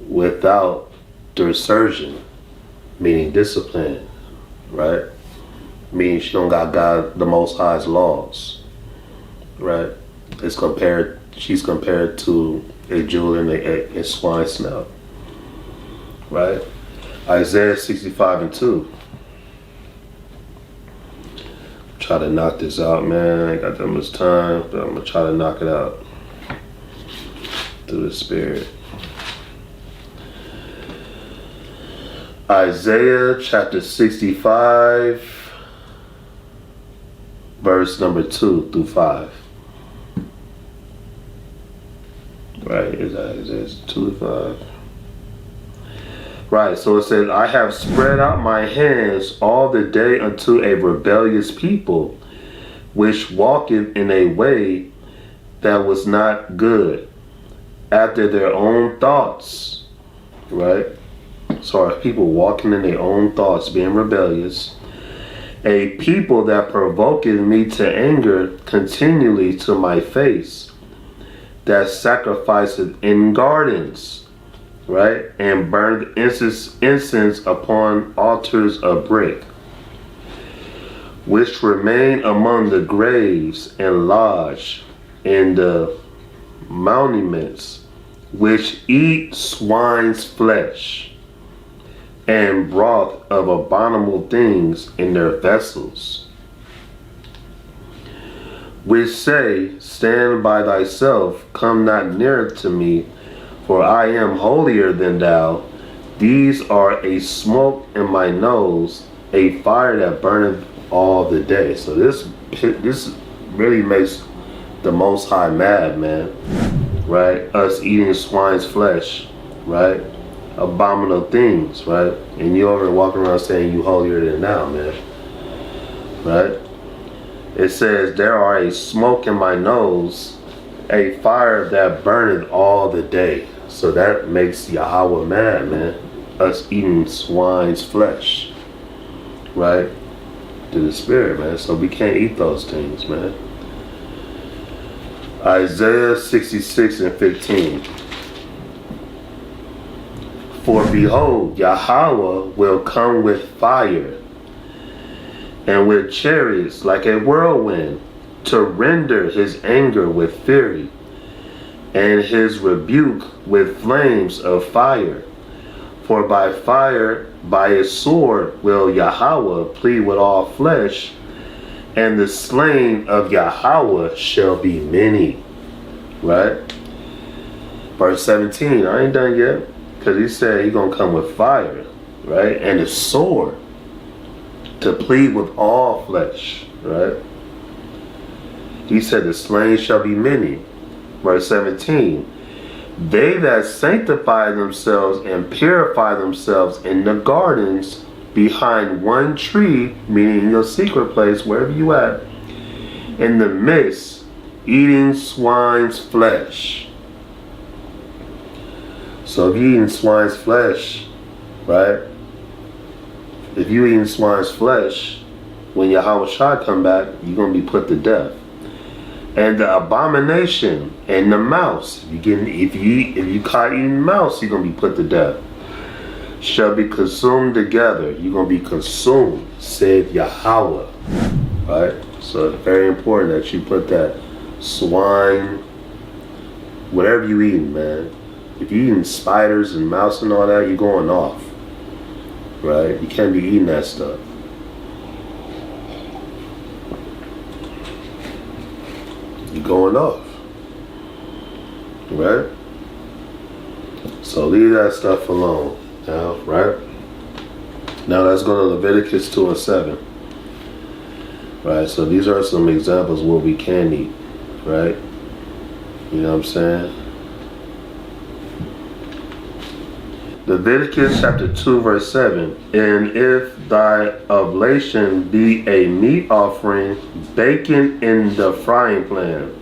without discernment, meaning discipline, right? Meaning she don't got God, the Most High's laws, right? She's compared to a jewel in a swine's snout, right? Isaiah 65:2. Try to knock this out, man. I ain't got that much time, but I'm gonna try to knock it out through the Spirit. Isaiah chapter 65, verse number 2 through 5. Right, is that Isaiah 2 to 5? Right, so it says, I have spread out my hands all the day unto a rebellious people, which walketh in a way that was not good, after their own thoughts. Right? So are people walking in their own thoughts, being rebellious. A people that provoketh me to anger continually to my face, that sacrificeth in gardens, right, and burned incense upon altars of brick, which remain among the graves and lodge in the monuments, which eat swine's flesh and broth of abominable things in their vessels, which say, stand by thyself, come not near to me, for I am holier than thou. These are a smoke in my nose, a fire that burneth all the day. So this really makes the Most High mad, man. Right? Us eating swine's flesh, right? Abominable things, right? And you over walking around saying you holier than thou, man. Right? It says, there are a smoke in my nose, a fire that burneth all the day. So that makes Yahweh mad, man. Us eating swine's flesh, right? To the Spirit, man. So we can't eat those things, man. Isaiah 66:15. For behold, Yahweh will come with fire, and with chariots like a whirlwind, to render his anger with fury, and his rebuke with flames of fire. For by fire, by a sword, will Yahweh plead with all flesh, and the slain of Yahweh shall be many. Right? Verse 17, I ain't done yet, because he said he's going to come with fire, right? And a sword to plead with all flesh, right? He said the slain shall be many. Verse 17, they that sanctify themselves and purify themselves in the gardens behind one tree, meaning in your secret place, wherever you at, in the midst, eating swine's flesh. So if you're eating swine's flesh, right? If you're eating swine's flesh, when Yahweh Shah come back, you're going to be put to death. And the abomination and the mouse, if you caught eating mouse, you're going to be put to death, shall be consumed together. You're going to be consumed, said Yahweh. Right? So it's very important that you put that swine, whatever you eating, man. If you're eating spiders and mouse and all that, you're going off. Right? You can't be eating that stuff. You're going off. Right? So leave that stuff alone. Now, right? Now let's go to Leviticus 2:7. Right? So these are some examples where we can eat. Right? You know what I'm saying? Leviticus chapter 2 verse 7. And if thy oblation be a meat offering baken in the frying pan,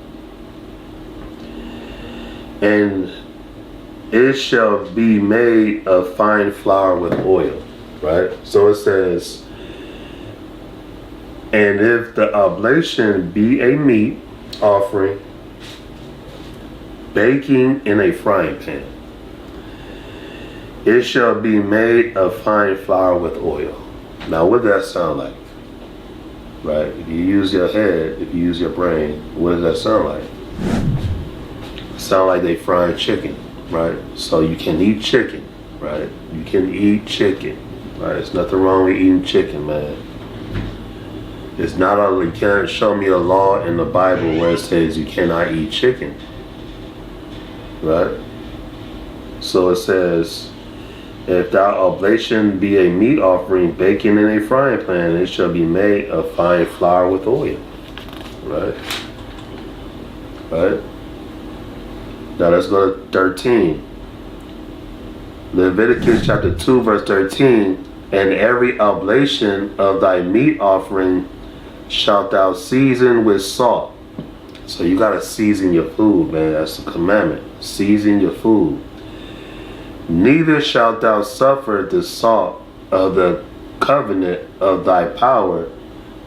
and it shall be made of fine flour with oil. Right? So it says, And if the oblation be a meat offering, baking in a frying pan, it shall be made of fine flour with oil. Now, what does that sound like? Right? If you use your head, if you use your brain, what does that sound like? It sound like they frying chicken, right? So you can eat chicken, right? You can eat chicken, right? There's nothing wrong with eating chicken, man. It's not only, you can't show me a law in the Bible where it says you cannot eat chicken, right? So it says, if thy oblation be a meat offering baking in a frying pan, it shall be made of fine flour with oil. Right? Right? Now let's go to 13. Leviticus chapter 2 verse 13. And every oblation of thy meat offering shalt thou season with salt. So you gotta season your food, man. That's the commandment. Season your food. Neither shalt thou suffer the salt of the covenant of thy power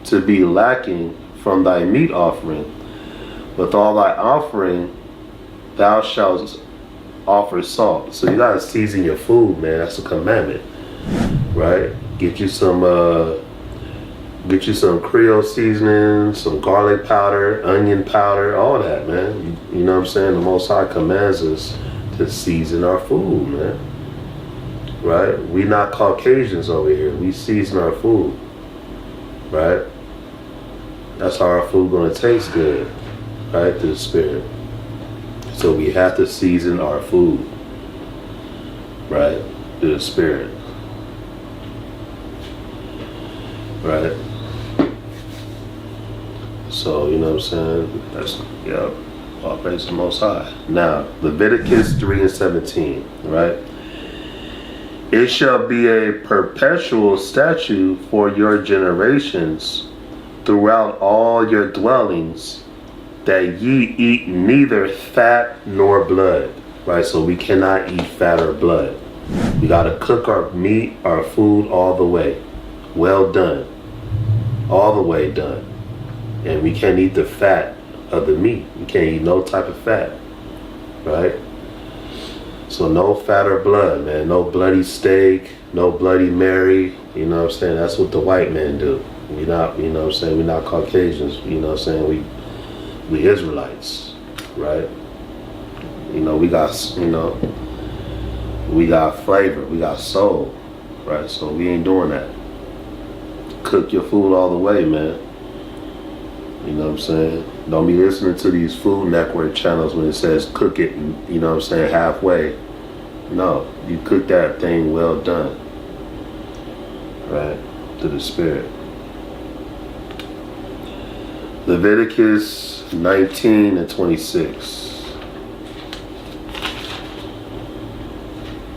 to be lacking from thy meat offering. With all thy offering thou shalt offer salt. So you gotta season your food, man. That's a commandment, right? Get you some Creole seasoning, some garlic powder, onion powder, all that, man. You know what I'm saying? The Most High commands us to season our food, man. Right? We not Caucasians over here. We season our food. Right? That's how our food gonna taste good. Right? Through the Spirit. So we have to season our food. Right? Through the Spirit. Right? So, you know what I'm saying? That's, yeah. All praise the Most High. Now, Leviticus 3 and 17, right? It shall be a perpetual statute for your generations throughout all your dwellings, that ye eat neither fat nor blood, right? So we cannot eat fat or blood. We got to cook our meat, our food all the way. Well done. All the way done. And we can't eat the fat of the meat. You can't eat no type of fat, right? So no fat or blood, man. No bloody steak, no bloody Mary. You know what I'm saying? That's what the white men do. We not, you know what I'm saying? We're not Caucasians. You know what I'm saying? We Israelites, right? You know, we got flavor, we got soul, right? So we ain't doing that. Cook your food all the way, man. You know what I'm saying? Don't be listening to these Food Network channels when it says cook it, and, you know what I'm saying, halfway. No, you cook that thing well done. Right? To the Spirit. Leviticus 19 and 26.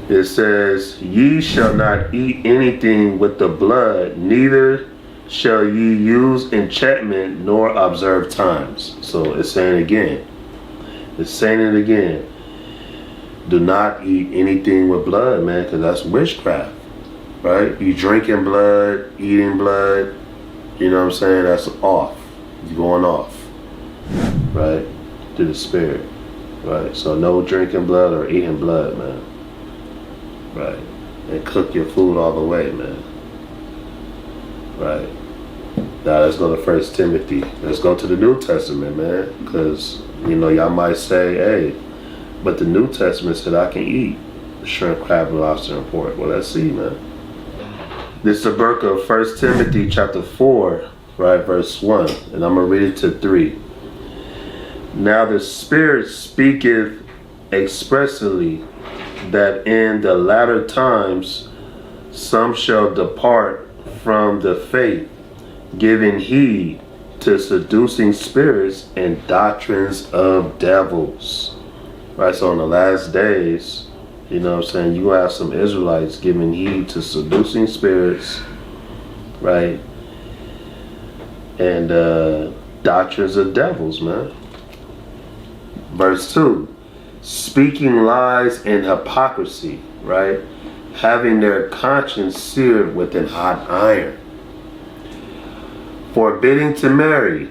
It says, ye shall not eat anything with the blood, neither shall ye use enchantment nor observe times. So it's saying it again. It's saying it again. Do not eat anything with blood, man, because that's witchcraft. Right? You drinking blood, eating blood, you know what I'm saying? That's off. You're going off. Right? To the Spirit. Right? So no drinking blood or eating blood, man. Right? And cook your food all the way, man. Right? Now let's go to 1 Timothy. Let's go to the New Testament, man. Because, you know, y'all might say, hey, but the New Testament said I can eat shrimp, crab, and lobster and pork. Well, let's see, man. This is the book of 1 Timothy chapter 4, right, verse 1. And I'm going to read it to 3. Now the Spirit speaketh expressly that in the latter times some shall depart from the faith, giving heed to seducing spirits and doctrines of devils. Right, so in the last days, you know what I'm saying, you have some Israelites giving heed to seducing spirits, right, and doctrines of devils, man. Verse 2, speaking lies and hypocrisy, right, having their conscience seared with an hot iron. forbidding to marry,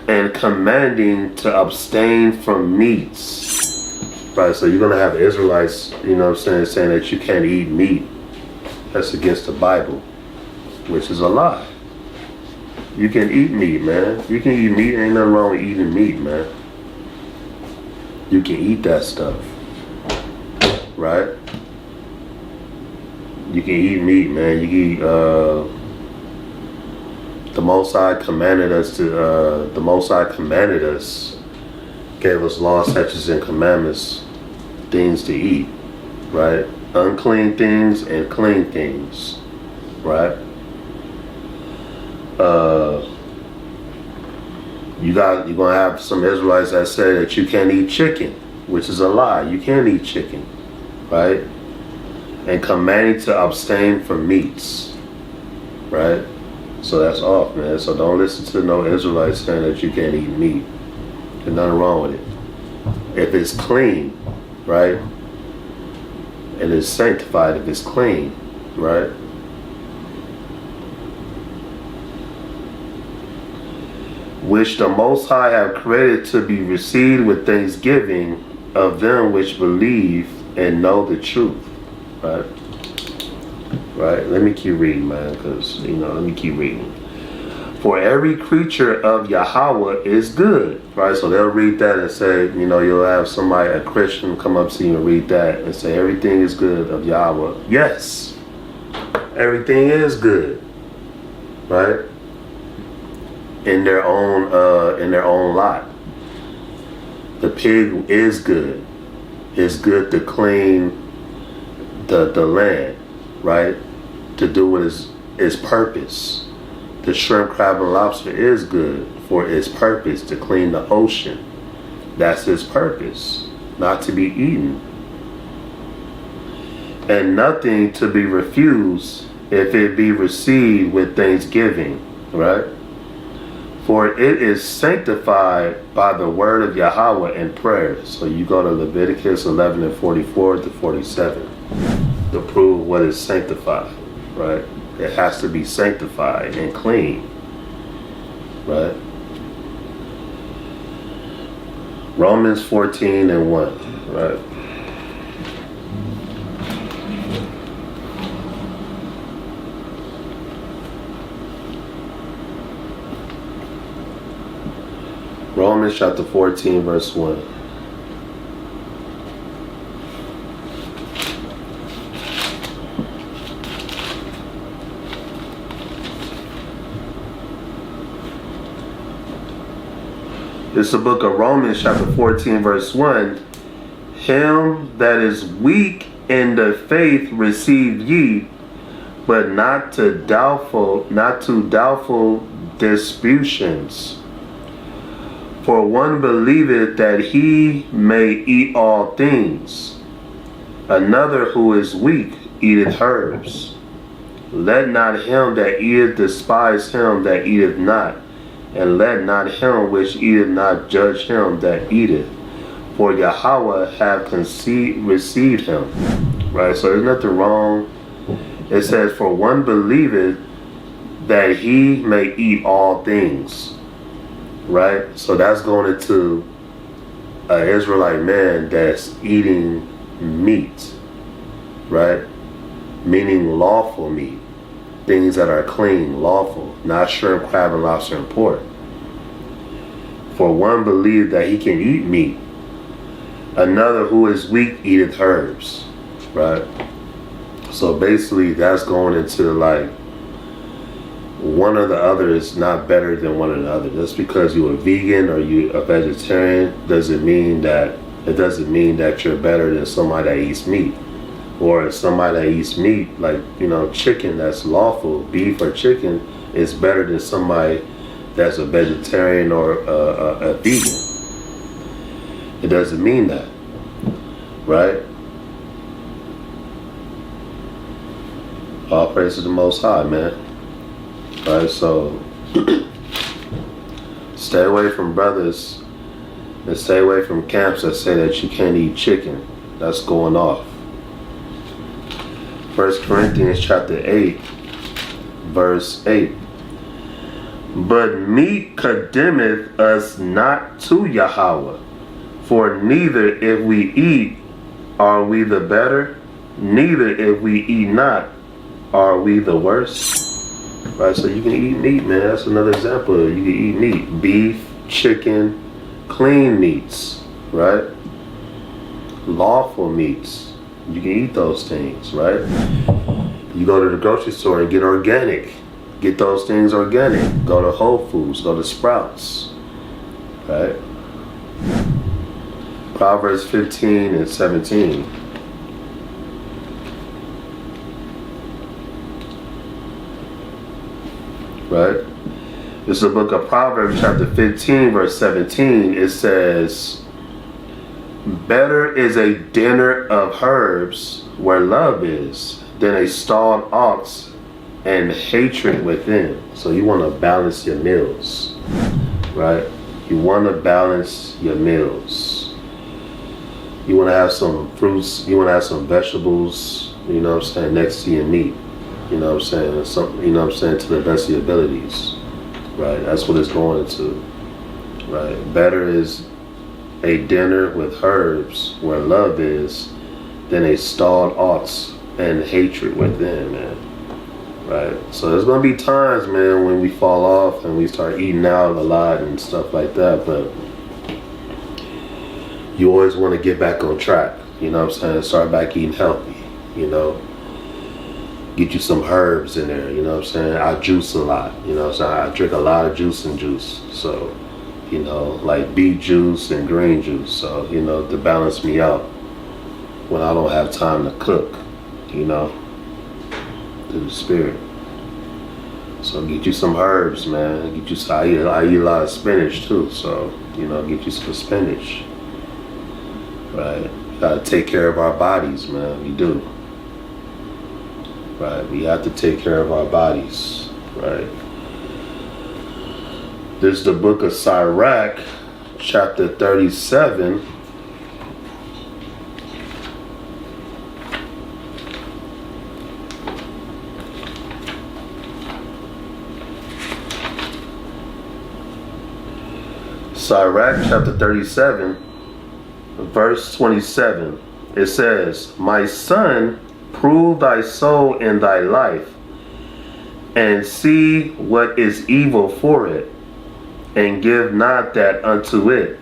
and commanding to abstain from meats. Right, so you're going to have Israelites, you know what I'm saying that you can't eat meat. That's against the Bible, which is a lie. You can eat meat, man. You can eat meat. Ain't nothing wrong with eating meat, man. You can eat that stuff. Right? You can eat meat, man. You can eat, the Most High commanded us, gave us laws, statutes, and commandments, things to eat, right? Unclean things and clean things, right? You're gonna have some Israelites that say that you can't eat chicken, which is a lie. You can eat chicken, right? And commanding to abstain from meats, right? So that's off, man. So don't listen to no Israelites saying that you can't eat meat. There's nothing wrong with it. If it's clean, right? And it's sanctified if it's clean, right? Which the Most High have created to be received with thanksgiving of them which believe and know the truth, right? Right, let me keep reading, man, because, let me keep reading. For every creature of Yahweh is good, right? So they'll read that and say, you'll have somebody, a Christian, come up to you and read that and say, everything is good of Yahweh. Yes, everything is good, right? In their own lot. The pig is good. It's good to clean the land, right? To do its purpose. The shrimp, crab, and lobster is good for its purpose, to clean the ocean. That's its purpose, not to be eaten. And nothing to be refused if it be received with thanksgiving, right? For it is sanctified by the word of Yahweh and prayer. So you go to Leviticus 11 and 44 to 47 to prove what is sanctified, right? It has to be sanctified and clean, right? Romans 14 and 1, right? Romans chapter 14, verse 1. It's the book of Romans chapter 14, verse 1. Him that is weak in the faith receive ye, but not to doubtful disputations. For one believeth that he may eat all things, another who is weak eateth herbs. Let not him that eateth despise him that eateth not, and let not him which eateth not judge him that eateth, for Yahweh hath received him. Right, so there's nothing wrong. It says, for one believeth that he may eat all things. Right, so that's going into an Israelite man that's eating meat, right? Meaning lawful meat, things that are clean, lawful, not shrimp, crab, and lobster and pork. For one believed that he can eat meat, another who is weak eateth herbs, right? So basically that's going into like one or the other is not better than one or the other. Just because you're a vegan or you a vegetarian doesn't mean that you're better than somebody that eats meat. Or somebody that eats meat, like, chicken that's lawful, beef or chicken, is better than somebody that's a vegetarian or a vegan. It doesn't mean that, right? All praise to the Most High, man. Right, so stay away from brothers and stay away from camps that say that you can't eat chicken. That's going off. 1 Corinthians chapter 8, verse 8. But meat condemneth us not to Yahweh. For neither if we eat are we the better, neither if we eat not are we the worse. Right, so you can eat meat, man. That's another example. You can eat meat. Beef, chicken, clean meats, right? Lawful meats. You can eat those things, right? You go to the grocery store and get organic. Get those things organic. Go to Whole Foods, go to Sprouts, right? Proverbs 15 and 17. Right? This is the book of Proverbs, chapter 15, verse 17. It says, better is a dinner of herbs where love is than a stalled ox and hatred within. So you want to balance your meals, right? You want to balance your meals. You want to have some fruits, you want to have some vegetables, you know what I'm saying, next to your meat. You know what I'm saying? Some, you know what I'm saying, to the best of your abilities. Right? That's what it's going into. Right? Better is a dinner with herbs where love is than a stalled ox and hatred within, man. Right? So there's gonna be times, man, when we fall off and we start eating out a lot and stuff like that, but you always want to get back on track. You know what I'm saying? Start back eating healthy, you know. Get you some herbs in there, you know what I'm saying? I juice a lot, you know what I'm saying? I drink a lot of juice and juice. So, you know, like beet juice and green juice. So, you know, to balance me out when I don't have time to cook, you know, through the spirit. So get you some herbs, man. Get you some, I eat a lot of spinach too. So, you know, get you some spinach. Right? Gotta take care of our bodies, man. We do. Right? We have to take care of our bodies. Right? This is the book of Sirach, chapter 37. Sirach, chapter 37. Verse 27, it says, my son, prove thy soul in thy life, and see what is evil for it, and give not that unto it.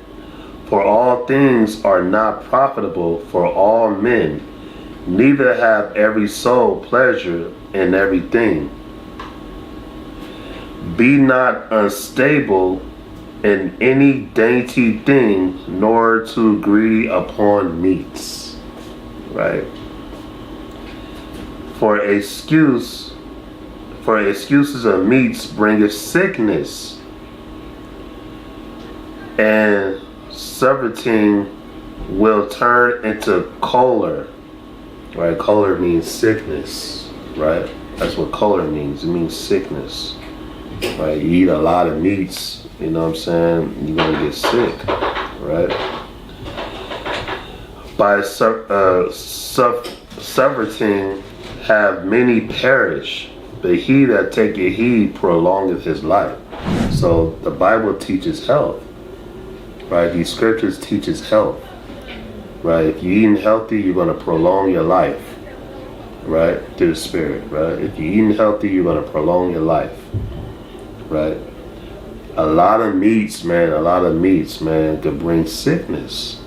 For all things are not profitable for all men, neither have every soul pleasure in everything. Be not unstable in any dainty thing, nor too greedy upon meats. Right? For excuses of meats bringeth sickness, and surfeiting will turn into choler. Right? Choler means sickness. Right? That's what choler means. It means sickness. Right? You eat a lot of meats, you know what I'm saying, you're going to get sick, right? By surfeiting have many perish, but he that taketh heed prolongeth his life. So the Bible teaches health, right? These scriptures teaches health, right? If you're eating healthy, you're going to prolong your life, right? Through the Spirit, right? If you're eating healthy, you're going to prolong your life, right? A lot of meats, man, could bring sickness,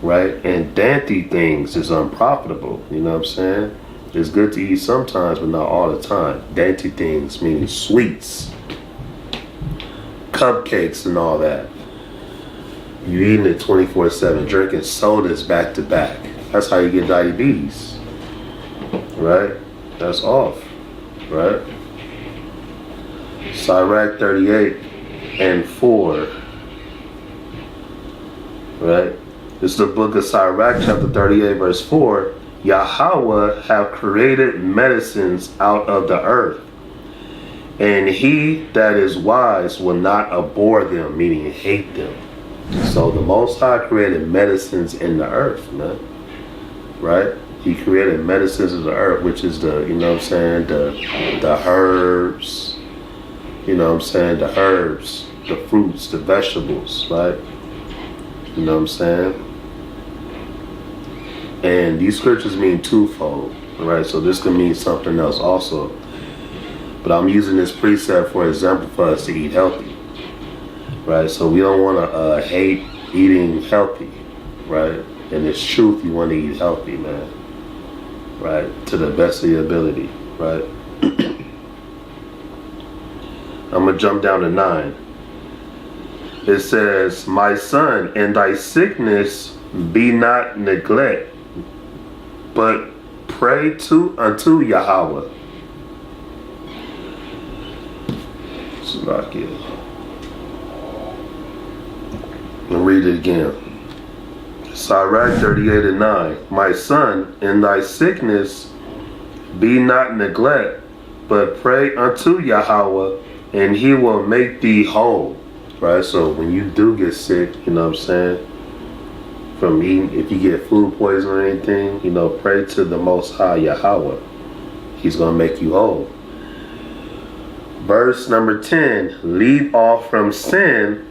right? And dainty things is unprofitable, you know what I'm saying? It's good to eat sometimes, but not all the time. Dainty things, meaning sweets, cupcakes and all that. You eating it 24/7, drinking sodas back to back. That's how you get diabetes, right? That's off, right? Sirach 38:4, right? This is the book of Sirach, chapter 38, verse 4. Yahweh have created medicines out of the earth, and he that is wise will not abhor them, meaning hate them. So the Most High created medicines in the earth, man, right? He created medicines in the earth, which is the, you know what I'm saying, the herbs, You know what I'm saying? The herbs, the fruits, the vegetables, right? You know what I'm saying? And these scriptures mean twofold, right? So this can mean something else also. But I'm using this precept for example for us to eat healthy, right? So we don't want to hate eating healthy, right? And it's truth, you want to eat healthy, man, right? To the best of your ability, right? I'm going to jump down to 9. It says, my son, in thy sickness be not neglect, but pray unto Yahweh. I'll read it again. Sirach 38:9. My son, in thy sickness be not neglect, but pray unto Yahweh, and he will make thee whole. Right? So when you do get sick, you know what I'm saying, from eating, if you get food poison or anything, you know, pray to the Most High Yahweh. He's going to make you whole. Verse number 10, leave off from sin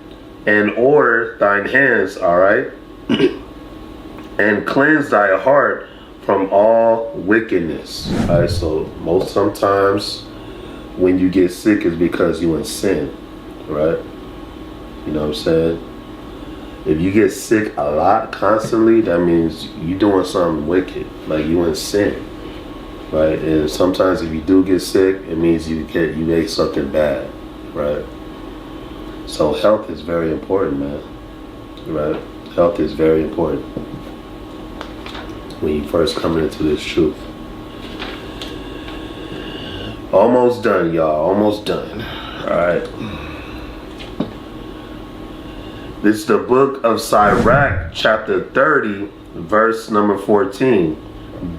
and order thine hands, all right? And cleanse thy heart from all wickedness. All right, so sometimes when you get sick is because you in sin, right? You know what I'm saying? If you get sick a lot constantly, that means you doing something wicked, like you in sin, right? And sometimes if you do get sick, it means you make something bad, right? So health is very important, man, right? Health is very important when you first come into this truth. Almost done, y'all. Almost done. All right. This is the book of Sirach, chapter 30, verse number 14.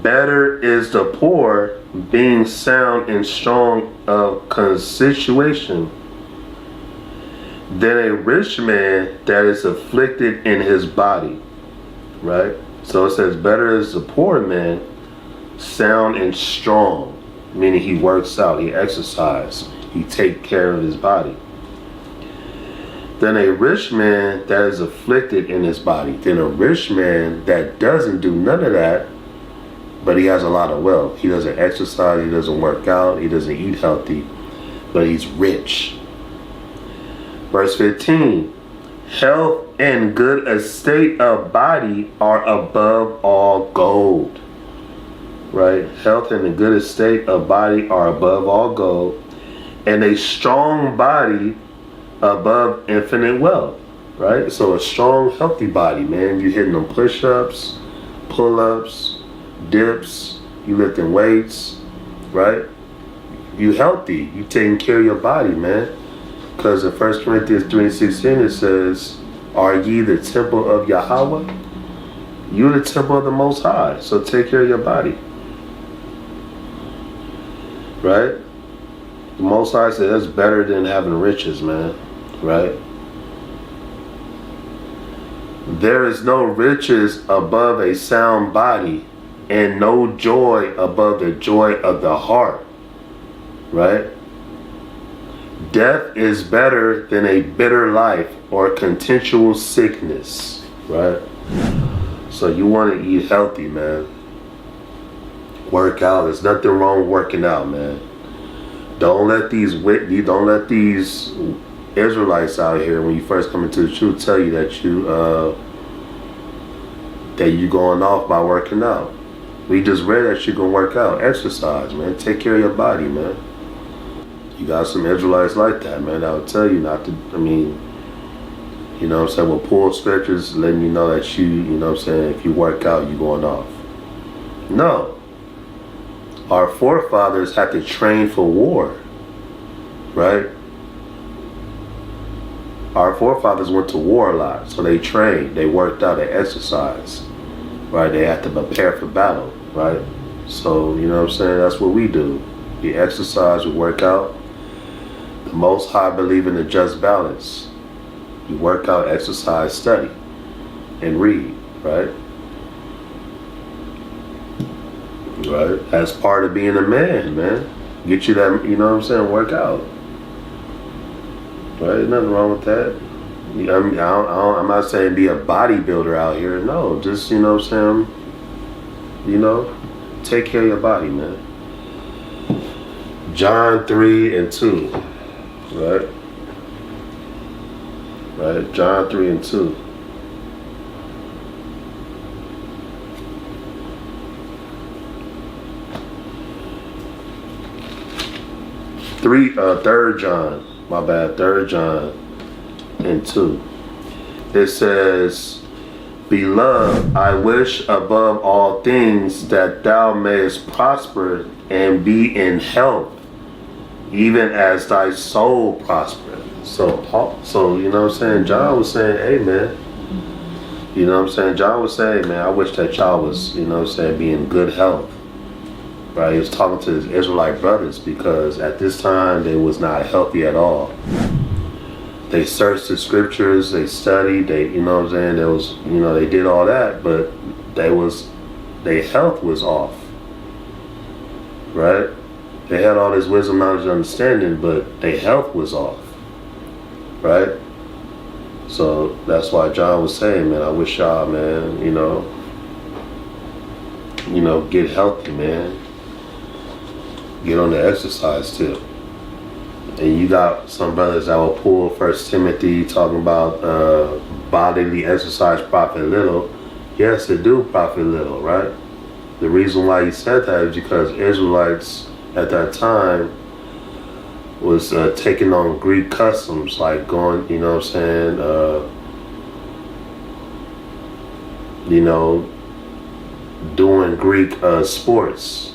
Better is the poor being sound and strong of constitution than a rich man that is afflicted in his body. Right? So it says, better is the poor man sound and strong, meaning he works out, he exercises, he takes care of his body, than a rich man that is afflicted in his body. Than a rich man that doesn't do none of that, but he has a lot of wealth. He doesn't exercise, he doesn't work out, he doesn't eat healthy, but he's rich. Verse 15, health and good estate of body are above all gold. Right? Health and a good estate of body are above all gold, and a strong body above infinite wealth. Right? So a strong, healthy body, man. You hitting them push-ups, pull-ups, dips, you lifting weights, right? You healthy, you taking care of your body, man. Because in 1 Corinthians 3:16 it says, are ye the temple of Yahweh? You the temple of the Most High, so take care of your body. Right? The Most High said that's better than having riches, man. Right? There is no riches above a sound body, and no joy above the joy of the heart. Right? Death is better than a bitter life or continual sickness. Right? So you want to eat healthy, man. Work out. There's nothing wrong with working out, man. Don't let these Israelites out here, when you first come into the truth, tell you that you going off by working out. We just read that you're gonna work out. Exercise, man. Take care of your body, man. You got some Israelites like that, man. I would tell you not to. I mean, you know what I'm saying? We'll pull scriptures letting you know that you know what I'm saying, if you work out, you're going off. No. Our forefathers had to train for war, right? Our forefathers went to war a lot, so they trained, they worked out, they exercised, right? They had to prepare for battle, right? So, you know what I'm saying? That's what we do. We exercise, we work out. The Most High believe in the just balance. You work out, exercise, study, and read, right? Right? That's part of being a man, man. Get you that, you know what I'm saying, work out. Right? Nothing wrong with that. I mean, I'm not saying be a bodybuilder out here. No, just, you know what I'm saying? You know, take care of your body, man. John 3 and 2. Right? Right? John 3 and 2. Third John, my bad, 3 John and 2. It says, Beloved, I wish above all things that thou mayest prosper and be in health, even as thy soul prospereth. So you know what I'm saying? John was saying, hey man, you know what I'm saying? John was saying, man, I wish that y'all was, you know what I'm saying, be in good health. Right, he was talking to his Israelite brothers because at this time they was not healthy at all. They searched the scriptures, they studied, you know what I'm saying, there was, you know, they did all that, but their health was off. Right? They had all this wisdom, knowledge, and understanding, but their health was off. Right? So that's why John was saying, man, I wish y'all, man, you know, get healthy, man. Get on the exercise tip. And you got some brothers that will pull 1 Timothy talking about bodily exercise profit little. Yes, it do profit little, right? The reason why he said that is because Israelites at that time was taking on Greek customs, like going, you know what I'm saying, you know, doing Greek sports.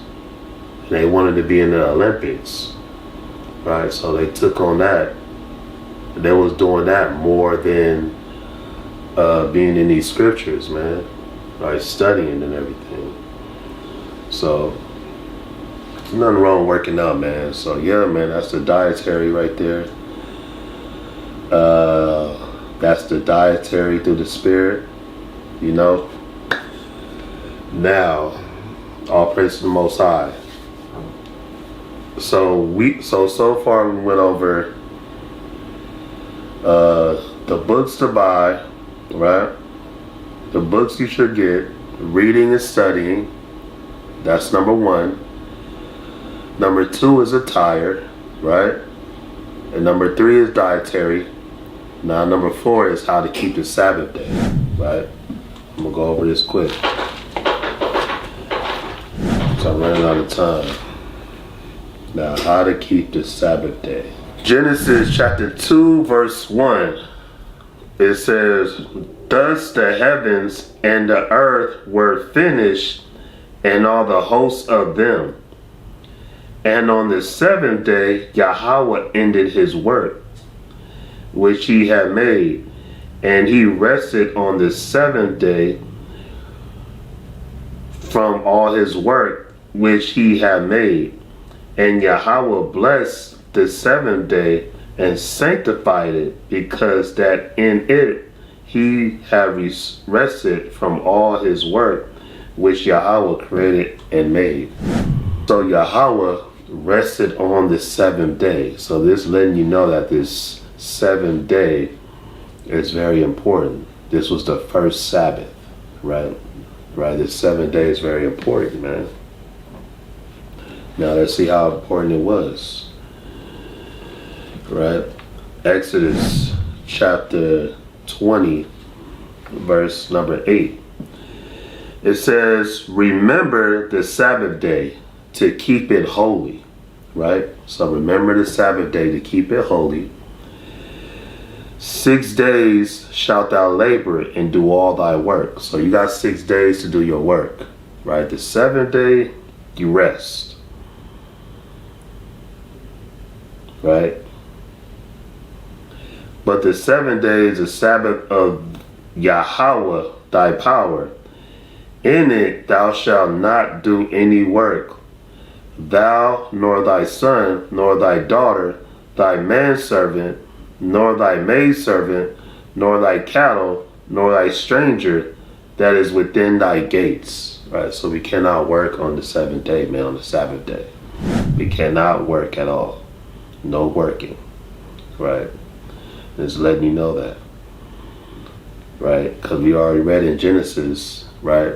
They wanted to be in the Olympics, right? So they took on that. They was doing that more than being in these scriptures, man. Right, studying and everything. So nothing wrong working out, man. So yeah, man, that's the dietary right there. That's the dietary through the spirit, you know. Now, all praise to the Most High. So far we went over the books to buy, right? The books you should get, reading and studying. That's number 1. Number 2 is attire, right? And number 3 is dietary. Now number 4 is how to keep the Sabbath day, right? I'm gonna go over this quick. So I'm running out of time. Now, how to keep the Sabbath day. Genesis chapter 2, verse 1. It says, Thus the heavens and the earth were finished, and all the hosts of them. And on the 7th day, Yahweh ended his work, which he had made. And he rested on the 7th day from all his work, which he had made. And Yahweh blessed the 7th day and sanctified it, because that in it he had rested from all his work which Yahweh created and made. So Yahweh rested on the 7th day. So this letting you know that this 7th day is very important. This was the first Sabbath, right? Right, this 7th day is very important, man. Now let's see how important it was. Right? Exodus chapter 20, verse number 8. It says, Remember the Sabbath day to keep it holy. Right? So remember the Sabbath day to keep it holy. 6 days shalt thou labor and do all thy work. So you got 6 days to do your work. Right? The 7th day, you rest. Right? But the 7th day is the Sabbath of Yahweh thy power. In it thou shalt not do any work, thou, nor thy son, nor thy daughter, thy manservant, nor thy maidservant, nor thy cattle, nor thy stranger that is within thy gates. Right? So we cannot work on the 7th day, man, on the Sabbath day. We cannot work at all. No working, right? It's letting you know that, right? Because we already read in Genesis, right?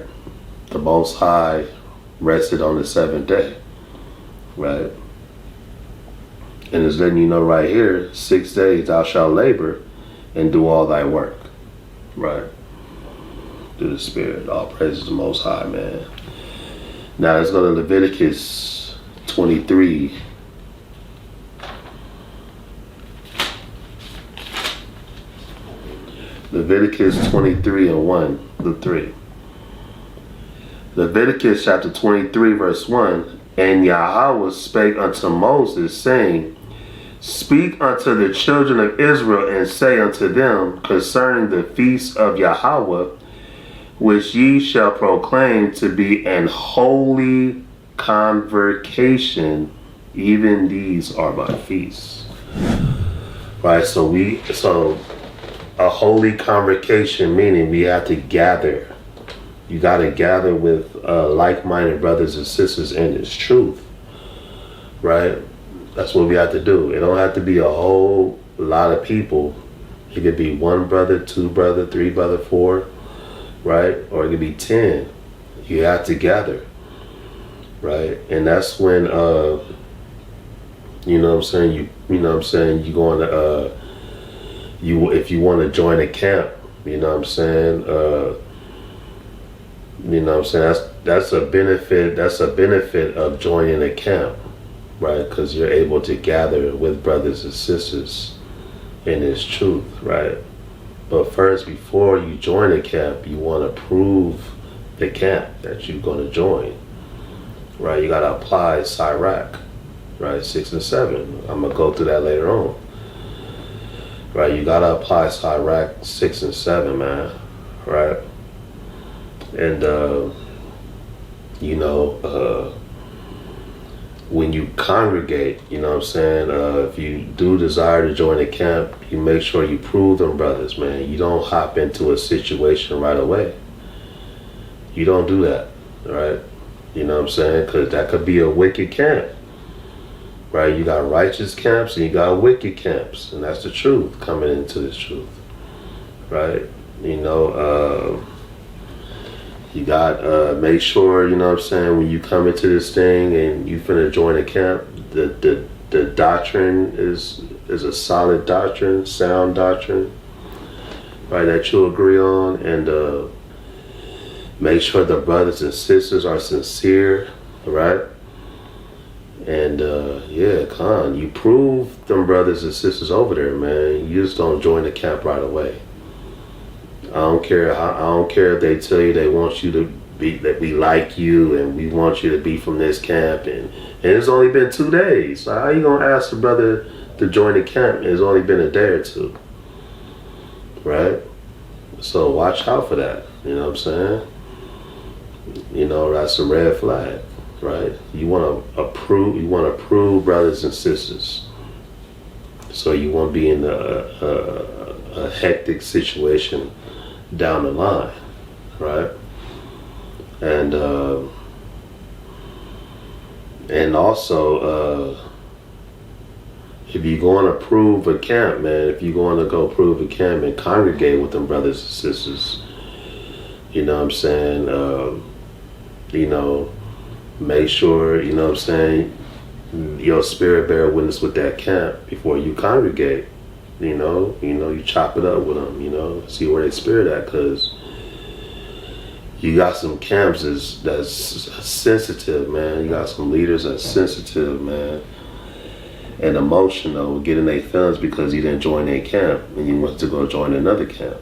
The Most High rested on the seventh day, right? And it's letting you know right here, 6 days thou shalt labor and do all thy work, right? Through the Spirit. All praises the Most High, man. Now let's go to Leviticus 23. Leviticus 23 and 1 through 3. Leviticus chapter 23 verse 1. And Yahweh spake unto Moses, saying, Speak unto the children of Israel, and say unto them concerning the feast of Yahweh, which ye shall proclaim to be an holy convocation, even these are my feasts. Right, so a holy convocation, meaning we have to gather. You got to gather with like-minded brothers and sisters in this truth, right? That's what we have to do. It don't have to be a whole lot of people. It could be one brother, two brother, three brother, four, right? Or it could be 10. You have to gather, right? And that's when, you know what I'm saying? You know what I'm saying? You going to, if you want to join a camp, you know what I'm saying? You know what I'm saying? That's a benefit. That's a benefit of joining a camp, right? Because you're able to gather with brothers and sisters in this truth, right? But first, before you join a camp, you want to prove the camp that you're going to join, right? You got to apply Sirach, right? 6 and 7. I'm going to go through that later on. Right, you gotta apply Sirach 6 and 7, man. Right, and you know, when you congregate, you know what I'm saying. If you do desire to join a camp, you make sure you prove them, brothers, man. You don't hop into a situation right away. You don't do that, right? You know what I'm saying? Because that could be a wicked camp. Right, you got righteous camps and you got wicked camps, and that's the truth coming into this truth, right? You know, you got make sure, you know what I'm saying, when you come into this thing and you finna join a camp, the doctrine is a solid doctrine, sound doctrine, right? That you agree on, and make sure the brothers and sisters are sincere, right? And yeah, you prove them brothers and sisters over there, man. You just don't join the camp right away. I don't care if they tell you they want you to be, that we like you and we want you to be from this camp, and it's only been 2 days. So how you gonna ask a brother to join the camp and it's only been a day or two, right? So watch out for that. You know what I'm saying? You know, that's a red flag. Right, you want to approve brothers and sisters, so you won't be in a hectic situation down the line, right? And also, if you're going to prove a camp, man, if you're going to go prove a camp and congregate with them brothers and sisters, you know what I'm saying? You know. Make sure, you know what I'm saying, your spirit bear witness with that camp before you congregate. You know, you chop it up with them, you know, see where they spirit at, because you got some camps that's sensitive, man. You got some leaders that's sensitive, man, and emotional, getting their feelings because you didn't join their camp and you went to go join another camp,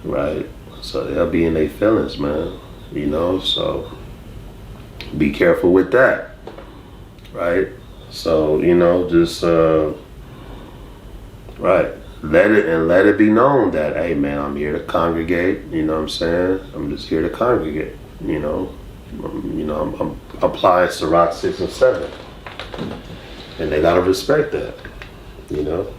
right? So they'll be in their feelings, man, you know, so be careful with that, right? So, you know, just right, let it be known that, hey man, I'm here to congregate, you know what I'm saying? I'm just here to congregate, you know. I'm applying Sirach 6 and 7. And they gotta respect that, you know.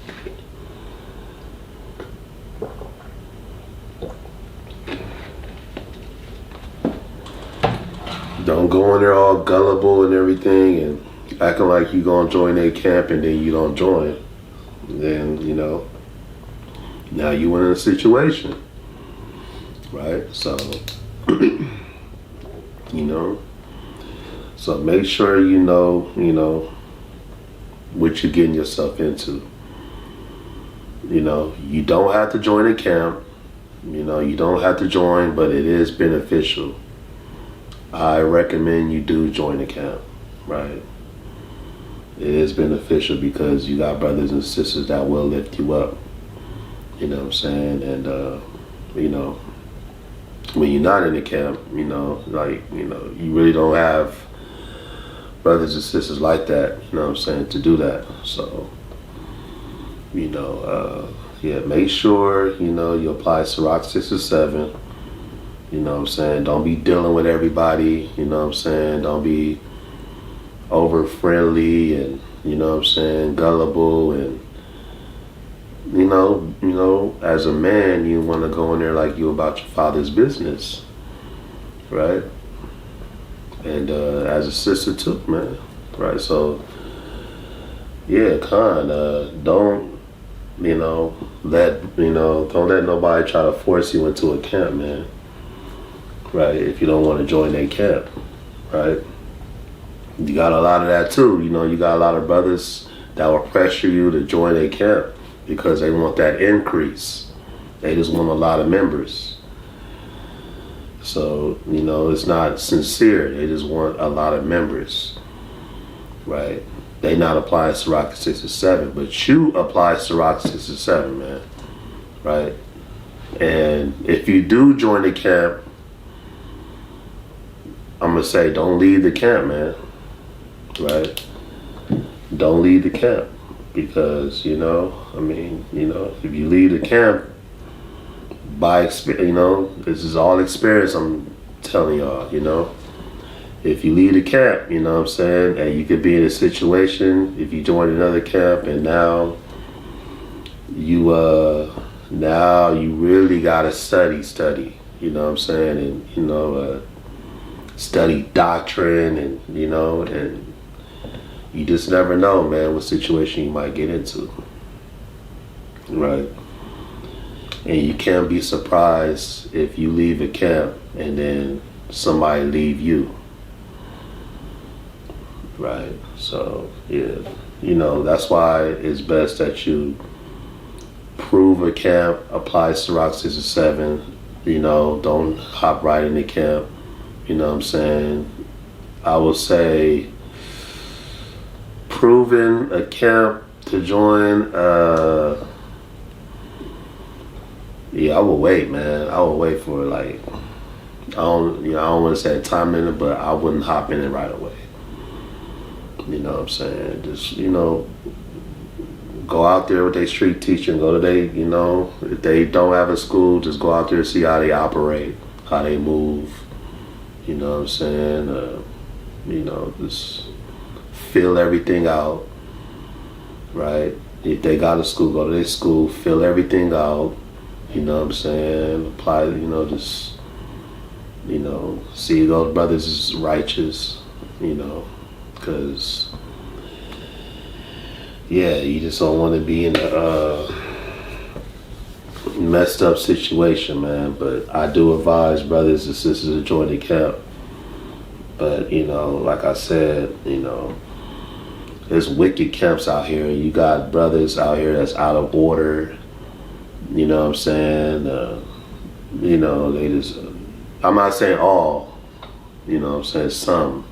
Don't go in there all gullible and everything and acting like you gonna join their camp and then you don't join. Then, you know, Now you in a situation, right? So, so make sure you know what you're getting yourself into. You don't have to join a camp. You don't have to join, but it is beneficial. I recommend you do join a camp, right? It is beneficial because you got brothers and sisters that will lift you up. You know what I'm saying? And, when you're not in the camp, you really don't have brothers and sisters like that, you know what I'm saying, to do that. So, make sure, you apply Sirach 6 or 7. You know what I'm saying? Don't be dealing with everybody, you know what I'm saying? Don't be over friendly and, gullible and, as a man, you want to go in there like you about your father's business, right? And as a sister too, man, right? So, yeah, don't let nobody try to force you into a camp, man, right? If you don't want to join a camp, right? You got a lot of that too, you got a lot of brothers that will pressure you to join a camp because they want that increase. They just want a lot of members. So, it's not sincere. They just want a lot of members, right? They not applying Sirach 6 or 7, but you apply Sirach 6 or 7, man, right? And if you do join the camp, I'm going to say don't leave the camp, man, right? Don't leave the camp because, if you leave the camp, by experience, this is all experience I'm telling y'all, if you leave the camp, you know what I'm saying, and you could be in a situation, if you join another camp and now you really gotta study, you know what I'm saying, and study doctrine and and you just never know, man, what situation you might get into, right? And you can't be surprised if you leave a camp and then somebody leave you, right? So, yeah, that's why it's best that you prove a camp, apply Sirach 6 or 7, don't hop right in the camp, you know what I'm saying? I will say proving a camp to join, I will wait, man. I will wait for I don't want to say a time limit, but I wouldn't hop in it right away. You know what I'm saying? Just, go out there with their street teaching, go to if they don't have a school, just go out there and see how they operate, how they move. You know what I'm saying? Just fill everything out, right? If they got a school, go to their school, fill everything out. You know what I'm saying? Apply, just, see those brothers is righteous, because, you just don't want to be in a messed up situation, man. But I do advise brothers and sisters to join the camp. But, like I said, there's wicked camps out here. You got brothers out here that's out of order. You know what I'm saying? They just, I'm not saying all, what I'm saying, some.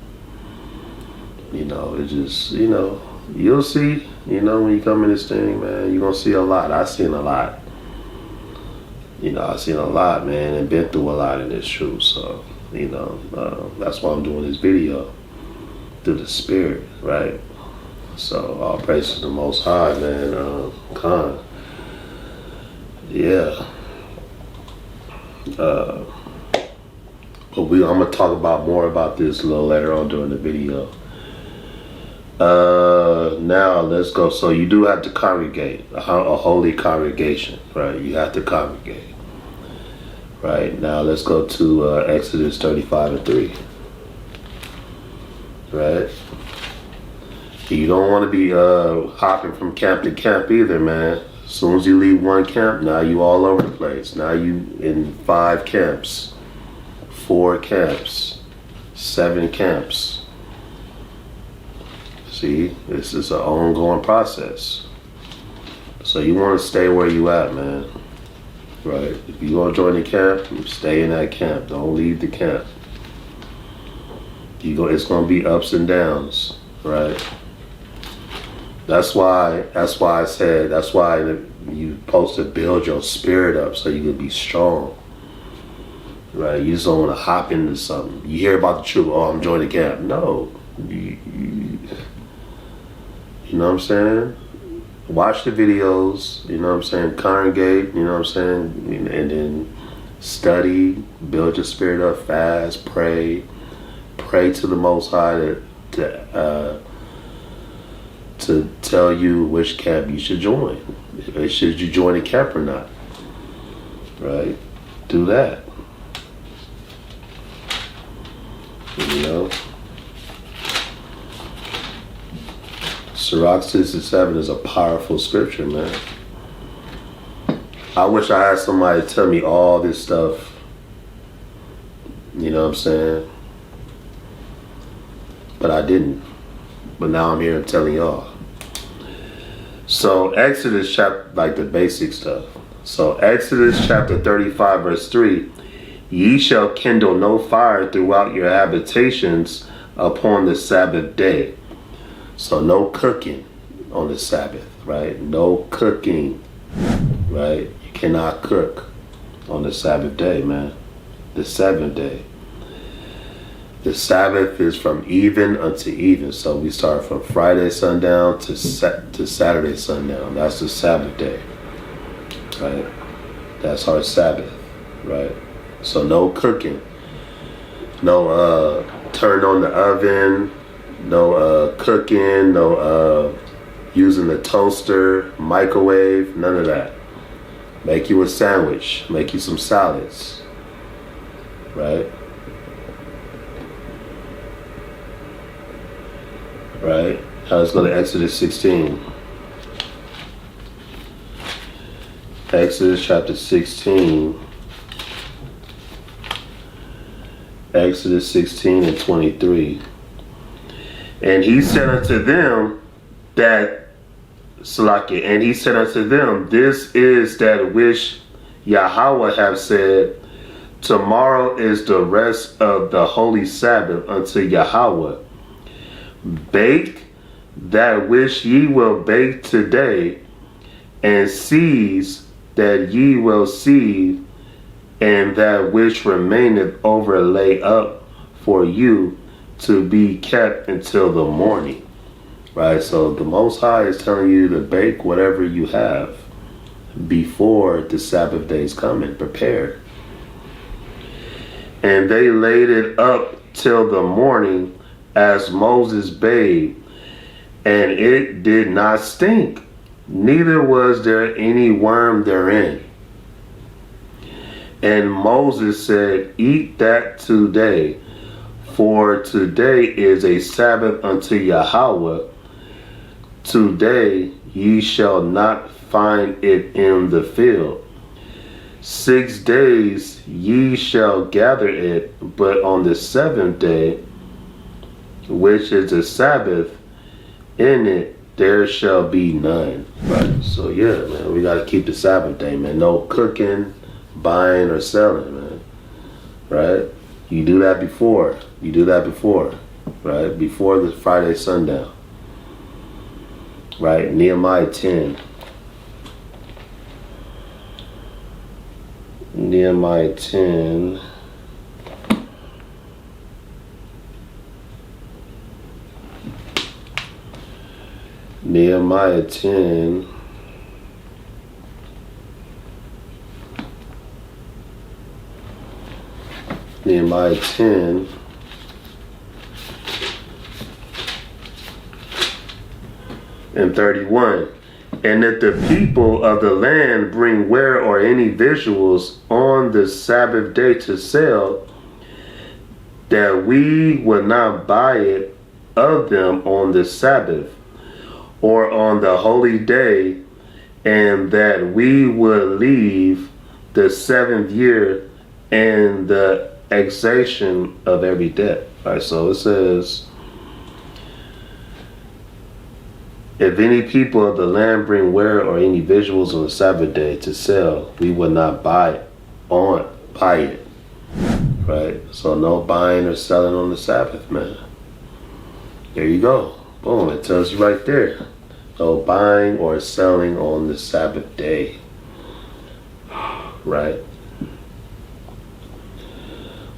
It just, you'll see, when you come in this thing, man, you're going to see a lot. I've seen a lot. I've seen a lot, man, and been through a lot in this truth. So, that's why I'm doing this video, through the Spirit, right? So, all praise to the Most High, man. Yeah. But I'm going to talk about more about this a little later on during the video. Now let's go. So you do have to congregate, a holy congregation, right? You have to congregate. Right, now let's go to Exodus 35:3. Right? You don't want to be hopping from camp to camp either, man. As soon as you leave one camp, now you all over the place. Now you in 5 camps, 4 camps, 7 camps. See, this is an ongoing process. So you want to stay where you at, man. Right? If you want to join the camp, you stay in that camp. Don't leave the camp. It's going to be ups and downs, right? That's why I said, that's why you're supposed to build your spirit up so you can be strong. Right? You just don't want to hop into something. You hear about the truth, oh, I'm joining the camp. No. You know what I'm saying? Watch the videos, you know what I'm saying? Congregate, you know what I'm saying? And then study, build your spirit up, fast, pray. Pray to the Most High to tell you which camp you should join. Should you join a camp or not? Right? Do that. You know? Sirach 67 is a powerful scripture, man. I wish I had somebody tell me all this stuff. You know what I'm saying? But I didn't. But now I'm here telling y'all. So Exodus chapter, like the basic stuff. So Exodus chapter 35 verse 3. Ye shall kindle no fire throughout your habitations upon the Sabbath day. So no cooking on the Sabbath, right? No cooking, right? You cannot cook on the Sabbath day, man. The 7th day. The Sabbath is from even unto even. So we start from Friday sundown to Saturday sundown. That's the Sabbath day, right? That's our Sabbath, right? So no cooking. No turn on the oven. No cooking. No using the toaster, microwave. None of that. Make you a sandwich. Make you some salads, right? Right? Now let's go to Exodus 16. Exodus chapter 16. Exodus 16 and 23. And he said unto them that, Salakia, and he said unto them, this is that which Yahweh have said, tomorrow is the rest of the holy Sabbath unto Yahweh. Bake that which ye will bake today, and seize that ye will seize, and that which remaineth overlay up for you to be kept until the morning. Right? So the Most High is telling you to bake whatever you have before the Sabbath days coming. Prepare. And they laid it up till the morning, as Moses bade, and it did not stink, neither was there any worm therein. And Moses said, eat that today, for today is a Sabbath unto Yahweh. Today ye shall not find it in the field. 6 days ye shall gather it, but on the 7th day, which is a Sabbath, in it there shall be none. Right. So yeah, man, we gotta keep the Sabbath day, man. No cooking, buying, or selling, man. Right? You do that before. Right? Before the Friday sundown. Right? Nehemiah 10. Nehemiah 10. Nehemiah 10. Nehemiah 10. And 31. And that the people of the land bring ware or any victuals on the Sabbath day to sell, that we would not buy it of them on the Sabbath, or on the holy day, and that we would leave the 7th year and the expiation of every debt. All right, so it says, if any people of the land bring ware or any visuals on the Sabbath day to sell, we would not buy it. Right? So no buying or selling on the Sabbath, man. There you go. Boom, it tells you right there. No buying or selling on the Sabbath day. Right?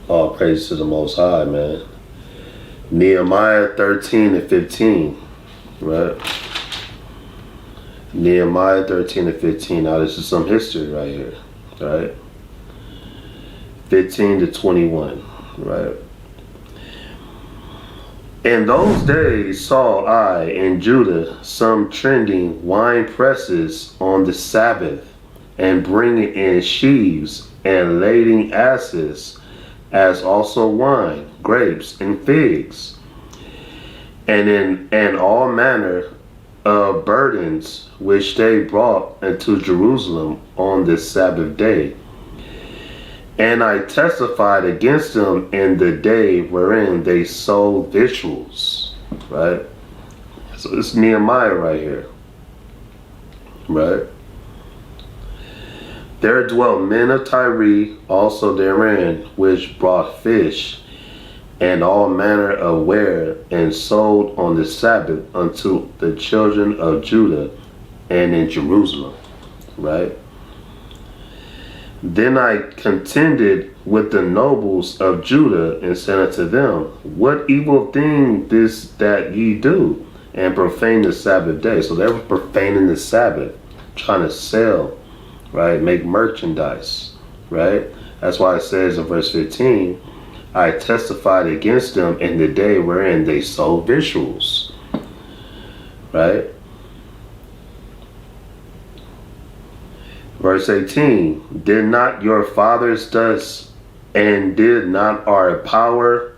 All praise to the Most High, man. Nehemiah 13 and 15. Right? Nehemiah 13 and 15. Now this is some history right here. Right? 15 to 21. Right? In those days saw I in Judah some trending wine presses on the Sabbath, and bringing in sheaves and lading asses, as also wine, grapes, and figs, and all manner of burdens which they brought into Jerusalem on this Sabbath day. And I testified against them in the day wherein they sold victuals. Right? So it's Nehemiah right here. Right? There dwelt men of Tyre also therein, which brought fish and all manner of ware, and sold on the Sabbath unto the children of Judah and in Jerusalem. Right? Then I contended with the nobles of Judah, and said unto them, what evil thing this that ye do, and profane the Sabbath day? So they were profaning the Sabbath, trying to sell, right? Make merchandise, right? That's why it says in verse 15, I testified against them in the day wherein they sold victuals, right? Verse 18, did not your fathers thus, and did not our power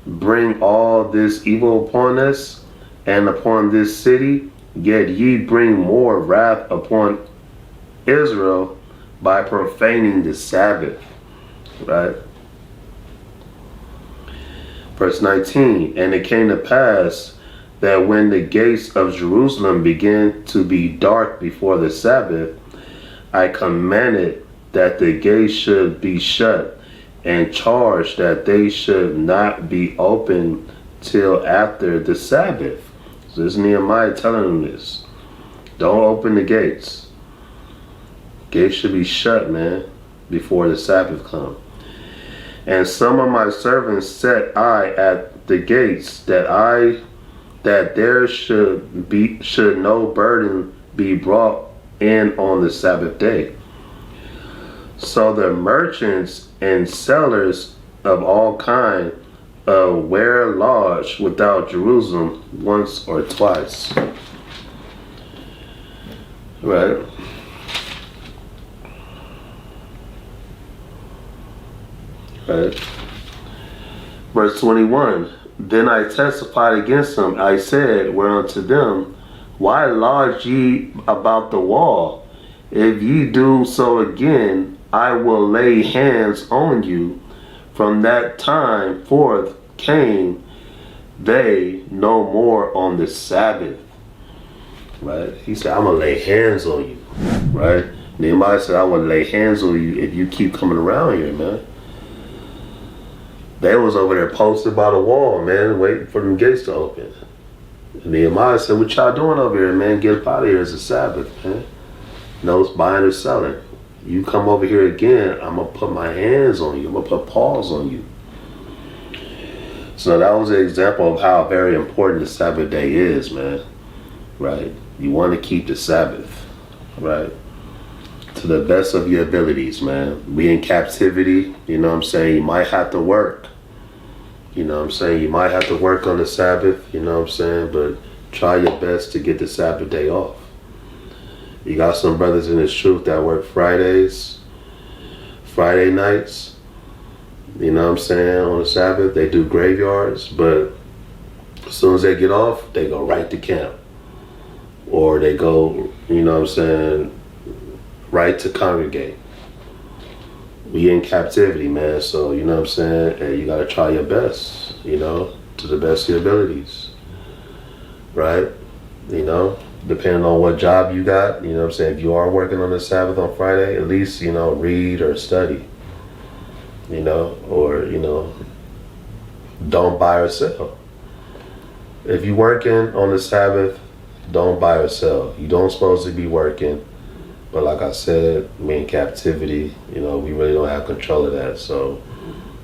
bring all this evil upon us and upon this city? Yet ye bring more wrath upon Israel by profaning the Sabbath. Right? Verse 19, and it came to pass that when the gates of Jerusalem began to be dark before the Sabbath, I commanded that the gates should be shut, and charged that they should not be opened till after the Sabbath. So this is Nehemiah telling them this. Don't open the gates. Gates should be shut, man, before the Sabbath come. And some of my servants set I at the gates, that there should no burden be brought in on the Sabbath day. So the merchants and sellers of all kind ware lodged without Jerusalem once or twice. Right? Right. Verse 21, then I testified against them. I said, whereunto them, why lodge ye about the wall? If ye do so again, I will lay hands on you. From that time forth came they no more on the Sabbath. Right? He said, I'm going to lay hands on you. Right? Nehemiah said, I will lay hands on you if you keep coming around here, man. They was over there posted by the wall, man, waiting for them gates to open. And Nehemiah said, what y'all doing over here, man? Get up out of here. It's a Sabbath, man. No buying or selling. You come over here again, I'm going to put my hands on you. I'm going to put paws on you. So that was an example of how very important the Sabbath day is, man. Right? You want to keep the Sabbath, right? To the best of your abilities, man. We in captivity, you know what I'm saying? You might have to work. You know what I'm saying? You might have to work on the Sabbath, you know what I'm saying? But try your best to get the Sabbath day off. You got some brothers in this truth that work Fridays, Friday nights, you know what I'm saying, on the Sabbath. They do graveyards, but as soon as they get off, they go right to camp. Or they go, you know what I'm saying, right to congregate. We in captivity, man, so, you know what I'm saying, hey, you gotta try your best, you know, to the best of your abilities, right? You know, depending on what job you got, you know what I'm saying, if you are working on the Sabbath on Friday, at least, you know, read or study, you know, or, you know, don't buy or sell. If you're working on the Sabbath, don't buy or sell. You don't supposed to be working, but like I said, we in captivity, you know, we really don't have control of that, so,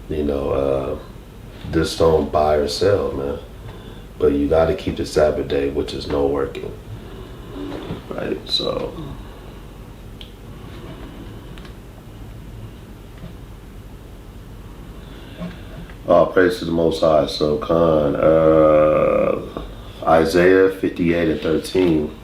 you know, just don't buy or sell, man. But you got to keep the Sabbath day, which is no working. Right, so. Oh, praise to the Most High. So, Isaiah 58 and 13.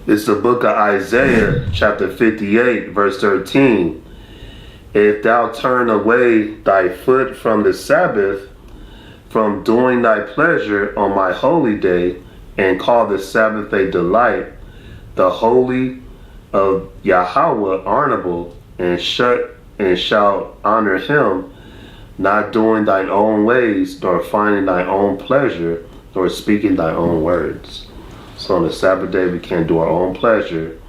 It's the book of Isaiah, chapter 58, verse 13. If thou turn away thy foot from the Sabbath, from doing thy pleasure on my holy day, and call the Sabbath a delight, the holy of Yahweh honorable, and shalt honor him, not doing thine own ways, nor finding thy own pleasure, nor speaking thy own words. So on the Sabbath day, we can't do our own pleasure,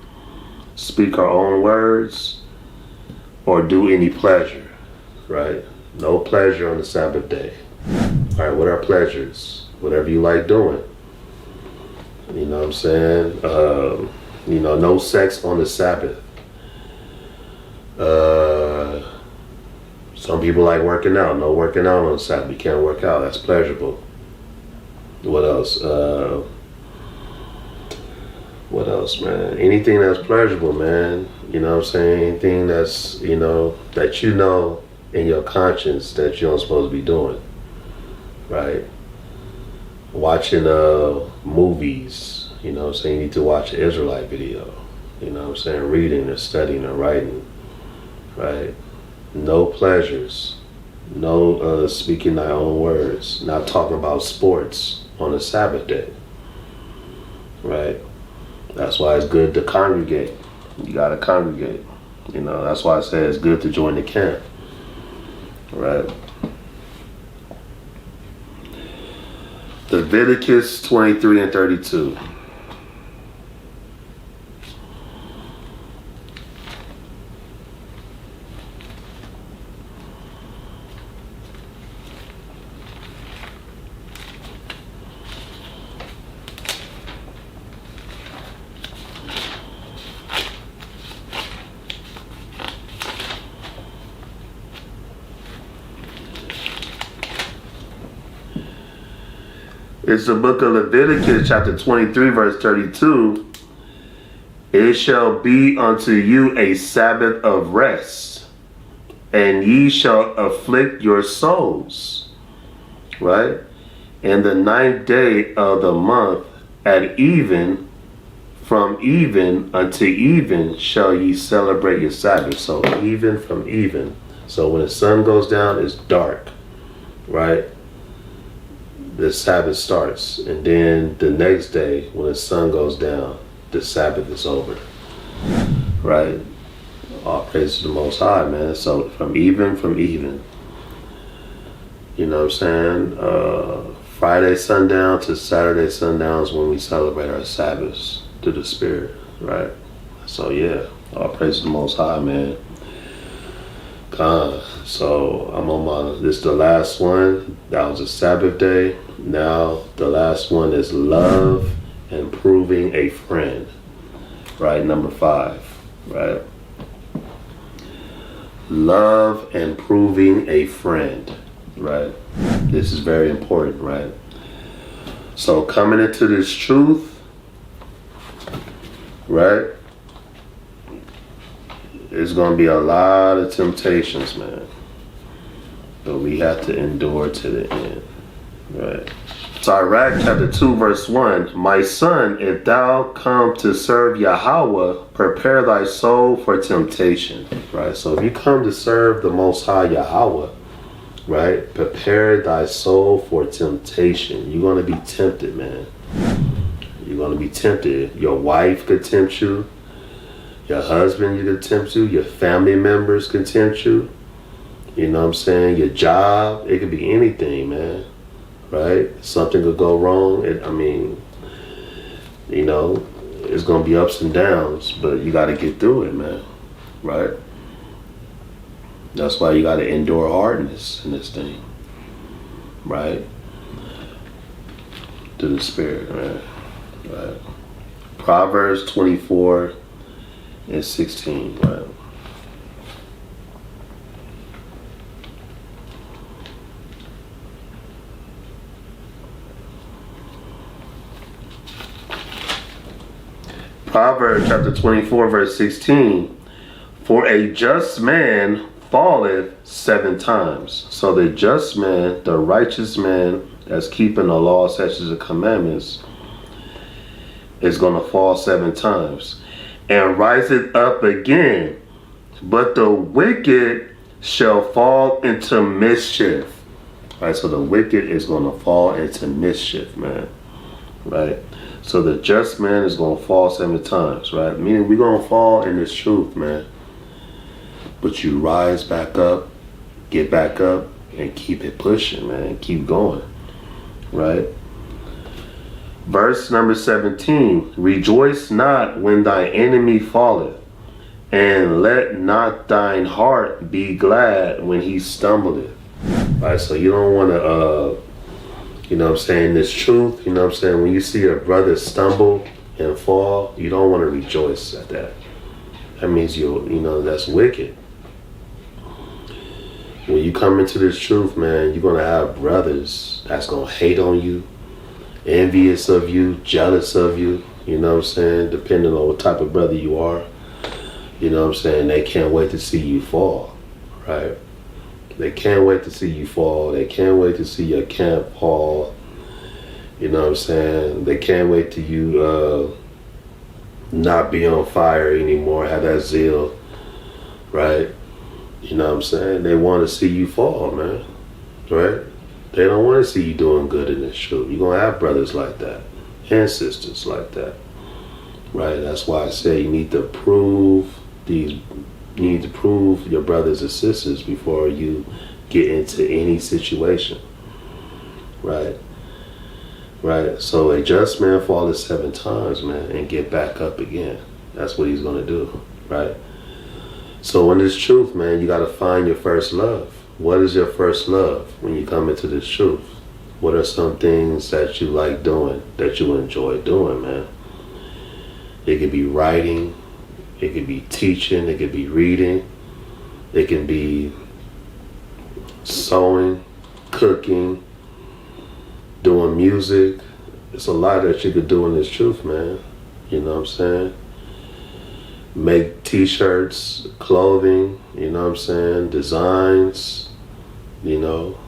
speak our own words, or do any pleasure, right? No pleasure on the Sabbath day. All right, what are pleasures? Whatever you like doing. You know what I'm saying? You know, no sex on the Sabbath. Some people like working out. No working out on the Sabbath. You can't work out. That's pleasurable. What else? What else, man? Anything that's pleasurable, man. You know what I'm saying? Anything that's, you know, that you know in your conscience that you're not supposed to be doing. Right? Watching movies, you know what I'm saying? You need to watch an Israelite video. You know what I'm saying? Reading or studying or writing. Right? No pleasures. No speaking thy own words. Not talking about sports on the Sabbath day. Right? That's why it's good to congregate. You gotta congregate. You know, that's why I say it's good to join the camp. Right? Leviticus 23 and 32. It's the book of Leviticus, chapter 23, verse 32. It shall be unto you a Sabbath of rest, and ye shall afflict your souls. Right? And the 9th day of the month at even, from even unto even, shall ye celebrate your Sabbath. So even from even. So when the sun goes down, it's dark. Right? The Sabbath starts, and then the next day when the sun goes down, the Sabbath is over. Right? All praise to the Most High, man. So from even, you know what I'm saying? Friday sundown to Saturday sundown is when we celebrate our Sabbaths to the Spirit. Right? So yeah, all praise to the Most High, man. So I'm on this is the last one. That was a Sabbath day. Now the last one is love and proving a friend. Right, number 5. Right, love and proving a friend. Right, this is very important. Right, so coming into this truth, right, there's going to be a lot of temptations, man. But we have to endure to the end. Right. Sirach chapter 2 verse 1. My son, if thou come to serve Yahweh, prepare thy soul for temptation. Right? So if you come to serve the Most High Yahweh, right, prepare thy soul for temptation. You're going to be tempted, man. You're going to be tempted. Your wife could tempt you. Your husband you could tempt you. Your family members can tempt you. You know what I'm saying? Your job. It could be anything, man. Right? Something could go wrong. You know, it's going to be ups and downs, but you got to get through it, man. Right? That's why you got to endure hardness in this thing. Right? To the Spirit, right? Right. Proverbs 24 and 16, right? Proverbs chapter 24 verse 16. For a just man falleth 7 times. So the just man, the righteous man that's keeping the law, statutes, and commandments is going to fall 7 times. And riseth up again. But the wicked shall fall into mischief. Right, so the wicked is going to fall into mischief, man. Right? So the just man is going to fall 7 times, right? Meaning we're going to fall in this truth, man. But you rise back up, get back up, and keep it pushing, man. Keep going, right? Verse number 17. Rejoice not when thy enemy falleth, and let not thine heart be glad when he stumbleth. Right, so you don't want to, you know what I'm saying, this truth, you know what I'm saying, when you see a brother stumble and fall, you don't want to rejoice at that. That means you know, that's wicked. When you come into this truth, man, you're going to have brothers that's going to hate on you, envious of you, jealous of you, you know what I'm saying, depending on what type of brother you are. You know what I'm saying, they can't wait to see you fall, right? They can't wait to see you fall. They can't wait to see your camp fall. You know what I'm saying? They can't wait till you not be on fire anymore, have that zeal, right? You know what I'm saying? They want to see you fall, man, right? They don't want to see you doing good in this truth. You're going to have brothers like that and sisters like that, right? That's why I say you need to prove your brothers and sisters before you get into any situation, right? Right? So a just man falleth 7 times, man, and get back up again. That's what he's going to do, right? So in this truth, man, you got to find your first love. What is your first love when you come into this truth? What are some things that you like doing, that you enjoy doing, man? It could be writing. It could be teaching. It could be reading. It can be sewing, cooking, doing music. It's a lot that you could do in this truth, man. You know what I'm saying? Make t-shirts, clothing, you know what I'm saying? Designs, you know,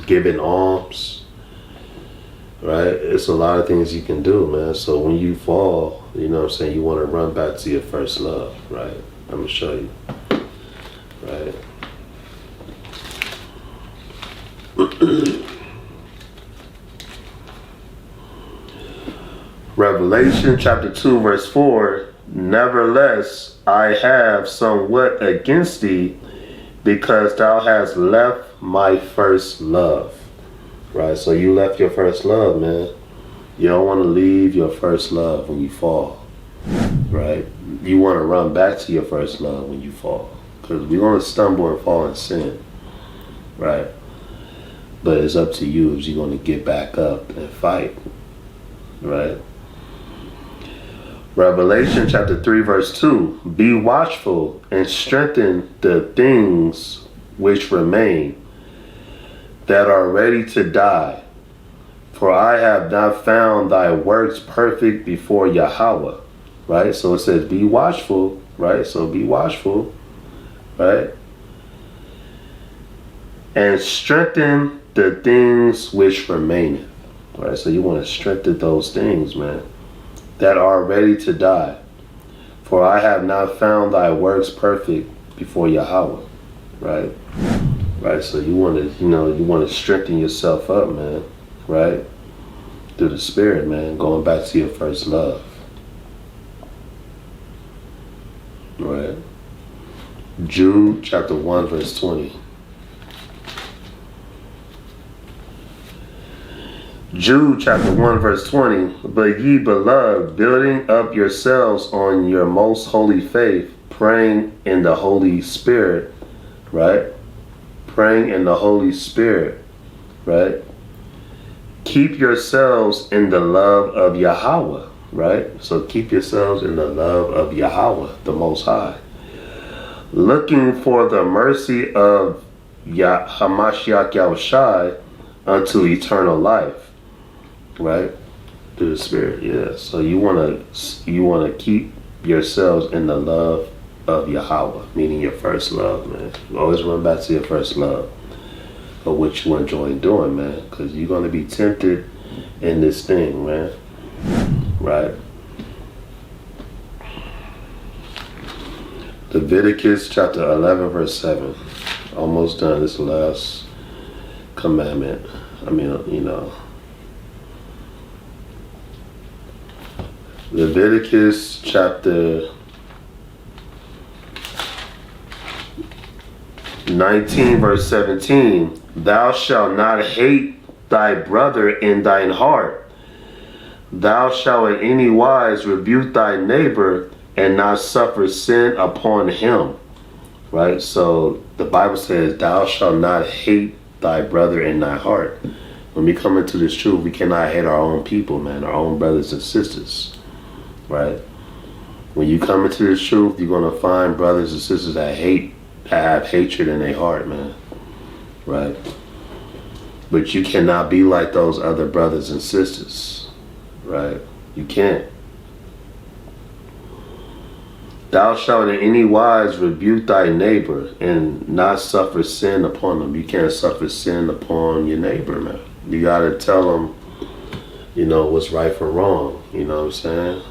giving alms, right? It's a lot of things you can do, man. So when you fall, you know what I'm saying, you want to run back to your first love, right? I'm going to show you, right? Revelation chapter 2 verse 4. Nevertheless, I have somewhat against thee, because thou hast left my first love. Right? So you left your first love, man. You don't want to leave your first love when you fall. Right? You want to run back to your first love when you fall. Because we're going to stumble and fall in sin. Right? But it's up to you if you're going to get back up and fight. Right? Revelation chapter 3 verse 2. Be watchful and strengthen the things which remain, that are ready to die. For I have not found thy works perfect before Yahweh. Right? So it says be watchful. Right? So be watchful. Right? And strengthen the things which remaineth. Right? So you want to strengthen those things, man, that are ready to die. For I have not found thy works perfect before Yahweh. Right? Right? So you want to, you want to strengthen yourself up, man. Right? Through the Spirit, man. Going back to your first love. Right? Jude chapter 1 verse 20. Jude chapter 1 verse 20. But ye beloved, building up yourselves on your most holy faith, praying in the Holy Spirit, right? Praying in the Holy Spirit, right? Keep yourselves in the love of Yahweh, right? So keep yourselves in the love of Yahweh, the Most High. Looking for the mercy of Hamashiach Yahawashi unto eternal life, right? Through the Spirit, yeah. So you wanna keep yourselves in the love of Yahweh, meaning your first love, man. Always run back to your first love of what you enjoy doing, man, because you're gonna be tempted in this thing, man. Right? Leviticus chapter 11 verse 7. Almost done. This last commandment. Leviticus chapter 19 verse 17. Thou shalt not hate thy brother in thine heart. Thou shalt in any wise rebuke thy neighbor and not suffer sin upon him. Right? So the Bible says, thou shalt not hate thy brother in thy heart. When we come into this truth, we cannot hate our own people, man, our own brothers and sisters. Right? When you come into this truth, you're going to find brothers and sisters that have hatred in their heart, man. Right? But you cannot be like those other brothers and sisters. Right? You can't. Thou shalt in any wise rebuke thy neighbor and not suffer sin upon them. You can't suffer sin upon your neighbor, man. You got to tell them, what's right from wrong. You know what I'm saying?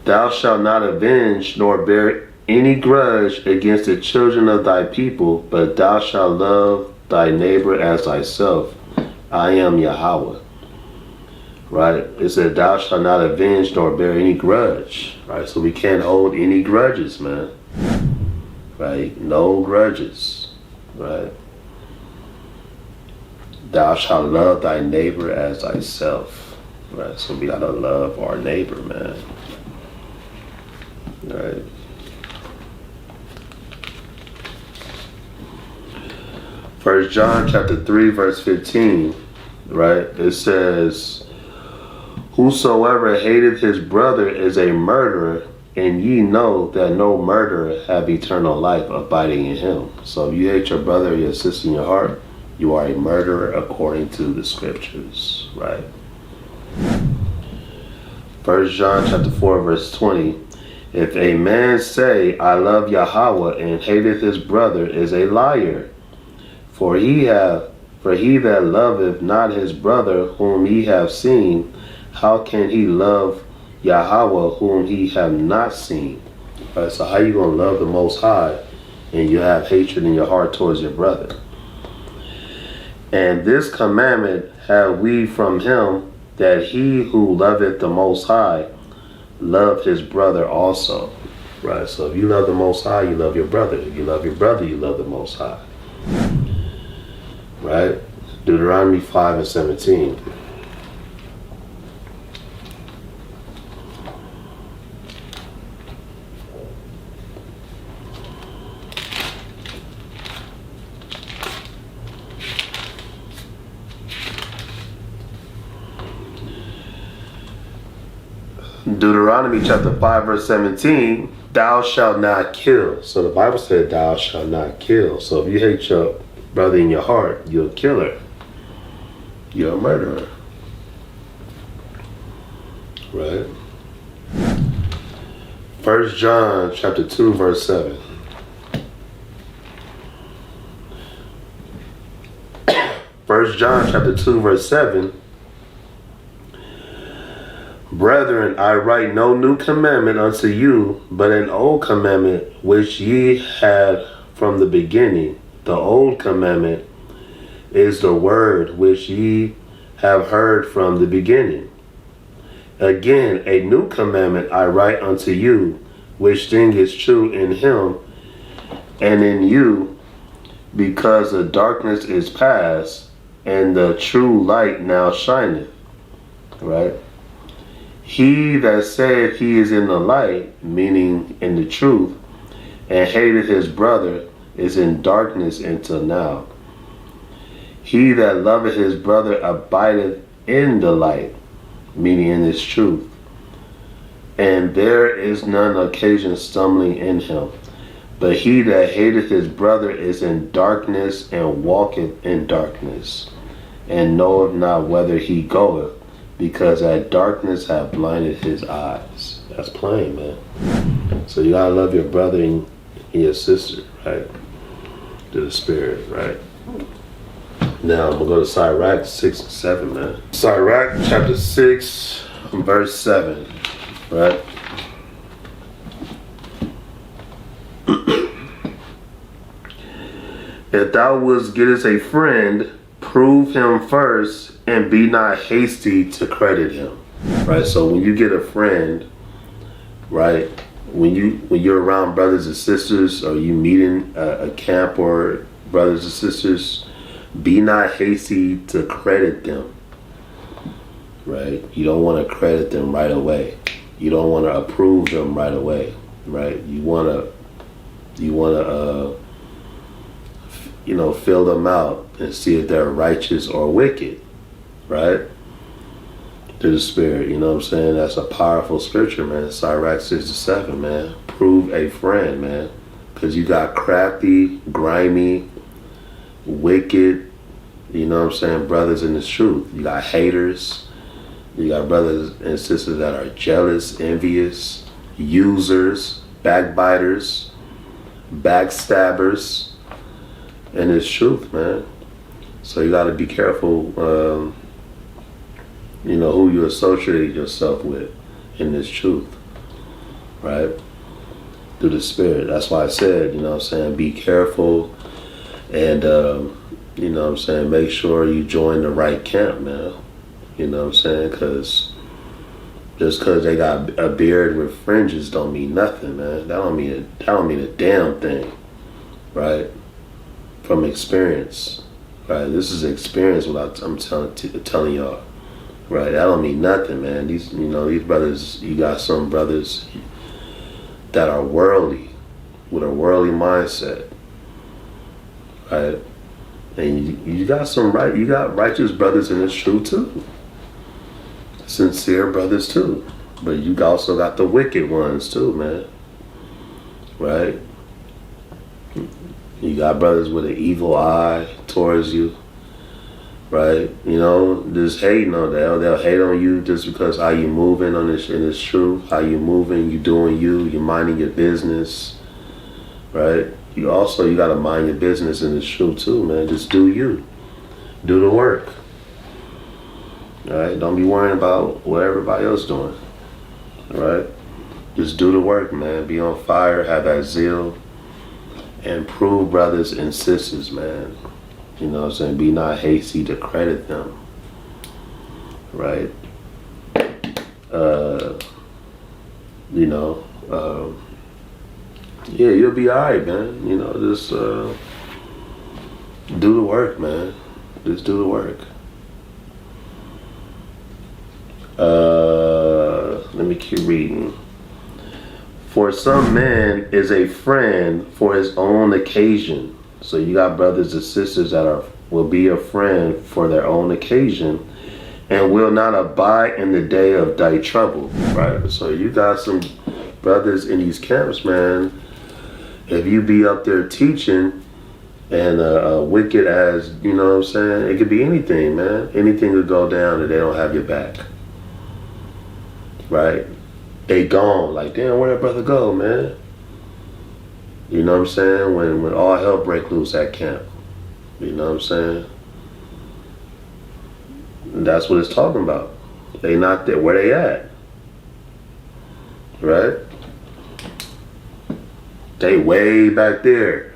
Thou shalt not avenge nor bear any grudge against the children of thy people, but thou shalt love thy neighbor as thyself. I am Yahweh. Right? It said, thou shalt not avenge nor bear any grudge. Right? So we can't hold any grudges, man. Right? No grudges. Right? Thou shalt love thy neighbor as thyself. Right? So we gotta love our neighbor, man. Right? First John chapter 3 verse 15. Right? It says, whosoever hateth his brother is a murderer, and ye know that no murderer have eternal life abiding in him. So if you hate your brother or your sister in your heart, you are a murderer according to the scriptures. Right? First John chapter 4 verse 20. If a man say, I love Yahweh, and hateth his brother, is a liar. For he that loveth not his brother whom he have seen, how can he love Yahweh whom he have not seen? Right, so how you going to love the Most High and you have hatred in your heart towards your brother? And this commandment have we from him, that he who loveth the Most High love his brother also. Right, so if you love the Most High, you love your brother. If you love your brother, you love the Most High. Right? Deuteronomy 5 and 17. Deuteronomy chapter 5 verse 17, thou shalt not kill. So the Bible said thou shalt not kill. So if you hate your brother in your heart, you're a killer. You're a murderer. Right? First John chapter 2 verse 7. 1 John chapter 2 verse 7. Brethren, I write no new commandment unto you, but an old commandment which ye had from the beginning. The old commandment is the word which ye have heard from the beginning. Again, a new commandment I write unto you, which thing is true in him and in you, because the darkness is past, and the true light now shineth. Right? He that saith he is in the light, meaning in the truth, and hated his brother, is in darkness until now. He that loveth his brother abideth in the light, meaning in his truth, and there is none occasion stumbling in him. But he that hateth his brother is in darkness, and walketh in darkness, and knoweth not whither he goeth, because that darkness hath blinded his eyes. That's plain, man. So you gotta love your brother and your sister, right? To the spirit, right? Now I'm gonna go to Sirach 6 and 7, man. Sirach chapter 6, verse 7, right? If thou wouldst get us a friend, prove him first, and be not hasty to credit him. Right? So when you get a friend, right, when you're around brothers and sisters, or you meet in a camp or brothers and sisters, be not hasty to credit them. Right? You don't want to credit them right away. You don't want to approve them right away. Right? You wanna fill them out and see if they're righteous or wicked, right? To the spirit, you know what I'm saying? That's a powerful scripture, man. Sirach 6 to 7, man. Prove a friend, man. Because you got crafty, grimy, wicked, you know what I'm saying, brothers in the truth. You got haters. You got brothers and sisters that are jealous, envious, users, backbiters, backstabbers. And it's truth, man. So you got to be careful, who you associate yourself with in this truth, right? Through the spirit. That's why I said, you know what I'm saying, be careful and, you know what I'm saying, make sure you join the right camp, man. You know what I'm saying? Because just because they got a beard with fringes don't mean nothing, man. That don't mean a damn thing, right? From experience, right? This is experience. What I'm telling y'all, right? That don't mean nothing, man. These brothers. You got some brothers that are worldly, with a worldly mindset, right? And you got some right. You got righteous brothers in this truth too. Sincere brothers too, but you also got the wicked ones too, man. Right? You got brothers with an evil eye towards you, right? You know, just hating on them. They'll hate on you just because how you moving in this truth, how you moving, you doing you minding your business, right? You gotta mind your business in this truth too, man. Just do you, do the work, all right? Don't be worrying about what everybody else doing, all right? Just do the work, man. Be on fire, have that zeal. And prove brothers and sisters, man. You know what I'm saying? Be not hasty to credit them. Right? Yeah, you'll be alright, man. You know, just do the work, man. Just do the work. Let me keep reading. For some man is a friend for his own occasion. So you got brothers and sisters that will be a friend for their own occasion and will not abide in the day of thy trouble. Right? So you got some brothers in these camps, man. If you be up there teaching and wicked as, you know what I'm saying, it could be anything, man. Anything could go down and they don't have your back. Right? They gone. Like, damn, where'd that brother go, man? You know what I'm saying? When all hell break loose at camp. You know what I'm saying? And that's what it's talking about. They not there. Where they at? Right? They way back there.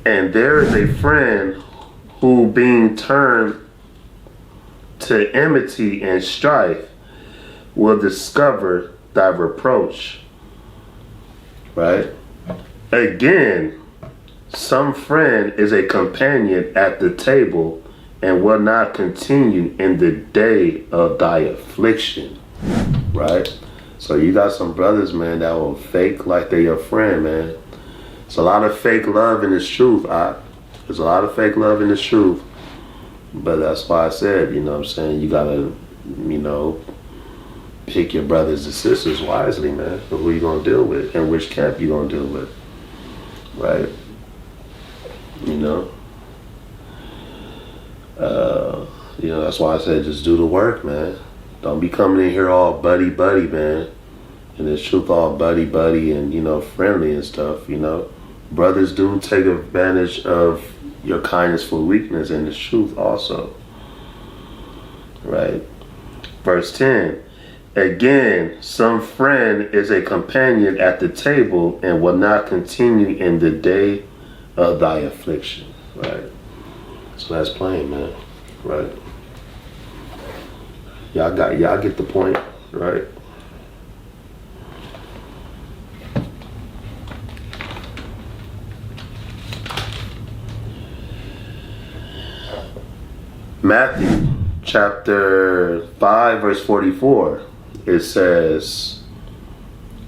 And there is a friend who, being turned to enmity and strife, will discover thy reproach. Right? Again, some friend is a companion at the table and will not continue in the day of thy affliction. Right? So you got some brothers, man, that will fake like they your friend, man. It's a lot of fake love in this truth. There's a lot of fake love in this truth. But that's why I said, you know what I'm saying, you gotta, you know, pick your brothers and sisters wisely, man, for who you gonna deal with and which camp you gonna deal with. Right? You know? That's why I said just do the work, man. Don't be coming in here all buddy, man. And this truth all buddy and, you know, friendly and stuff, you know. Brothers do take advantage of your kindness for weakness in this truth also. Right? Verse 10. Again, some friend is a companion at the table and will not continue in the day of thy affliction. Right? So that's plain, man. Right? Y'all get the point, right? Matthew chapter 5 verse 44, it says,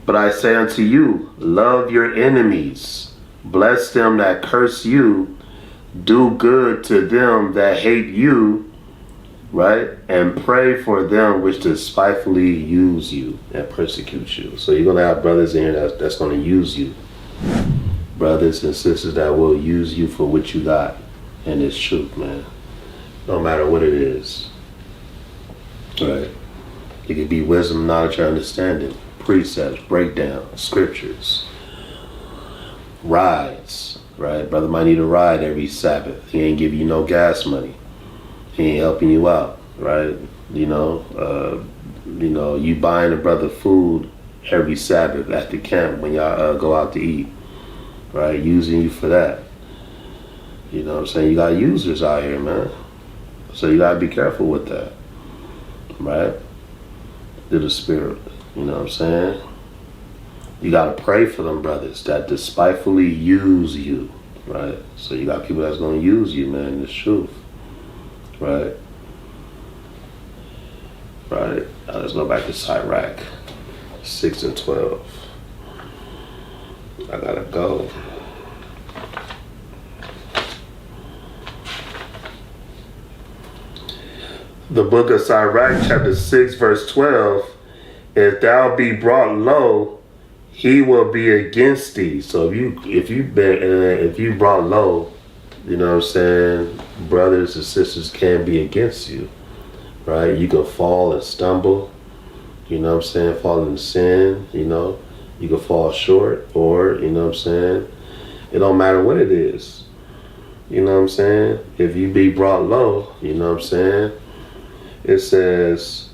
but I say unto you, love your enemies, bless them that curse you, do good to them that hate you, right? And pray for them which despitefully use you and persecute you. So you're going to have brothers in here that's going to use you. Brothers and sisters that will use you for what you got. And it's truth, man. No matter what it is. Right? It could be wisdom, knowledge, or understanding. Precepts, breakdown, scriptures. Rides. Right? Brother might need a ride every Sabbath. He ain't giving you no gas money. He ain't helping you out, right? You buying a brother food every Sabbath at the camp when y'all go out to eat, right? Using you for that. You know what I'm saying? You got users out here, man. So you got to be careful with that, right? To the spirit, you know what I'm saying? You got to pray for them brothers that despitefully use you, right? So you got people that's going to use you, man, it's truth. Right. Now let's go back to Sirach 6 and 12. I gotta go. The book of Sirach, chapter 6, verse 12. If thou be brought low, he will be against thee. So if you brought low, you know what I'm saying, brothers and sisters can be against you, right? You can fall and stumble, you know what I'm saying, fall into sin, you know. You can fall short, or, you know what I'm saying, it don't matter what it is, you know what I'm saying. If you be brought low, you know what I'm saying, it says,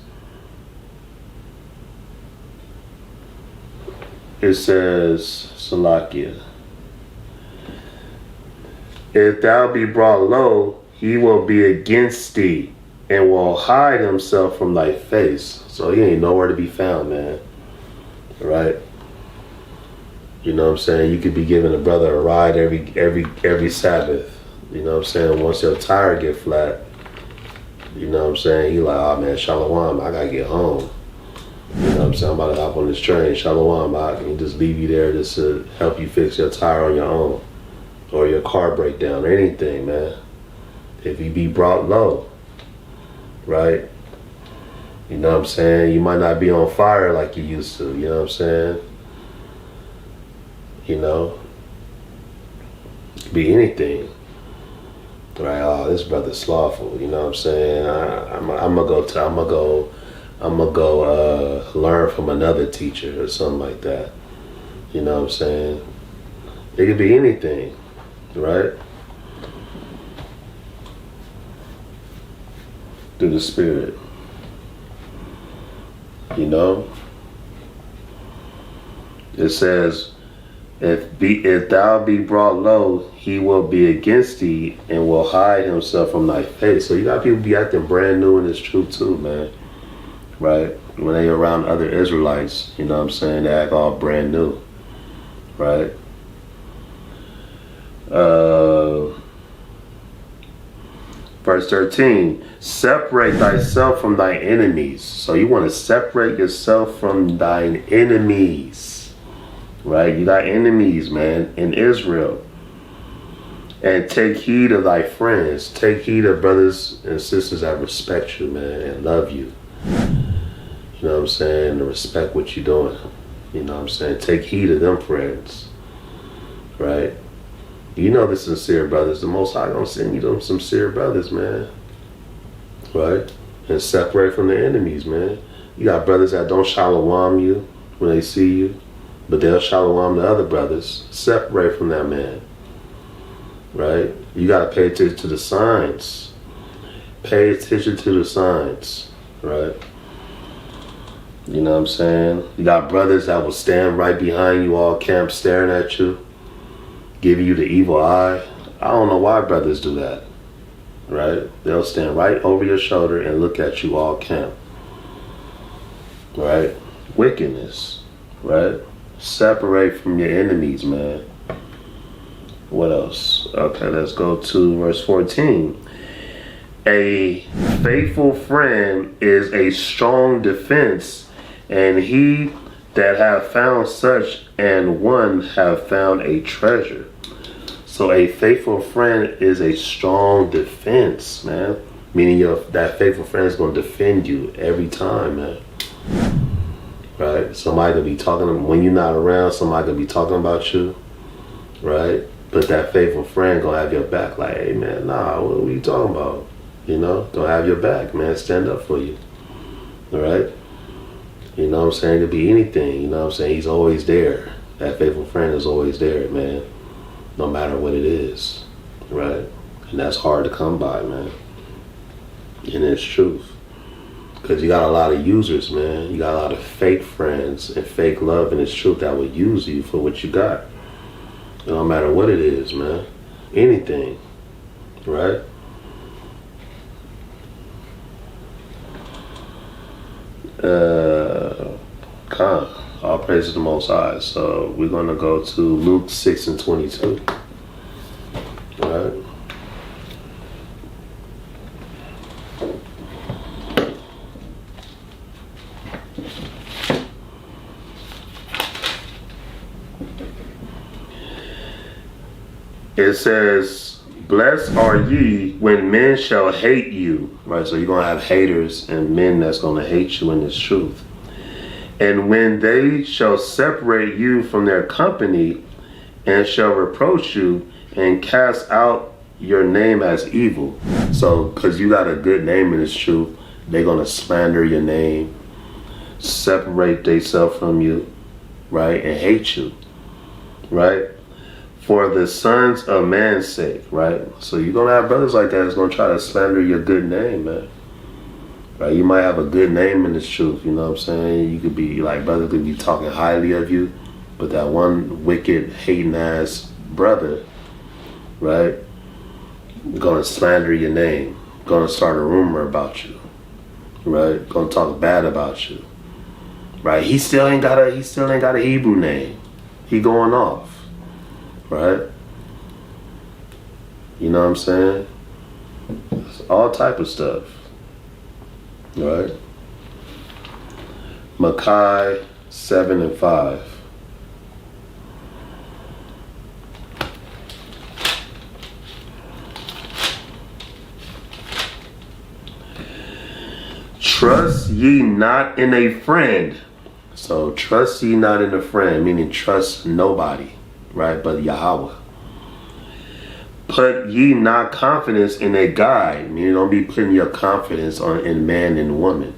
Salakia, if thou be brought low, he will be against thee, and will hide himself from thy face. So he ain't nowhere to be found, man. Right? You know what I'm saying? You could be giving a brother a ride every Sabbath. You know what I'm saying? Once your tire get flat, you know what I'm saying? He like, oh man, Shalom, I gotta get home. You know what I'm saying? I'm about to hop on this train. Shalom, I can just leave you there just to help you fix your tire on your own. Or your car breakdown, or anything, man. If you be brought low, right? You know what I'm saying? You might not be on fire like you used to, you know what I'm saying? You know? It could be anything. Right? Oh, this brother's slothful, you know what I'm saying? I'm gonna go learn from another teacher or something like that. You know what I'm saying? It could be anything. Right? through the Spirit. You know? It says, if thou be brought low, he will be against thee and will hide himself from thy face. So you got people be acting brand new in this truth too, man. Right? When they around other Israelites, you know what I'm saying, they act all brand new. Right? Verse 13, separate thyself from thy enemies. So you want to separate yourself from thine enemies. Right? You got enemies, man, in Israel. And take heed of thy friends. Take heed of brothers and sisters that respect you, man, and love you. You know what I'm saying? To respect what you're doing. You know what I'm saying? Take heed of them friends. Right? You know the sincere brothers. The Most High gonna send you them sincere brothers, man. Right? And separate from the enemies, man. You got brothers that don't shalom you when they see you, but they'll shalom the other brothers. Separate from that man. Right? You gotta pay attention to the signs. Pay attention to the signs. Right? You know what I'm saying? You got brothers that will stand right behind you all camp staring at you, giving you the evil eye. I don't know why brothers do that. Right? They'll stand right over your shoulder and look at you all camp. Right? Wickedness. Right? Separate from your enemies, man. What else? Okay, let's go to verse 14. A faithful friend is a strong defense, and he that have found such and one have found a treasure. So a faithful friend is a strong defense, man. Meaning that faithful friend is going to defend you every time, man. Right? Somebody could be talking, when you're not around, somebody could be talking about you. Right? But that faithful friend going to have your back like, hey, man, nah, what are you talking about? You know, don't have your back, man. Stand up for you. All right? You know what I'm saying? It could be anything. You know what I'm saying? He's always there. That faithful friend is always there, man. No matter what it is. Right? And that's hard to come by, man. And it's truth. Because you got a lot of users, man. You got a lot of fake friends and fake love, and it's truth that will use you for what you got. No matter what it is, man. Anything. Right? All praise to the Most High. So we're going to go to Luke 6 and 22. All right. It says, blessed are ye when men shall hate you. Right, so you're going to have haters and men that's going to hate you in this truth. And when they shall separate you from their company and shall reproach you and cast out your name as evil. So, because you got a good name in this truth, they're going to slander your name, separate themselves from you, right, and hate you, right? For the sons of man's sake, right? So you're going to have brothers like that that's going to try to slander your good name, man. Right? You might have a good name in this truth, you know what I'm saying? You could be, like, brother could be talking highly of you, but that one wicked, hating ass brother, right, going to slander your name, going to start a rumor about you, right? Going to talk bad about you, right? He still ain't got a Hebrew name. He going off. Right? You know what I'm saying? It's all type of stuff. Right? Malachi 7 and 5. Trust ye not in a friend. So trust ye not in a friend, meaning trust nobody. Right, but Yahweh. Put ye not confidence in a guide. Meaning don't be putting your confidence in man and woman.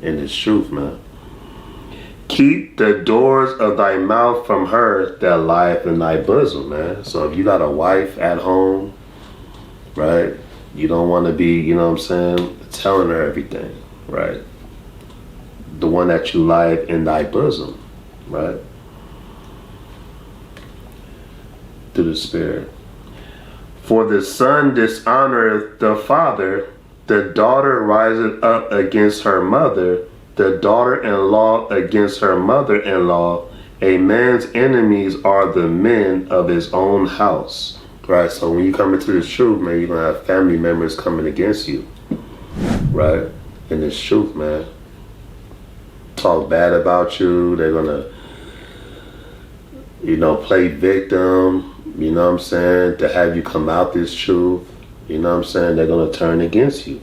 And it's truth, man. Keep the doors of thy mouth from her that lieth in thy bosom, man. So if you got a wife at home, right, You don't want to be, you know what I'm saying, telling her everything, right? The one that you like in thy bosom, right? Through the Spirit. For the son dishonoreth the father, the daughter riseth up against her mother, the daughter-in-law against her mother-in-law. A man's enemies are the men of his own house. Right, so when you come into this truth, man, you're going to have family members coming against you. Right? In this truth, man. Talk bad about you. They're going to, you know, play victim. You know what I'm saying? To have you come out this truth. You know what I'm saying? They're going to turn against you.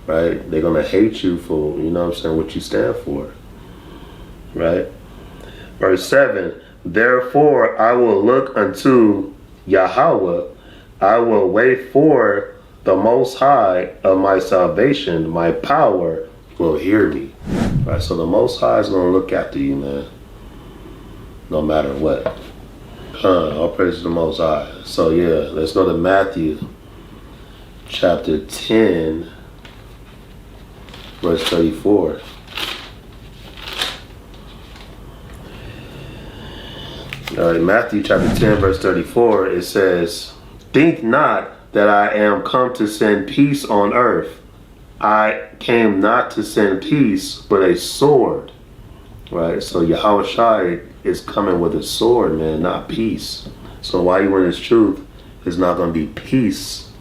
Right? They're going to hate you for, you know what I'm saying, what you stand for. Right? Verse 7. Therefore I will look unto Yahweh, I will wait for the Most High of my salvation. My power will hear me. Right, so the Most High is going to look after you, man. No matter what. All praise to the Most High. So yeah, let's go to Matthew chapter 10, verse 34. All right, Matthew chapter 10, verse 34, it says, think not that I am come to send peace on earth. I came not to send peace, but a sword. Right, so Yahawashi is coming with a sword, man, not peace. So while you're in this truth, there's not going to be peace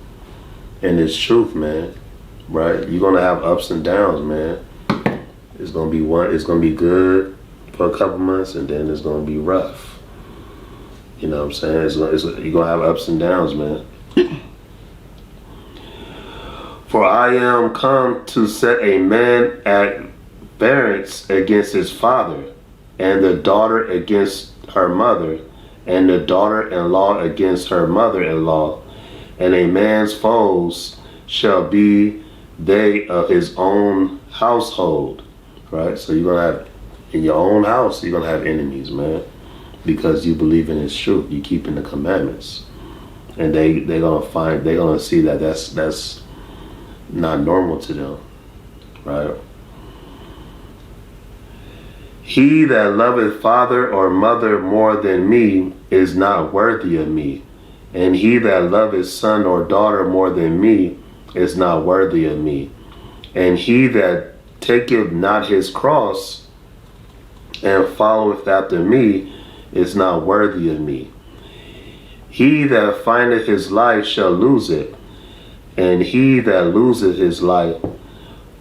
in this truth, man. Right, you're going to have ups and downs, man. It's going to be good for a couple months, and then it's going to be rough. You know what I'm saying? You're going to have ups and downs, man. For I am come to set a man at variance against his father, and the daughter against her mother, and the daughter-in-law against her mother-in-law. And a man's foes shall be they of his own household. Right? So you're going to have, in your own house, you're going to have enemies, man. Because you believe in his truth, you keeping the commandments, and they're gonna see that that's not normal to them, right? He that loveth father or mother more than me is not worthy of me, and he that loveth son or daughter more than me is not worthy of me, and he that taketh not his cross and followeth after me is not worthy of me. He that findeth his life shall lose it, and he that loseth his life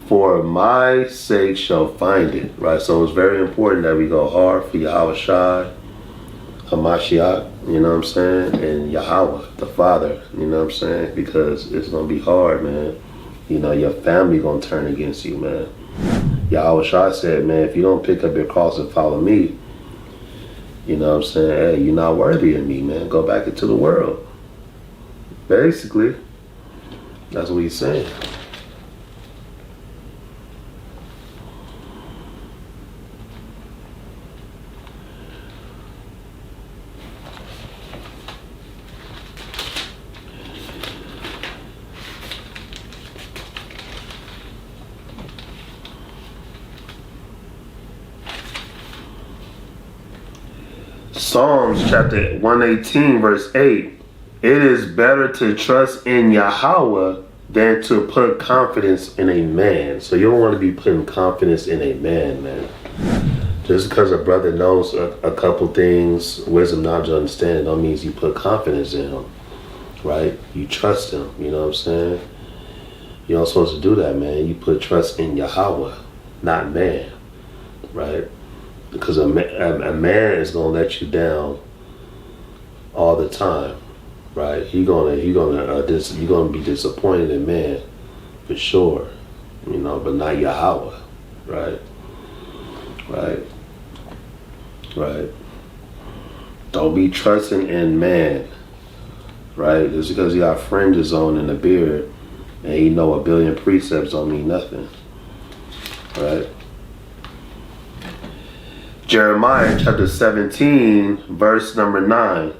for my sake shall find it. Right, so it's very important that we go hard for Yahawashi, Hamashiach, you know what I'm saying, and Yahweh, the Father, you know what I'm saying, because it's going to be hard, man. You know, your family going to turn against you, man. Yahawashi said, man, if you don't pick up your cross and follow me, you know what I'm saying? Hey, you're not worthy of me, man. Go back into the world. Basically, that's what he's saying. Psalms chapter 118, verse 8. It is better to trust in Yahweh than to put confidence in a man. So you don't want to be putting confidence in a man, man. Just because a brother knows a couple things, wisdom, knowledge, understanding, don't mean you put confidence in him, right? You trust him, you know what I'm saying? You're not supposed to do that, man. You put trust in Yahweh, not man, right? Because a man is gonna let you down all the time, right? You're gonna be disappointed in man, for sure, you know, but not Yahweh, right? Right. Don't be trusting in man, right? Just because he got fringes on and a beard, and he know a billion precepts don't mean nothing, right? Jeremiah chapter 17, verse number 9.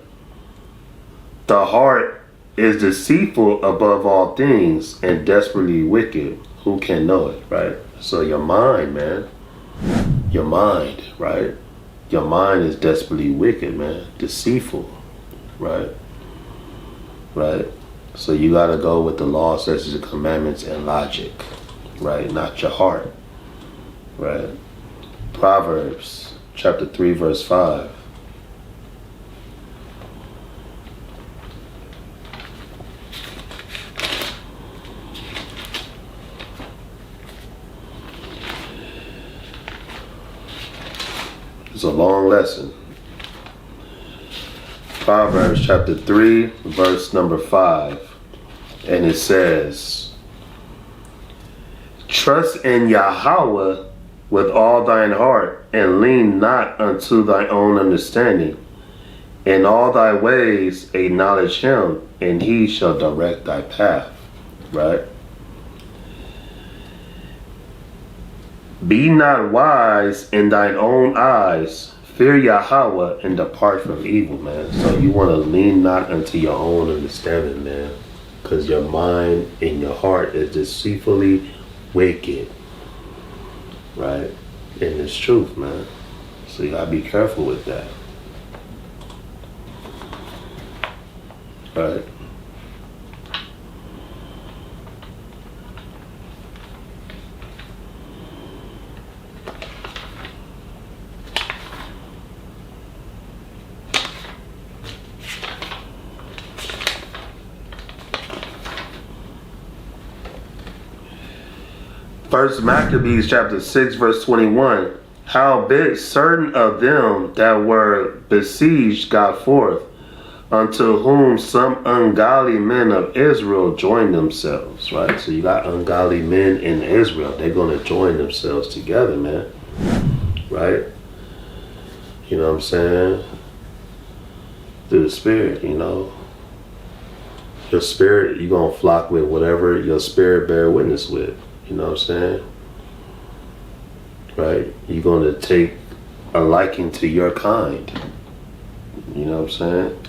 The heart is deceitful above all things and desperately wicked. Who can know it, right? So your mind, man. Your mind, right? Your mind is desperately wicked, man. Deceitful, right? Right? So you got to go with the law, statutes, and commandments and logic, right? Not your heart, right? Proverbs chapter 3, verse 5. It's a long lesson. Proverbs chapter 3, verse number 5. And it says, trust in Yahweh with all thine heart, and lean not unto thy own understanding. In all thy ways acknowledge him, and he shall direct thy path. Right? Be not wise in thine own eyes. Fear Yahweh and depart from evil, man. So you want to lean not unto your own understanding, man. Because your mind and your heart is deceitfully wicked. Right? And it's truth, man. So you got to be careful with that. Right? First Maccabees chapter 6, verse 21. Howbeit certain of them that were besieged got forth, unto whom some ungodly men of Israel joined themselves. Right? So you got ungodly men in Israel. They're going to join themselves together, man. Right? You know what I'm saying? Through the Spirit, you know. Your spirit, you're going to flock with whatever your spirit bear witness with. You know what I'm saying? Right? You're going to take a liking to your kind. You know what I'm saying?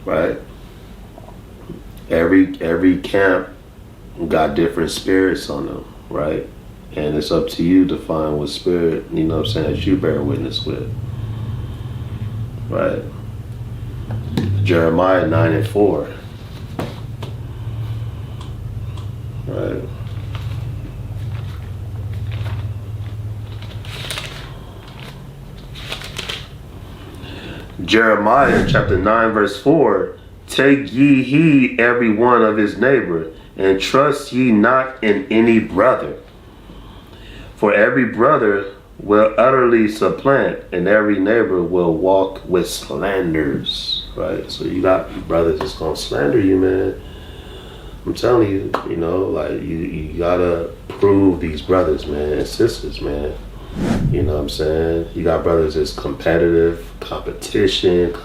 Right? Every camp got different spirits on them, right? And it's up to you to find what spirit, you know what I'm saying, that you bear witness with. Right? Jeremiah 9 and 4. Right? Jeremiah chapter 9 verse 4. Take ye heed every one of his neighbor, and trust ye not in any brother. For every brother will utterly supplant, and every neighbor will walk with slanders. Right? So you got brothers that's gonna slander you, man. I'm telling you, you know, like you gotta prove these brothers, man, and sisters, man. You know what I'm saying? You got brothers that's competitive, competition,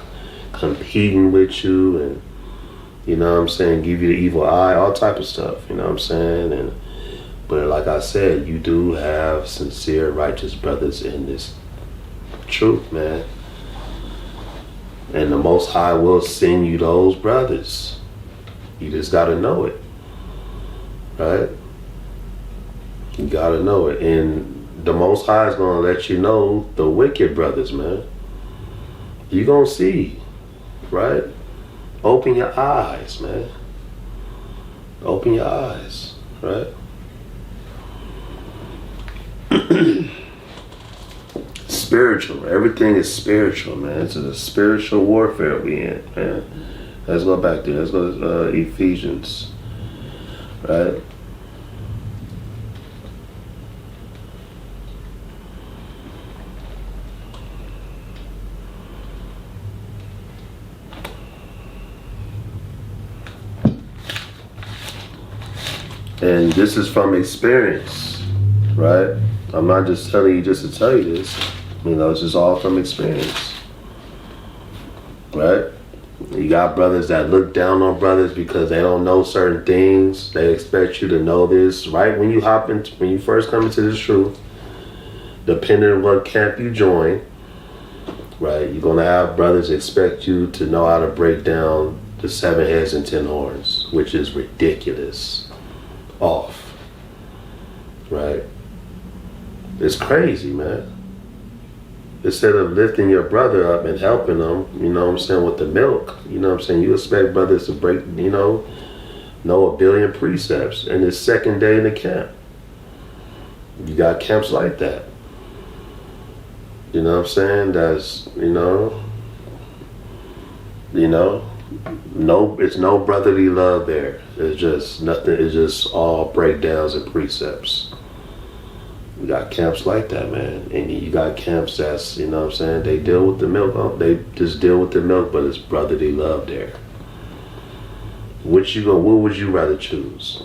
competing with you, and you know what I'm saying, give you the evil eye, all type of stuff, you know what I'm saying? But like I said, you do have sincere, righteous brothers in this truth, man. And the Most High will send you those brothers. You just gotta know it. Right? You gotta know it. And the Most High is gonna let you know the wicked brothers, man. You gonna see, right? Open your eyes, man. Open your eyes, right? Spiritual. Everything is spiritual, man. It's a spiritual warfare we in, man. Let's go back there. Let's go to Ephesians, right? And this is from experience, right? I'm not just telling you just to tell you this. You know, it's just all from experience, right? You got brothers that look down on brothers because they don't know certain things. They expect you to know this, right? When you first come into this truth, depending on what camp you join, right? You're gonna have brothers expect you to know how to break down the 7 heads and 10 horns, which is ridiculous. Off. Right? It's crazy, man. Instead of lifting your brother up and helping them, you know what I'm saying, with the milk, you know what I'm saying, you expect brothers to break, you know a billion precepts in his second day in the camp. You got camps like that. You know what I'm saying? That's, no, it's no brotherly love there. It's just nothing. It's just all breakdowns and precepts. You got camps like that, man. And you got camps that's, you know what I'm saying, they deal with the milk. They just deal with the milk, but it's brotherly love there. What would you rather choose?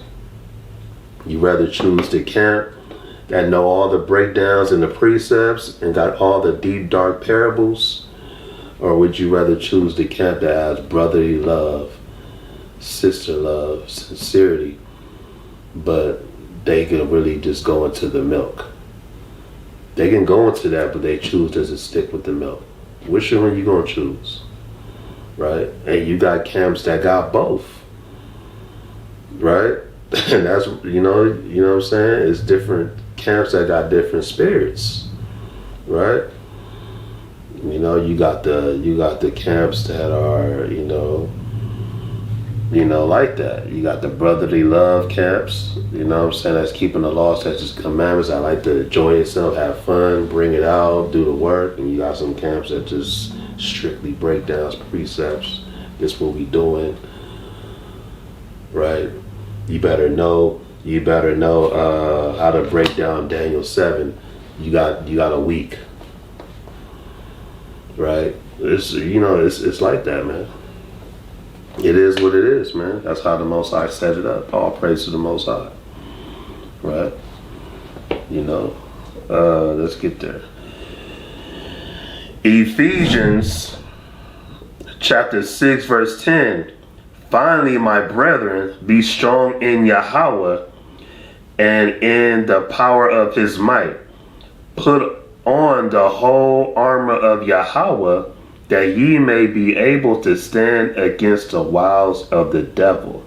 You rather choose the camp that know all the breakdowns and the precepts and got all the deep, dark parables? Or would you rather choose the camp that has brotherly love, sister love, sincerity, but they can really just go into the milk? They can go into that, but they choose to stick with the milk. Which one you gonna choose? Right? And you got camps that got both. Right? And that's, you know what I'm saying? It's different camps that got different spirits. Right? You got the camps that are, like that. You got the brotherly love camps, you know what I'm saying, that's keeping the law, statutes, commandments. I like to enjoy yourself, have fun, bring it out, do the work. And you got some camps that just strictly break down precepts. This what we doing, right? You better know how to break down Daniel 7. You got a week, right? It's like that, man. It is what it is, man. That's how the Most High set it up. All praise to the Most High, right? Let's get there. Ephesians chapter 6 verse 10. Finally, my brethren, be strong in Yahweh and in the power of his might. Put on the whole armor of Yahweh, that ye may be able to stand against the wiles of the devil.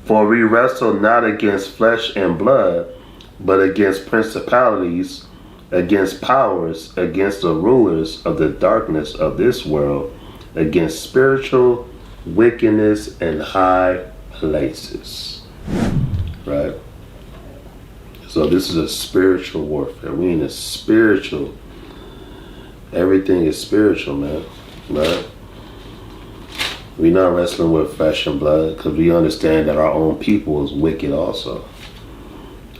For we wrestle not against flesh and blood, but against principalities, against powers, against the rulers of the darkness of this world, against spiritual wickedness in high places. Right? So this is a spiritual warfare. We in a spiritual. Everything is spiritual, man. Right? We're not wrestling with flesh and blood, because we understand that our own people is wicked also.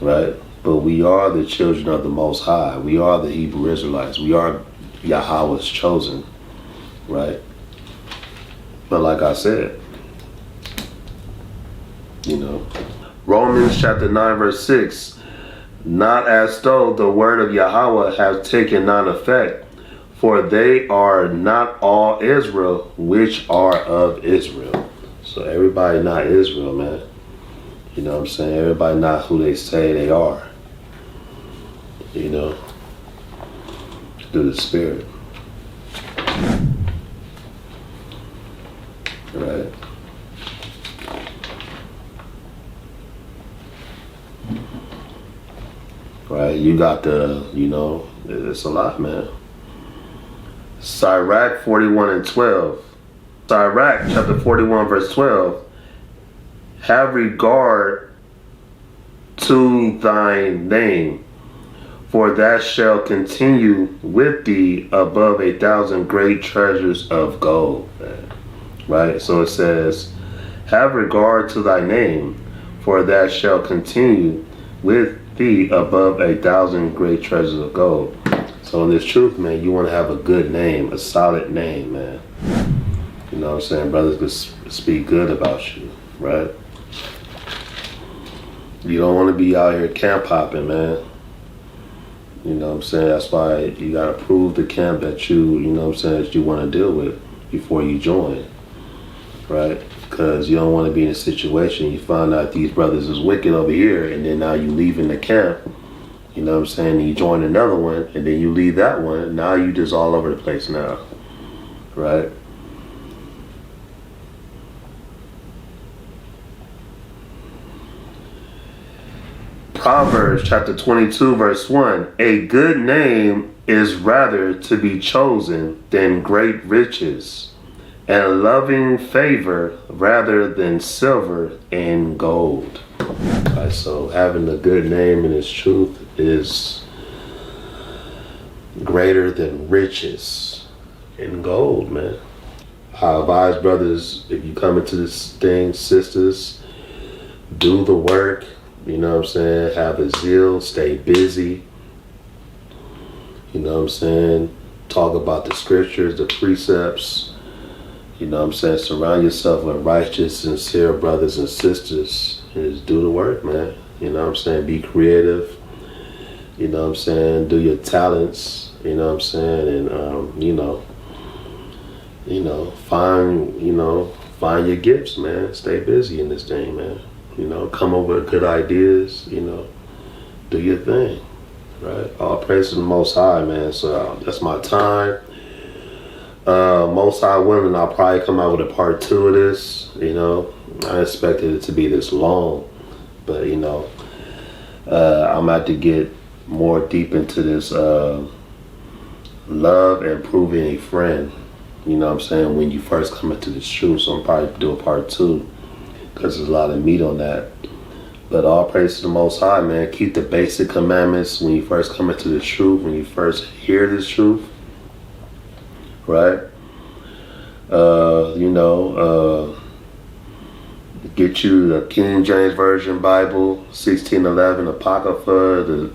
Right? But we are the children of the Most High. We are the Hebrew Israelites. We are Yahweh's chosen. Right? But like I said, Romans chapter 9 verse 6, not as though the word of Yahweh has taken none effect, for they are not all Israel which are of Israel. So everybody not Israel, man. You know what I'm saying? Everybody not who they say they are. Through the Spirit. Right. Right, you got it's a lot, man. Sirach 41 and 12. Sirach chapter 41 verse 12. Have regard to thy name, for that shall continue with thee above 1,000 great treasures of gold. Man. Right? So it says, have regard to thy name, for that shall continue with thee above 1,000 great treasures of gold. So in this truth, man, you want to have a good name, a solid name, man. You know what I'm saying? Brothers can speak good about you, right? You don't want to be out here camp hopping, man. You know what I'm saying? That's why you got to prove the camp that that you want to deal with before you join, right? Because you don't want to be in a situation you find out these brothers is wicked over here, and then now you leaving the camp, you know what I'm saying, and you join another one, and then you leave that one. Now you just all over the place now, right? Proverbs chapter 22, verse 1. A good name is rather to be chosen than great riches, and loving favor rather than silver and gold. Right, so having a good name and its truth is greater than riches and gold, man. I advise brothers, if you come into this thing, sisters, do the work, you know what I'm saying? Have a zeal, stay busy, you know what I'm saying? Talk about the scriptures, the precepts, you know what I'm saying? Surround yourself with righteous, sincere brothers and sisters, and just do the work, man. You know what I'm saying? Be creative, you know what I'm saying? Do your talents, you know what I'm saying? And, find your gifts, man. Stay busy in this thing, man. You know, come up with good ideas, you know, do your thing, right? All praise to the Most High, man. So that's my time. Most High willing, I'll probably come out with a part 2 of this, you know. I expected it to be this long, but, you know, I'm about to get more deep into this love and proving a friend. You know what I'm saying? When you first come into this truth, so I'm probably do a part 2 because there's a lot of meat on that. But all praise to the Most High, man. Keep the basic commandments when you first come into this truth, when you first hear this truth, right? Get you the King James Version Bible, 1611 Apocrypha.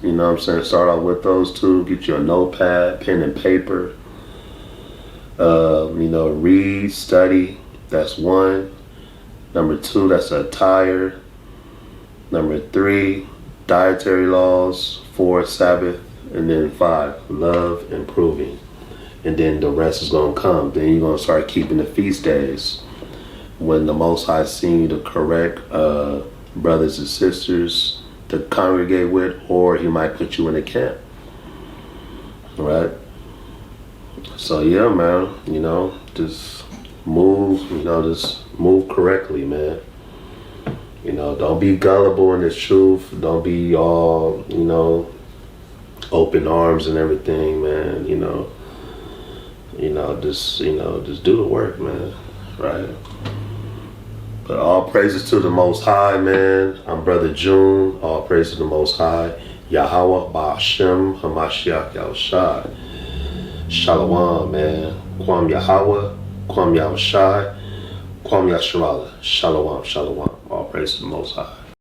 You know what I'm saying? Start out with those two. Get you a notepad, pen and paper. Read, study. That's 1. Number 2, that's attire. Number 3, dietary laws. 4, Sabbath. And then 5, love and proving. And then the rest is going to come. Then you're going to start keeping the feast days. When the Most High seen you to correct brothers and sisters to congregate with, or He might put you in a camp. Right? So yeah, man, you know, just move correctly, man. You know, don't be gullible in this truth. Don't be all, you know, open arms and everything, man. Just do the work, man. Right? But all praises to the Most High, man. I'm Brother June. All praises to the Most High. Yahweh Ba'ashem Hamashiach Yahushai. Shalom, man. Kwam Yahweh, Kwam Yahushai, Kwam Yasharallah. Shalom, shalom. All praise to the Most High.